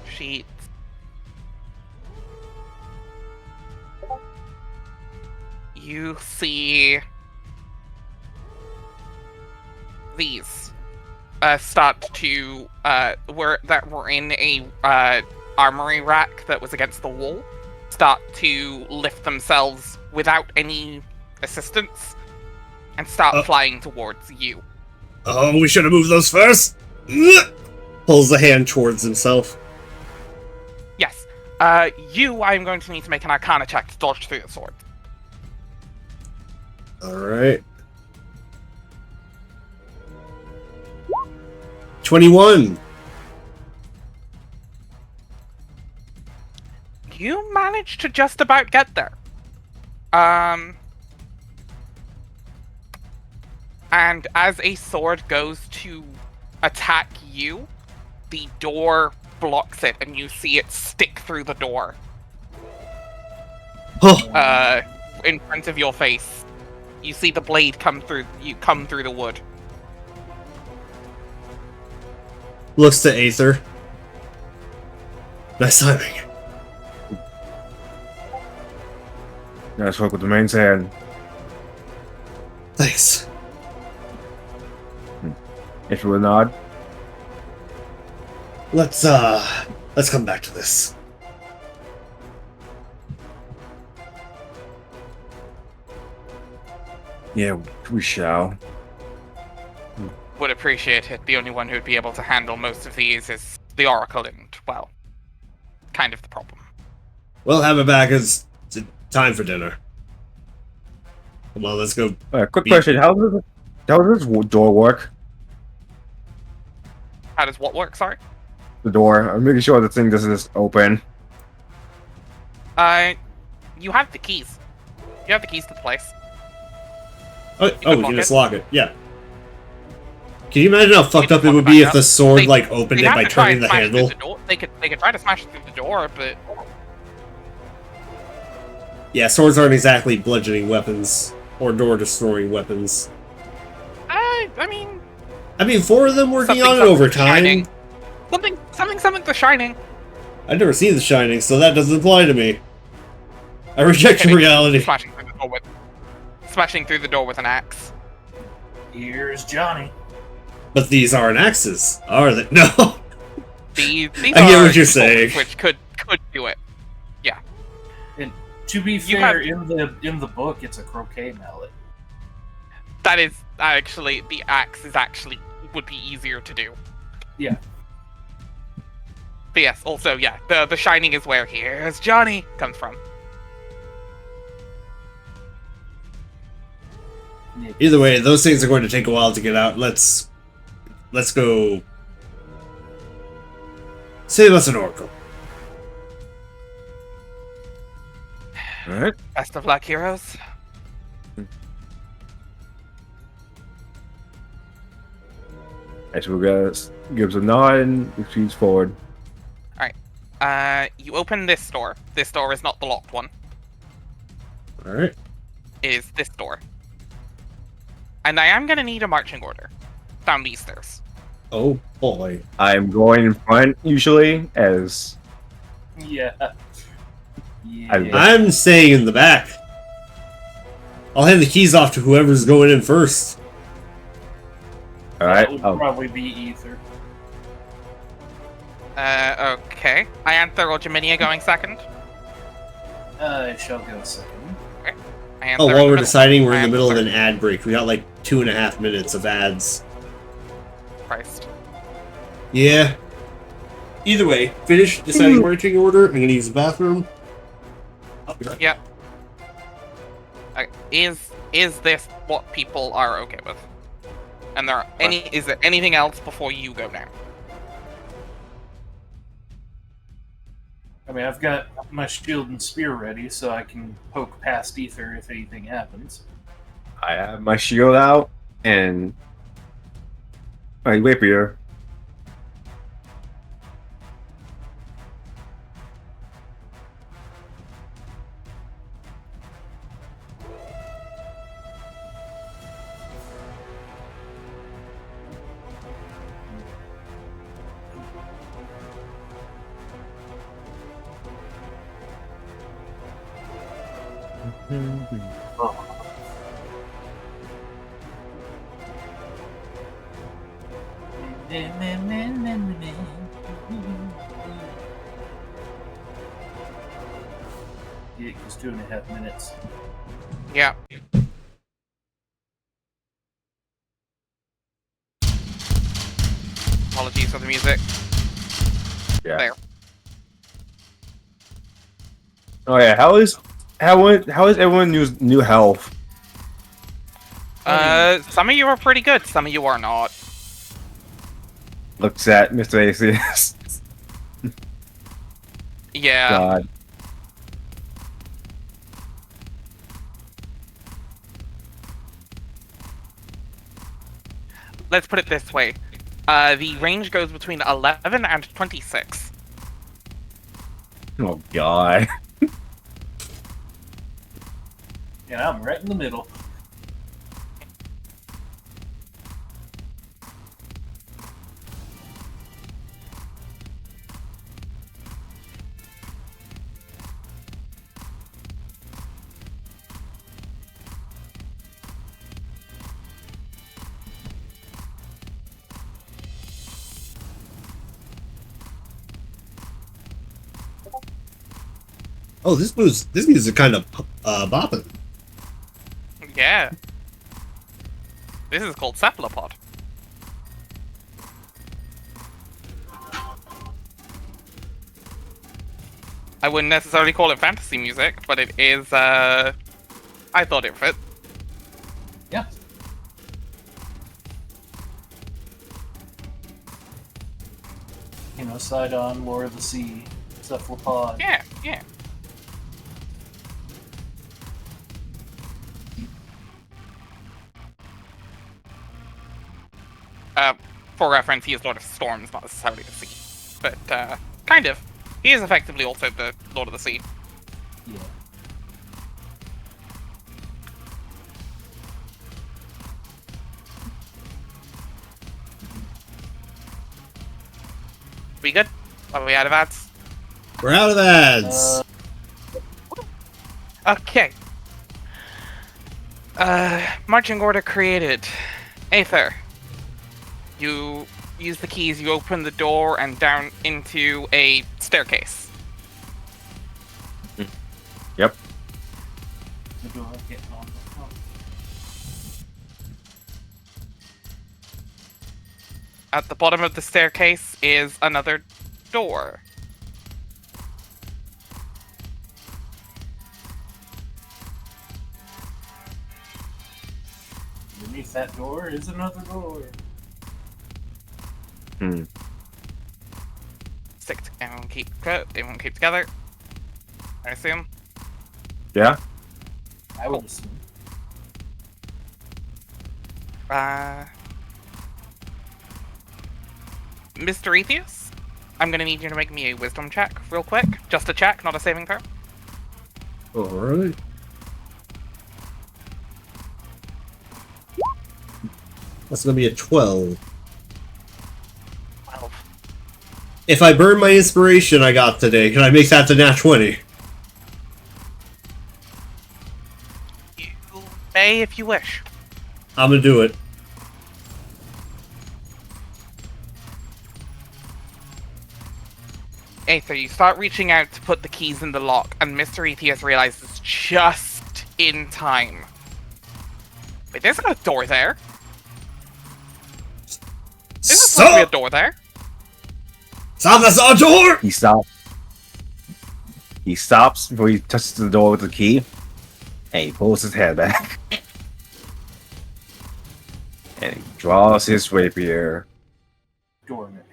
[SPEAKER 5] Sheets. You see these start to were in a armory rack that was against the wall start to lift themselves without any assistance and start flying towards you.
[SPEAKER 1] Oh, we should have moved those first. Pulls the hand towards himself.
[SPEAKER 5] Yes. I'm going to need to make an Arcana check to dodge through the sword.
[SPEAKER 1] Alright. 21.
[SPEAKER 5] You managed to just about get there. And as a sword goes to attack you, the door blocks it, and you see it stick through the door.
[SPEAKER 1] Oh,
[SPEAKER 5] In front of your face. You see the blade come through the wood.
[SPEAKER 1] looks to Aether. Nice timing.
[SPEAKER 3] Nice work with the main hand.
[SPEAKER 1] Thanks.
[SPEAKER 3] If you would nod.
[SPEAKER 1] Let's come back to this.
[SPEAKER 3] Yeah, we shall.
[SPEAKER 5] Would appreciate it. The only one who'd be able to handle most of these is the Oracle, and, well, kind of the problem.
[SPEAKER 1] We'll have it back as time for dinner. Come on, let's go.
[SPEAKER 3] Quick question: how does this door work?
[SPEAKER 5] How does what work, sorry?
[SPEAKER 3] The door. I'm making sure the thing doesn't just open.
[SPEAKER 5] You have the keys. You have the keys to the place.
[SPEAKER 1] Oh, we
[SPEAKER 5] lock
[SPEAKER 1] can just
[SPEAKER 5] it.
[SPEAKER 1] lock it. Yeah. Can you imagine how fucked
[SPEAKER 5] just
[SPEAKER 1] up it
[SPEAKER 5] lock
[SPEAKER 1] would
[SPEAKER 5] it
[SPEAKER 1] be
[SPEAKER 5] back
[SPEAKER 1] if the
[SPEAKER 5] up.
[SPEAKER 1] sword
[SPEAKER 5] They-
[SPEAKER 1] like opened
[SPEAKER 5] They'd
[SPEAKER 1] it
[SPEAKER 5] have
[SPEAKER 1] by
[SPEAKER 5] to try
[SPEAKER 1] turning
[SPEAKER 5] and
[SPEAKER 1] the
[SPEAKER 5] smash it
[SPEAKER 1] handle?
[SPEAKER 5] through the door. They could try to smash it through the door, but
[SPEAKER 1] Yeah, swords aren't exactly bludgeoning weapons or door destroying weapons.
[SPEAKER 5] I mean,
[SPEAKER 1] 4 of them working on it
[SPEAKER 5] something
[SPEAKER 1] over
[SPEAKER 5] The Shining.
[SPEAKER 1] time.
[SPEAKER 5] Something The Shining.
[SPEAKER 1] I've never seen The Shining, so that doesn't apply to me. I reject
[SPEAKER 5] Kidding.
[SPEAKER 1] reality.
[SPEAKER 5] Smashing through the door with an axe.
[SPEAKER 2] Here's Johnny.
[SPEAKER 1] But these aren't axes, are they? No.
[SPEAKER 5] These
[SPEAKER 1] I get
[SPEAKER 5] are
[SPEAKER 1] what you're
[SPEAKER 5] tools
[SPEAKER 1] saying.
[SPEAKER 5] which could do it.
[SPEAKER 2] And to be
[SPEAKER 5] You
[SPEAKER 2] fair, in the book, it's a croquet mallet.
[SPEAKER 5] That is actually the axe is actually would be easier to do.
[SPEAKER 2] Yeah.
[SPEAKER 5] But yes, also yeah, the Shining is where Here's Johnny comes from.
[SPEAKER 1] Either way, those things are going to take a while to get out. Let's go save us an oracle.
[SPEAKER 3] Alright.
[SPEAKER 5] Best of luck, heroes.
[SPEAKER 3] As we gives a nod and retreats forward.
[SPEAKER 5] You open this door. This door is not the locked one.
[SPEAKER 1] Alright.
[SPEAKER 5] It is this door. And I am gonna need a marching order down these stairs.
[SPEAKER 1] Oh boy.
[SPEAKER 3] I'm going in front usually, as
[SPEAKER 2] Yeah.
[SPEAKER 1] I'm staying in the back. I'll hand the keys off to whoever's going in first.
[SPEAKER 3] alright.
[SPEAKER 2] That would
[SPEAKER 3] Oh,
[SPEAKER 2] probably be Ether.
[SPEAKER 5] Okay. Ianther or Jaminia going second?
[SPEAKER 2] I shall go second.
[SPEAKER 5] Ianther
[SPEAKER 1] Oh,
[SPEAKER 5] in
[SPEAKER 1] while
[SPEAKER 5] the
[SPEAKER 1] we're
[SPEAKER 5] middle.
[SPEAKER 1] deciding, we're in the middle of
[SPEAKER 5] Ianther.
[SPEAKER 1] an ad break. We got like 2.5 minutes of ads.
[SPEAKER 5] Christ.
[SPEAKER 1] Yeah. Either way, finish deciding marching order. I'm gonna use the bathroom. I'll be back.
[SPEAKER 5] Yep. Is this what people are okay with? And is there anything else before you go now?
[SPEAKER 2] I mean, I've got my shield and spear ready, so I can poke past Ether if anything happens.
[SPEAKER 3] I have my shield out and my rapier.
[SPEAKER 2] Yeah, it's 2.5 minutes.
[SPEAKER 5] Yeah. Apologies for the music.
[SPEAKER 3] Yeah.
[SPEAKER 5] There.
[SPEAKER 3] Oh yeah, how is everyone new health?
[SPEAKER 5] Some of you are pretty good, some of you are not.
[SPEAKER 3] Looks at Mr. Atheist.
[SPEAKER 5] Yeah.
[SPEAKER 3] God.
[SPEAKER 5] Let's put it this way. The range goes between 11 and 26.
[SPEAKER 3] Oh god.
[SPEAKER 2] And I'm right in the middle.
[SPEAKER 1] Oh, this music kind of bopping.
[SPEAKER 5] Yeah. This is called Cephalopod. I wouldn't necessarily call it fantasy music, but it is, I thought it fit.
[SPEAKER 2] Yeah. You know, Sidon, Lore of the Sea, Cephalopod.
[SPEAKER 5] Yeah, yeah. For reference, he is Lord of Storms, not necessarily the sea. But, kind of. He is effectively also the Lord of the Sea.
[SPEAKER 2] Yeah.
[SPEAKER 5] We good? Are we out of ads?
[SPEAKER 1] We're out of ads.
[SPEAKER 5] Okay. Marching order created. Aether. You use the keys, you open the door and down into a staircase.
[SPEAKER 3] Yep.
[SPEAKER 2] The door getting on the phone.
[SPEAKER 5] At the bottom of the staircase is another door.
[SPEAKER 2] Underneath that door is another door.
[SPEAKER 5] Stick and keep they won't keep together. I assume.
[SPEAKER 3] Yeah?
[SPEAKER 2] I would assume.
[SPEAKER 5] Mr. Atheus, I'm gonna need you to make me a wisdom check real quick. Just a check, not a saving throw.
[SPEAKER 1] Alright. That's gonna be a 12.
[SPEAKER 5] 12.
[SPEAKER 1] If I burn my inspiration I got today, can I make that to nat 20?
[SPEAKER 5] You may if you wish.
[SPEAKER 1] I'm gonna do it.
[SPEAKER 5] Aether, you start reaching out to put the keys in the lock, and Mr. Atheus realizes just in time. Wait, there's not a door there. There's not supposed to be a door there.
[SPEAKER 1] Stop! That's our door!
[SPEAKER 3] He stops. He stops before he touches the door with the key, and he pulls his head back. And he draws his rapier.
[SPEAKER 2] Door mimic.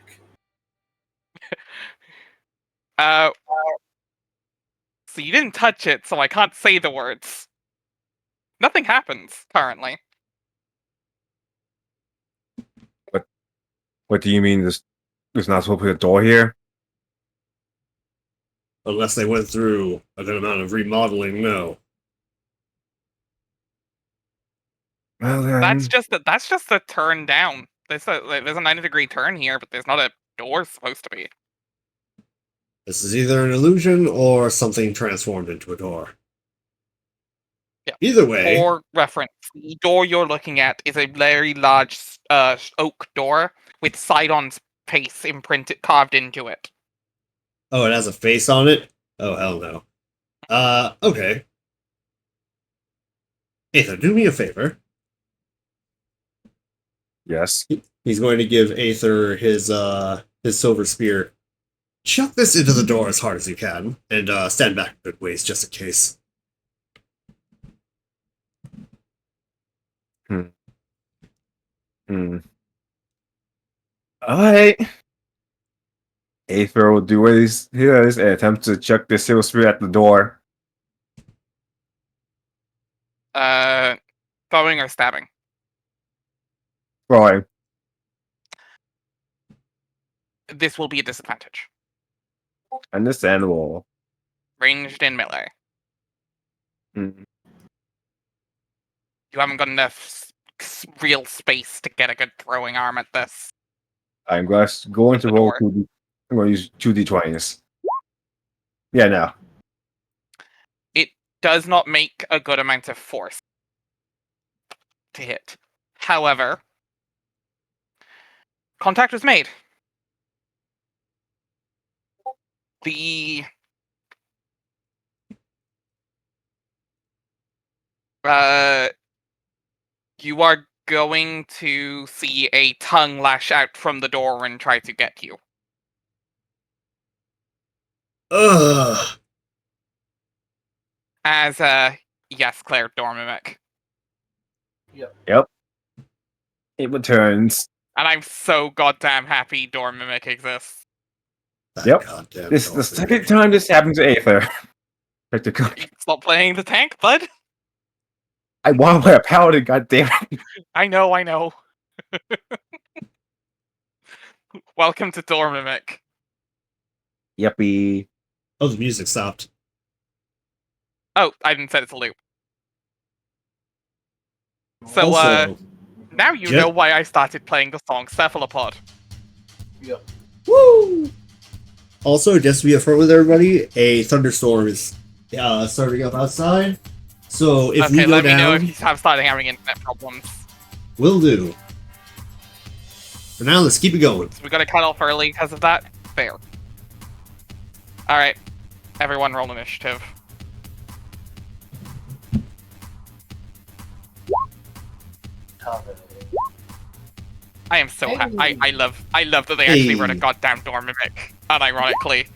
[SPEAKER 5] So you didn't touch it, so I can't say the words. Nothing happens, currently.
[SPEAKER 3] What do you mean there's not supposed to be a door here?
[SPEAKER 1] Unless they went through a good amount of remodeling, no.
[SPEAKER 3] Well then...
[SPEAKER 5] That's just a turn down. There's a 90-degree turn here, but there's not a door supposed to be.
[SPEAKER 1] This is either an illusion or something transformed into a door.
[SPEAKER 5] Yeah.
[SPEAKER 1] Either way.
[SPEAKER 5] For reference, the door you're looking at is a very large oak door with Sidon's face carved into it.
[SPEAKER 1] Oh, it has a face on it? Oh, hell no. Okay. Aether, do me a favor.
[SPEAKER 3] Yes.
[SPEAKER 1] He's going to give Aether his silver spear. Chuck this into the door as hard as you can, and stand back a good ways just in case.
[SPEAKER 3] Alright. Aether will do what he does and attempt to chuck the silver spear at the door.
[SPEAKER 5] Throwing or stabbing?
[SPEAKER 3] Throwing.
[SPEAKER 5] this will be a disadvantage.
[SPEAKER 3] Understandable.
[SPEAKER 5] Ranged in melee.
[SPEAKER 3] Mm.
[SPEAKER 5] You haven't got enough real space to get a good throwing arm at this.
[SPEAKER 3] I'm going to
[SPEAKER 5] The
[SPEAKER 3] roll
[SPEAKER 5] door.
[SPEAKER 3] 2D. I'm going to use 2d20s. Yeah, no.
[SPEAKER 5] It does not make a good amount of force to hit. However, contact was made. The you are going to see a tongue lash out from the door and try to get you.
[SPEAKER 1] Ugh.
[SPEAKER 5] As yes, Claire Dormimic.
[SPEAKER 3] It returns.
[SPEAKER 5] And I'm so goddamn happy Dormimic exists.
[SPEAKER 1] That
[SPEAKER 3] Yep.
[SPEAKER 1] goddamn
[SPEAKER 3] This is the
[SPEAKER 1] dog.
[SPEAKER 3] second time this happened to Aether.
[SPEAKER 5] Stop playing the tank, bud.
[SPEAKER 3] I want to play a paladin, goddammit.
[SPEAKER 5] I know. Welcome to Dormimic.
[SPEAKER 3] Yuppie.
[SPEAKER 1] Oh, the music stopped.
[SPEAKER 5] Oh, I didn't set it to loop. So,
[SPEAKER 1] Also,
[SPEAKER 5] now you
[SPEAKER 1] Just-
[SPEAKER 5] know why I started playing the song Cephalopod.
[SPEAKER 1] woo! Also, just to be upfront with everybody, a thunderstorm is starting up outside. So if we
[SPEAKER 5] Okay,
[SPEAKER 1] go
[SPEAKER 5] let me know
[SPEAKER 1] down,
[SPEAKER 5] if you have started having internet problems.
[SPEAKER 1] will do. For now, let's keep it going.
[SPEAKER 5] So we gotta cut off early because of that? Fair. Alright. Everyone roll initiative. I am so happy. I love that they actually wrote a
[SPEAKER 1] Hey.
[SPEAKER 5] goddamn Dormimic, unironically.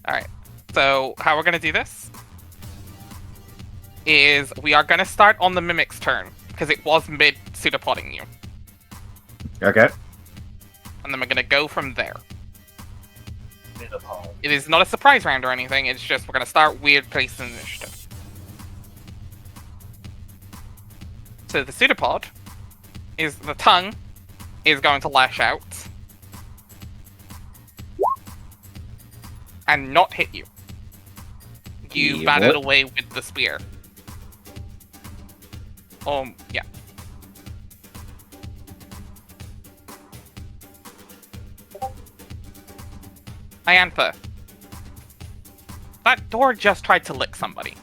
[SPEAKER 5] Alright, so how we're gonna do this is we are gonna start on the Mimic's turn, because it was mid-pseudopodding you.
[SPEAKER 3] Okay.
[SPEAKER 5] And then we're gonna go from there. It is not a surprise round or anything, it's just we're gonna start weird place in initiative. So the pseudopod is the tongue is going to lash out and not hit you. You
[SPEAKER 3] Yeah,
[SPEAKER 5] batted
[SPEAKER 3] what?
[SPEAKER 5] away with the spear. Yeah. Iantha. That door just tried to lick somebody.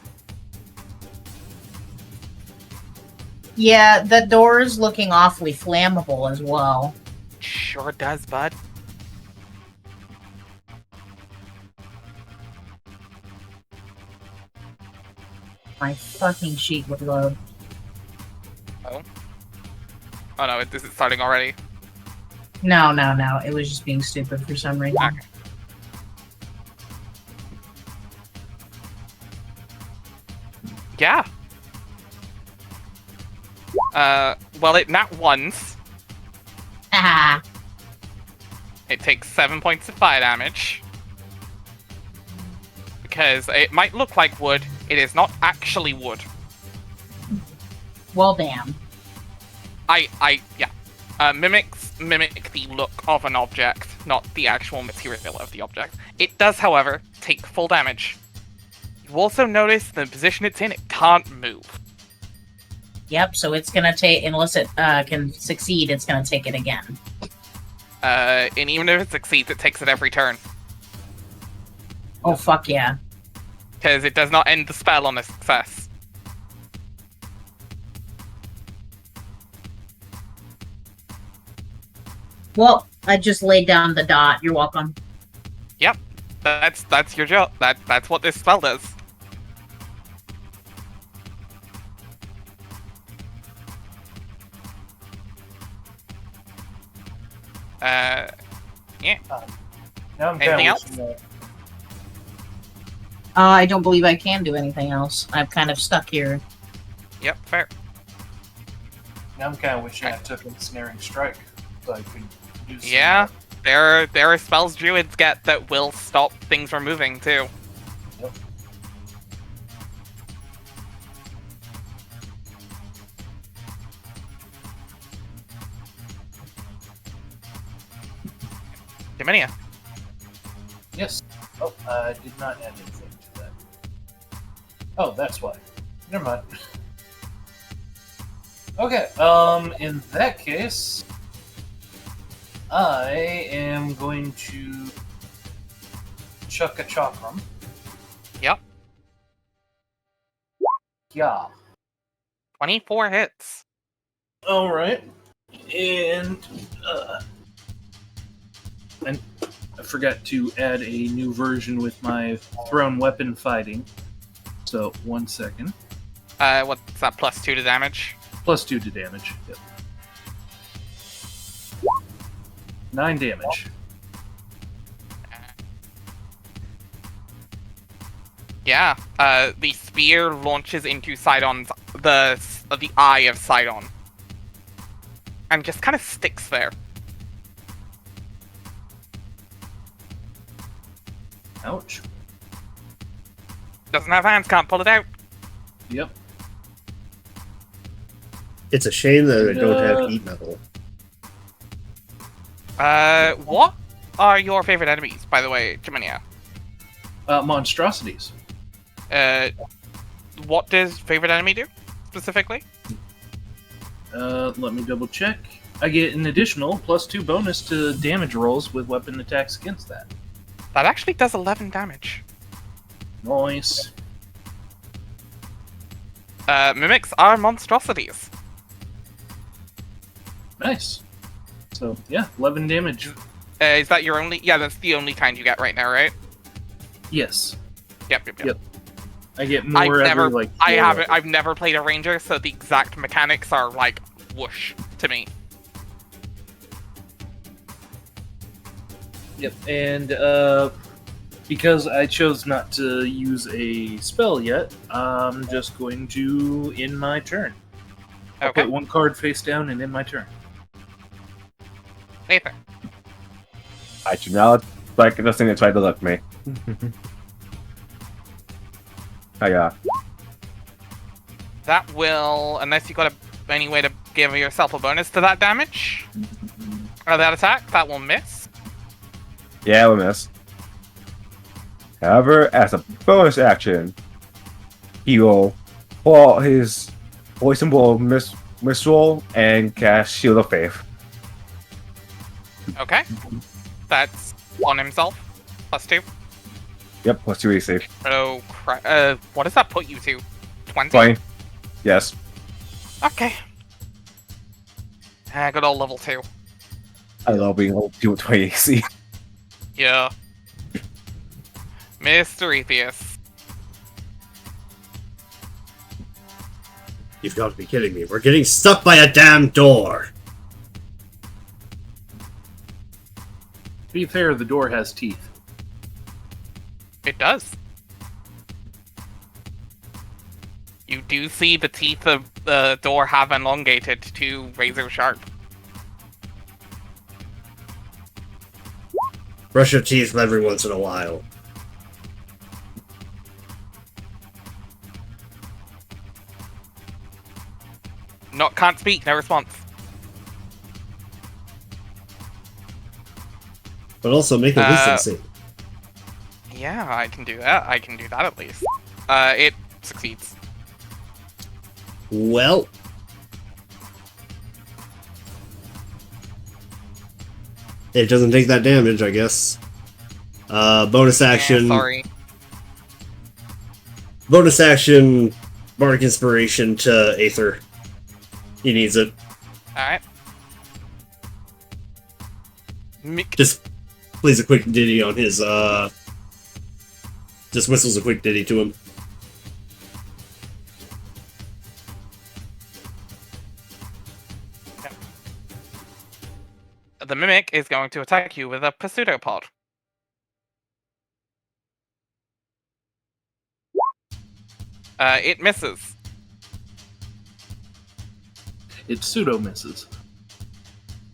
[SPEAKER 4] Yeah, the door's looking awfully flammable as well.
[SPEAKER 5] Sure does, bud.
[SPEAKER 4] My fucking sheet would load.
[SPEAKER 5] Oh no, is it starting already?
[SPEAKER 4] No. It was just being stupid for some reason.
[SPEAKER 5] Okay. Yeah. Well, it not once.
[SPEAKER 4] Ah,
[SPEAKER 5] It takes 7 points of fire damage. Because it might look like wood, it is not actually wood.
[SPEAKER 4] well, damn.
[SPEAKER 5] Yeah. Mimics mimic the look of an object, not the actual material of the object. It does, however, take full damage. You also notice the position it's in, it can't move.
[SPEAKER 4] Yep, so it's gonna take, unless it can succeed, it's gonna take it again.
[SPEAKER 5] And even if it succeeds, it takes it every turn.
[SPEAKER 4] Oh, fuck yeah.
[SPEAKER 5] Because it does not end the spell on a success.
[SPEAKER 4] Well, I just laid down the dot. You're welcome.
[SPEAKER 5] Yep. That's your job. That's what this spell does. Yeah.
[SPEAKER 2] Now I'm
[SPEAKER 5] Anything
[SPEAKER 2] kinda
[SPEAKER 5] else?
[SPEAKER 2] wishing that-
[SPEAKER 4] I don't believe I can do anything else. I'm kind of stuck here.
[SPEAKER 5] Yep, fair.
[SPEAKER 2] Now I'm kind of wishing I took Ensnaring Strike, so I could do some,
[SPEAKER 5] Yeah. There are spells druids get that will stop things from moving too.
[SPEAKER 2] Yep.
[SPEAKER 5] Dominia.
[SPEAKER 2] Yes. Oh, I did not add anything to that. Oh, that's why. Never mind. Okay, in that case, I am going to chuck a chakram.
[SPEAKER 5] Yep.
[SPEAKER 2] Yeah.
[SPEAKER 5] 24 hits.
[SPEAKER 2] Alright. And I forgot to add a new version with my thrown weapon fighting. So, 1 second.
[SPEAKER 5] What's that, +2 to damage?
[SPEAKER 2] +2 to damage. Yep. 9 damage.
[SPEAKER 5] Yeah, the spear launches into Sidon's, the eye of Sidon. And just kind of sticks there.
[SPEAKER 2] Ouch.
[SPEAKER 5] Doesn't have hands, can't pull it out.
[SPEAKER 2] Yep.
[SPEAKER 1] It's a shame that I don't have heat metal.
[SPEAKER 5] What are your favorite enemies, by the way, Jaminia?
[SPEAKER 2] Monstrosities.
[SPEAKER 5] What does favorite enemy do, specifically?
[SPEAKER 2] Let me double check. I get an additional +2 bonus to damage rolls with weapon attacks against that.
[SPEAKER 5] That actually does 11 damage.
[SPEAKER 2] Nice.
[SPEAKER 5] Mimics are monstrosities.
[SPEAKER 2] Nice. So, yeah, 11 damage.
[SPEAKER 5] Is that your only? Yeah, that's the only kind you get right now, right?
[SPEAKER 2] Yes.
[SPEAKER 5] Yep.
[SPEAKER 2] I get more
[SPEAKER 5] I've never played a ranger, so the exact mechanics are like whoosh to me.
[SPEAKER 2] Yep, and because I chose not to use a spell yet, I'm just going to end my turn. I'll
[SPEAKER 5] Okay.
[SPEAKER 2] put 1 card face down and end my turn.
[SPEAKER 5] Nathan.
[SPEAKER 3] I do not like this thing that tried to lift me.
[SPEAKER 5] That will, unless you got any way to give yourself a bonus to that damage or that attack, that will miss.
[SPEAKER 3] Yeah, we'll miss. However, as a bonus action, he will pull out his poison ball mistral and cast Shield of Faith.
[SPEAKER 5] Okay. That's on himself. +2.
[SPEAKER 3] Yep, +2 AC.
[SPEAKER 5] Oh, crap. What does that put you to? 20?
[SPEAKER 3] 20. Yes.
[SPEAKER 5] Okay. Good old level 2.
[SPEAKER 3] I love being able to do 20 AC.
[SPEAKER 5] Yeah. Mr. Atheist.
[SPEAKER 1] You've got to be kidding me. We're getting stuck by a damn door.
[SPEAKER 2] To be fair, the door has teeth.
[SPEAKER 5] It does. You do see the teeth of the door have elongated to razor sharp.
[SPEAKER 1] Brush your teeth every once in a while.
[SPEAKER 5] Can't speak, no response.
[SPEAKER 1] But also make a wisdom save.
[SPEAKER 5] Yeah, I can do that. I can do that at least. It succeeds.
[SPEAKER 1] Well. It doesn't take that damage, I guess. Bonus action.
[SPEAKER 5] Sorry.
[SPEAKER 1] Bonus action, Bardic Inspiration to Aether. He needs it.
[SPEAKER 5] Alright.
[SPEAKER 1] Just plays a quick ditty on his, just whistles a quick ditty to him.
[SPEAKER 5] The Mimic is going to attack you with a Pseudopod. It misses.
[SPEAKER 2] It pseudo misses.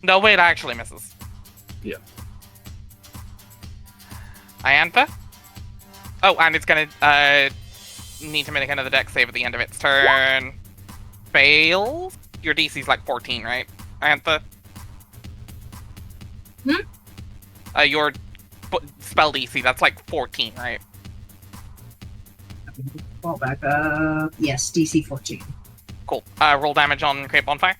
[SPEAKER 5] No, wait, it actually misses.
[SPEAKER 2] Yeah.
[SPEAKER 5] Iantha? Oh, and it's gonna need to make another dex save at the end of its turn. Fails? Your DC's like 14, right? Iantha? Your spell DC, that's like 14, right?
[SPEAKER 4] Fall back up. Yes, DC 14.
[SPEAKER 5] Cool. Roll damage on Create Bonfire.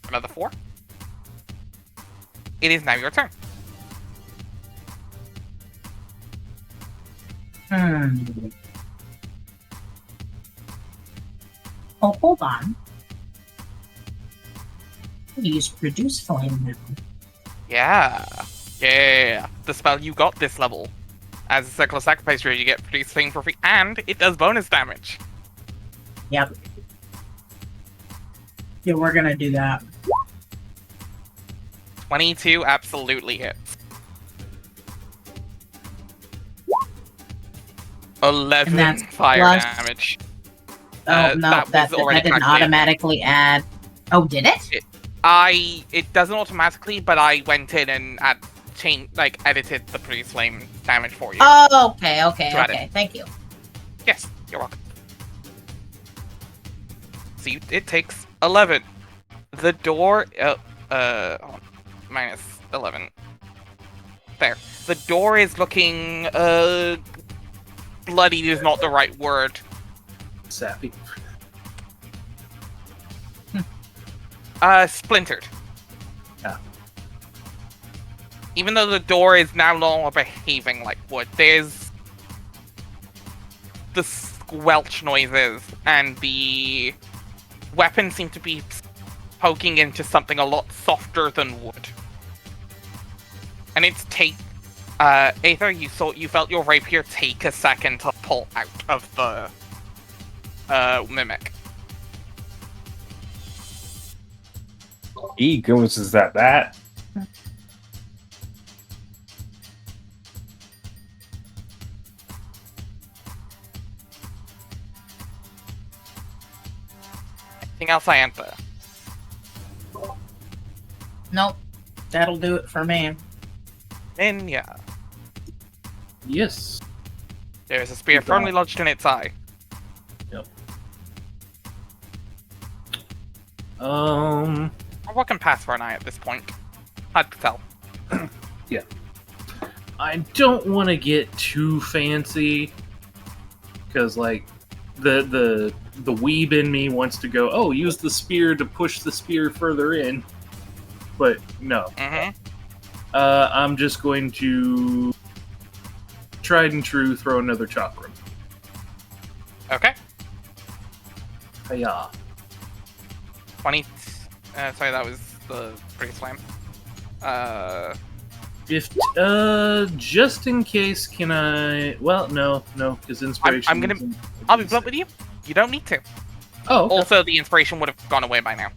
[SPEAKER 5] Another 4. It is now your turn.
[SPEAKER 4] Oh, hold on. Use Produce Flame now.
[SPEAKER 5] Yeah. The spell you got this level. As a Circle of Sacrifice Druid, you get Produce Flame for free, and it does bonus damage.
[SPEAKER 4] Yep. Yeah, we're gonna do that.
[SPEAKER 5] 22 absolutely hits. 11
[SPEAKER 4] And that's
[SPEAKER 5] fire
[SPEAKER 4] plus-
[SPEAKER 5] damage.
[SPEAKER 4] Oh, no,
[SPEAKER 5] that
[SPEAKER 4] that
[SPEAKER 5] was already
[SPEAKER 4] didn't
[SPEAKER 5] calculated.
[SPEAKER 4] automatically add. Oh, did it?
[SPEAKER 5] It doesn't automatically, but I went in and edited the Produce Flame damage for you.
[SPEAKER 4] Oh, okay.
[SPEAKER 5] Got it.
[SPEAKER 4] Thank you.
[SPEAKER 5] Yes, you're welcome. So it takes 11. The door, minus 11. There. The door is looking, bloodied is not the right word.
[SPEAKER 2] Sappy.
[SPEAKER 5] Splintered.
[SPEAKER 2] Yeah.
[SPEAKER 5] Even though the door is now no longer behaving like wood, there's the squelch noises, and the weapons seem to be poking into something a lot softer than wood. And it's Aether, you felt your rapier take a second to pull out of the mimic.
[SPEAKER 3] He goes, is that?
[SPEAKER 5] Anything else I enter?
[SPEAKER 4] Nope. That'll do it for me.
[SPEAKER 5] And yeah.
[SPEAKER 2] Yes.
[SPEAKER 5] There is a spear firmly lodged in its eye.
[SPEAKER 2] Um.
[SPEAKER 5] Or what can pass for an eye at this point? Hard to tell.
[SPEAKER 2] I don't want to get too fancy, because like the weeb in me wants to go, oh, use the spear to push the spear further in, but no.
[SPEAKER 5] Mm-hmm.
[SPEAKER 2] I'm just going to tried and true throw another chakram.
[SPEAKER 5] Okay.
[SPEAKER 2] Hiya.
[SPEAKER 5] 20. Sorry, that was the Pretty Slam.
[SPEAKER 2] If just in case, can I? Well, no, because inspiration.
[SPEAKER 5] I'm gonna. I'll be blunt with you. You don't need to.
[SPEAKER 2] Oh, okay.
[SPEAKER 5] Also, the inspiration would have gone away by now.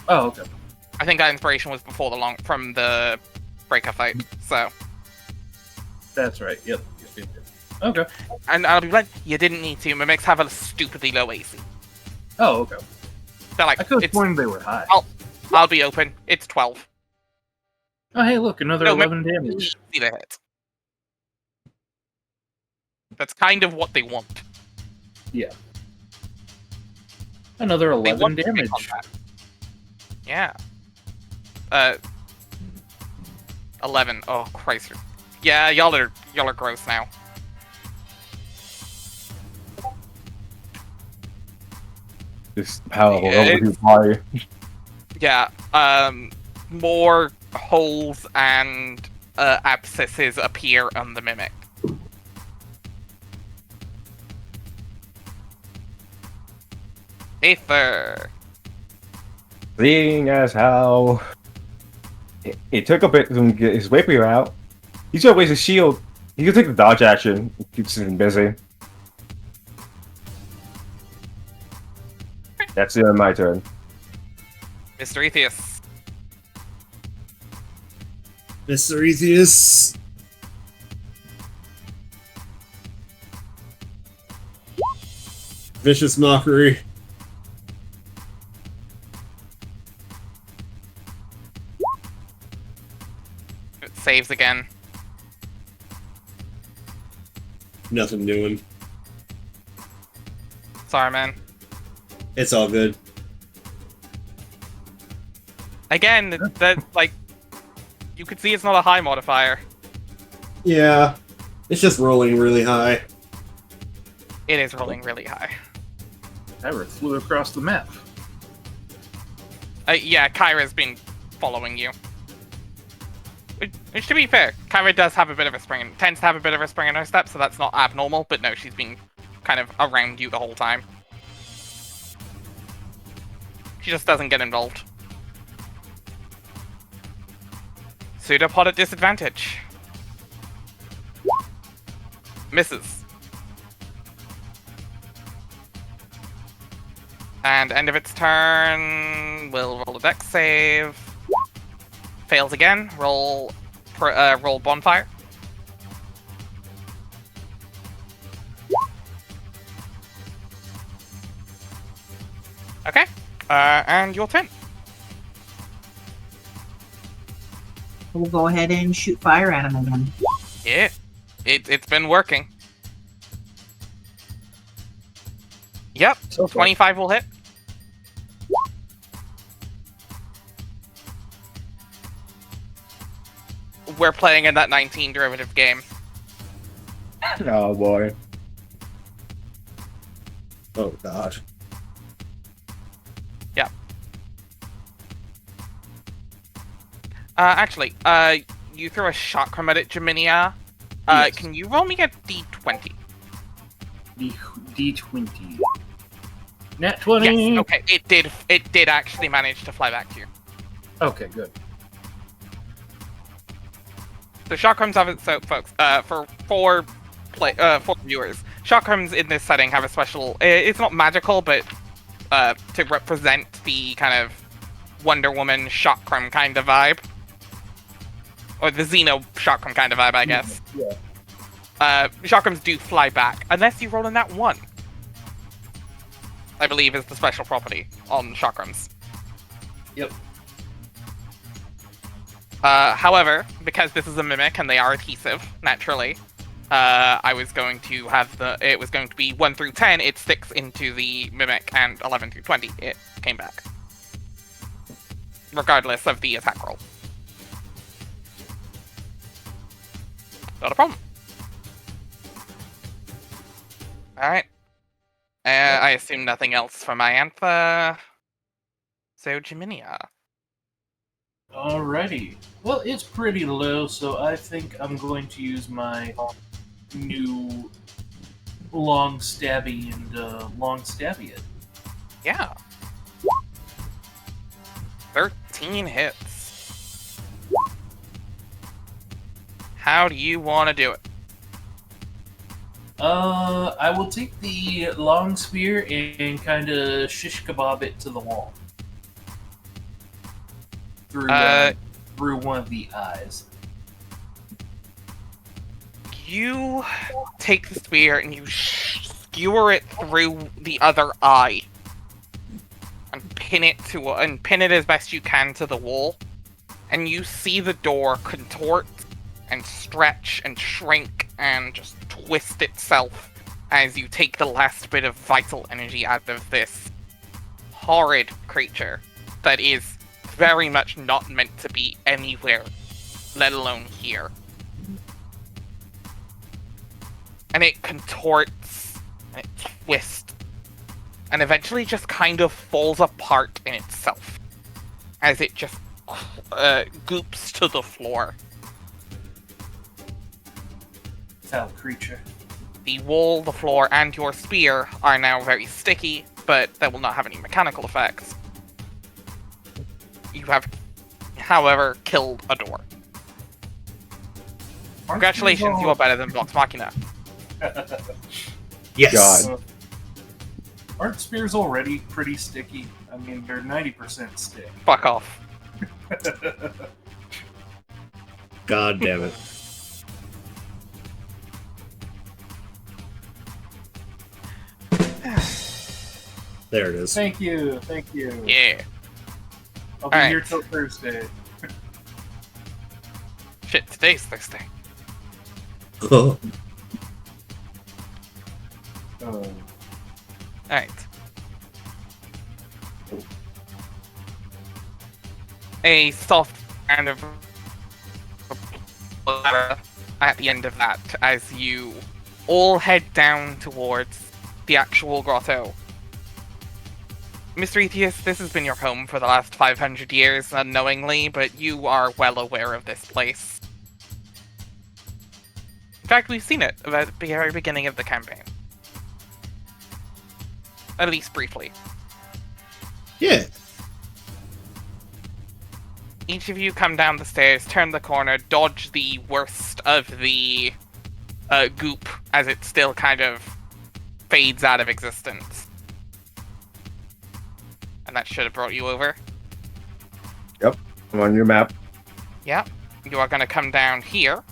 [SPEAKER 2] Oh, okay.
[SPEAKER 5] I think that inspiration was before from the breaker fight. So.
[SPEAKER 2] That's right. Yep. Okay.
[SPEAKER 5] And I'll be blunt. You didn't need to. Mimics have a stupidly low AC.
[SPEAKER 2] Oh, okay.
[SPEAKER 5] They're like.
[SPEAKER 2] I could have sworn they were high.
[SPEAKER 5] I'll be open. It's 12.
[SPEAKER 2] Oh, hey, look, another
[SPEAKER 5] No,
[SPEAKER 2] 11 damage.
[SPEAKER 5] See the hit. That's kind of what they want.
[SPEAKER 2] Yeah. Another
[SPEAKER 5] They
[SPEAKER 2] 11
[SPEAKER 5] want to
[SPEAKER 2] damage.
[SPEAKER 5] make contact. Yeah. 11. Oh Christ. Yeah, y'all are gross now.
[SPEAKER 3] Just powerful
[SPEAKER 5] Yeah,
[SPEAKER 3] over his body.
[SPEAKER 5] Yeah. More holes and abscesses appear on the mimic. Aether.
[SPEAKER 3] Seeing as how it took a bit to get his rapier out, he's gonna waste his shield. He can take the dodge action. Keeps him busy. That's it on my turn.
[SPEAKER 5] Mr. Atheus.
[SPEAKER 1] Mr. Atheus. Vicious mockery.
[SPEAKER 5] It saves again.
[SPEAKER 1] Nothing doing.
[SPEAKER 5] Sorry, man.
[SPEAKER 1] It's all good.
[SPEAKER 5] Again, that like you could see it's not a high modifier.
[SPEAKER 1] Yeah. It's just rolling really high.
[SPEAKER 5] It is rolling really high.
[SPEAKER 2] Kyra flew across the map.
[SPEAKER 5] Yeah, Kyra's been following you. Which, to be fair, Kyra does have a bit of a tends to have a bit of a spring in her step, so that's not abnormal, but no, she's been kind of around you the whole time. She just doesn't get involved. Pseudopod at disadvantage. Misses. And end of its turn, we'll roll a dex save. Fails again. Roll bonfire. Okay. And your turn.
[SPEAKER 4] We'll go ahead and shoot fire at him again.
[SPEAKER 5] Yeah. It's been working. Yep.
[SPEAKER 2] So far.
[SPEAKER 5] 25 will hit. We're playing in that 19 derivative game.
[SPEAKER 3] Oh boy.
[SPEAKER 1] Oh god.
[SPEAKER 5] Yep. Actually, you throw a chakram at it, Jaminia.
[SPEAKER 2] Yes.
[SPEAKER 5] Can you roll me a d20?
[SPEAKER 2] D20. Nat 20!
[SPEAKER 5] Yes, okay, it did actually manage to fly back to you.
[SPEAKER 2] Okay, good.
[SPEAKER 5] The chakrams have it, so folks, for four viewers, chakrams in this setting have a special, it's not magical, but to represent the kind of Wonder Woman chakram kind of vibe. Or the Xeno chakram kind of vibe, I guess.
[SPEAKER 2] Yeah.
[SPEAKER 5] Chakrams do fly back, unless you roll in that 1. I believe is the special property on chakrams.
[SPEAKER 2] Yep.
[SPEAKER 5] However, because this is a mimic and they are adhesive, naturally, I was going to have it was going to be 1 through 10, it sticks into the mimic, and 11 through 20, it came back. Regardless of the attack roll. Not a problem. Alright. I assume nothing else for my Antha. So, Jaminia.
[SPEAKER 2] Alrighty. Well, it's pretty low, so I think I'm going to use my new long stabby and long stabby it.
[SPEAKER 5] Yeah. 13 hits. How do you want to do it?
[SPEAKER 2] I will take the long spear and kind of shish kebab it to the wall. Through one of the eyes.
[SPEAKER 5] You take the spear and you skewer it through the other eye, and pin it as best you can to the wall, and you see the door contort and stretch and shrink and just twist itself as you take the last bit of vital energy out of this horrid creature that is very much not meant to be anywhere, let alone here. And it contorts, and it twists, and eventually just kind of falls apart in itself as it just goops to the floor.
[SPEAKER 2] Foul creature.
[SPEAKER 5] The wall, the floor, and your spear are now very sticky, but they will not have any mechanical effects. You have, however, killed a door. Congratulations, you are better than Vox Machina.
[SPEAKER 1] Yes.
[SPEAKER 3] God.
[SPEAKER 2] Aren't spears already pretty sticky? I mean, they're 90% stick.
[SPEAKER 5] Fuck off.
[SPEAKER 1] God damn it. There it is.
[SPEAKER 2] Thank you, thank you.
[SPEAKER 5] Yeah.
[SPEAKER 2] I'll be
[SPEAKER 5] Alright.
[SPEAKER 2] here till Thursday.
[SPEAKER 5] Shit, today's Thursday.
[SPEAKER 1] Oh,
[SPEAKER 2] Oh.
[SPEAKER 5] Alright. A soft kind of at the end of that as you all head down towards the actual grotto. Mr. Atheus, this has been your home for the last 500 years, unknowingly, but you are well aware of this place. In fact, we've seen it at the very beginning of the campaign. At least briefly.
[SPEAKER 1] Yeah.
[SPEAKER 5] Each of you come down the stairs, turn the corner, dodge the worst of the goop as it still kind of fades out of existence. And that should have brought you over.
[SPEAKER 3] Yep, I'm on your map.
[SPEAKER 5] Yeah, you are going to come down here.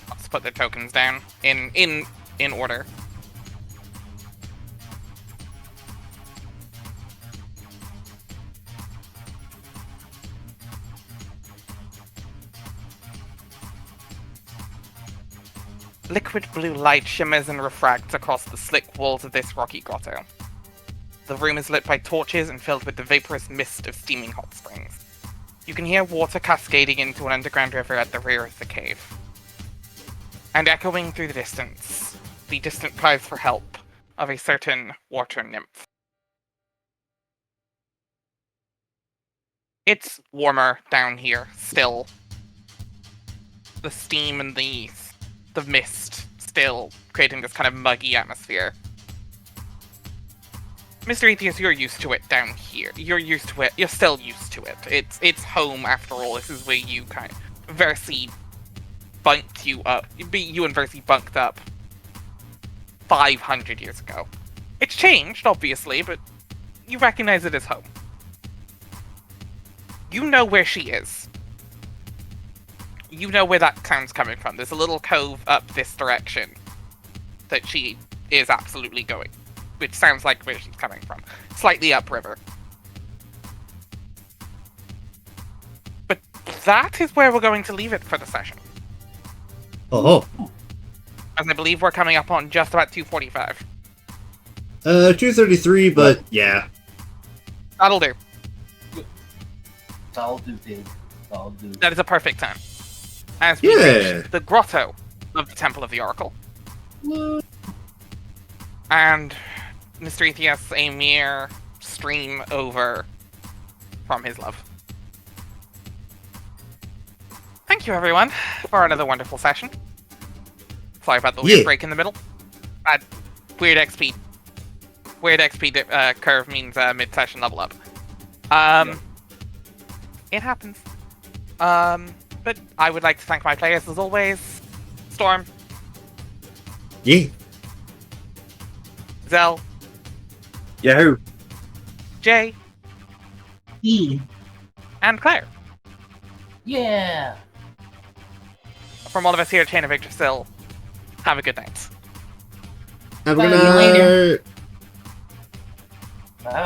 [SPEAKER 5] Let's put the tokens down in order. Liquid blue light shimmers and refracts across the slick walls of this rocky grotto. The room is lit by torches and filled with the vaporous mist of steaming hot springs. You can hear water cascading into an underground river at the rear of the cave. And echoing through the distant cries for help of a certain water nymph. It's warmer down here, still. The steam and the mist still creating this kind of muggy atmosphere. Mr. Atheus, you're used to it down here. You're used to it. You're still used to it. It's home after all. This is where you kind of Versi bunked you up. You and Versi bunked up 500 years ago. It's changed, obviously, but you recognize it as home. You know where she is. You know where that sound's coming from. There's a little cove up this direction that she is absolutely going, which sounds like where she's coming from. Slightly upriver. But that is where we're going to leave it for the session.
[SPEAKER 1] Oh.
[SPEAKER 5] As I believe we're coming up on just about 2:45.
[SPEAKER 1] 2:33, but yeah.
[SPEAKER 5] That'll do.
[SPEAKER 7] That'll do, dude. That'll do.
[SPEAKER 5] That is a perfect time. As we reach the grotto of the Temple of the Oracle. And Mr. Atheus, a mere stream over from his love. Thank you, everyone, for another wonderful session. Sorry about the weird break in the middle. Weird XP. Weird XP curve means mid-session level up. It happens. But I would like to thank my players as always. Storm.
[SPEAKER 1] Yeah.
[SPEAKER 5] Zell.
[SPEAKER 3] Yahoo!
[SPEAKER 5] Jay.
[SPEAKER 4] E.
[SPEAKER 5] And Claire.
[SPEAKER 7] Yeah.
[SPEAKER 5] From all of us here at Chain of Yggdrasil, have a good night.
[SPEAKER 1] Have a good
[SPEAKER 4] Bye.
[SPEAKER 1] night.
[SPEAKER 7] Bye.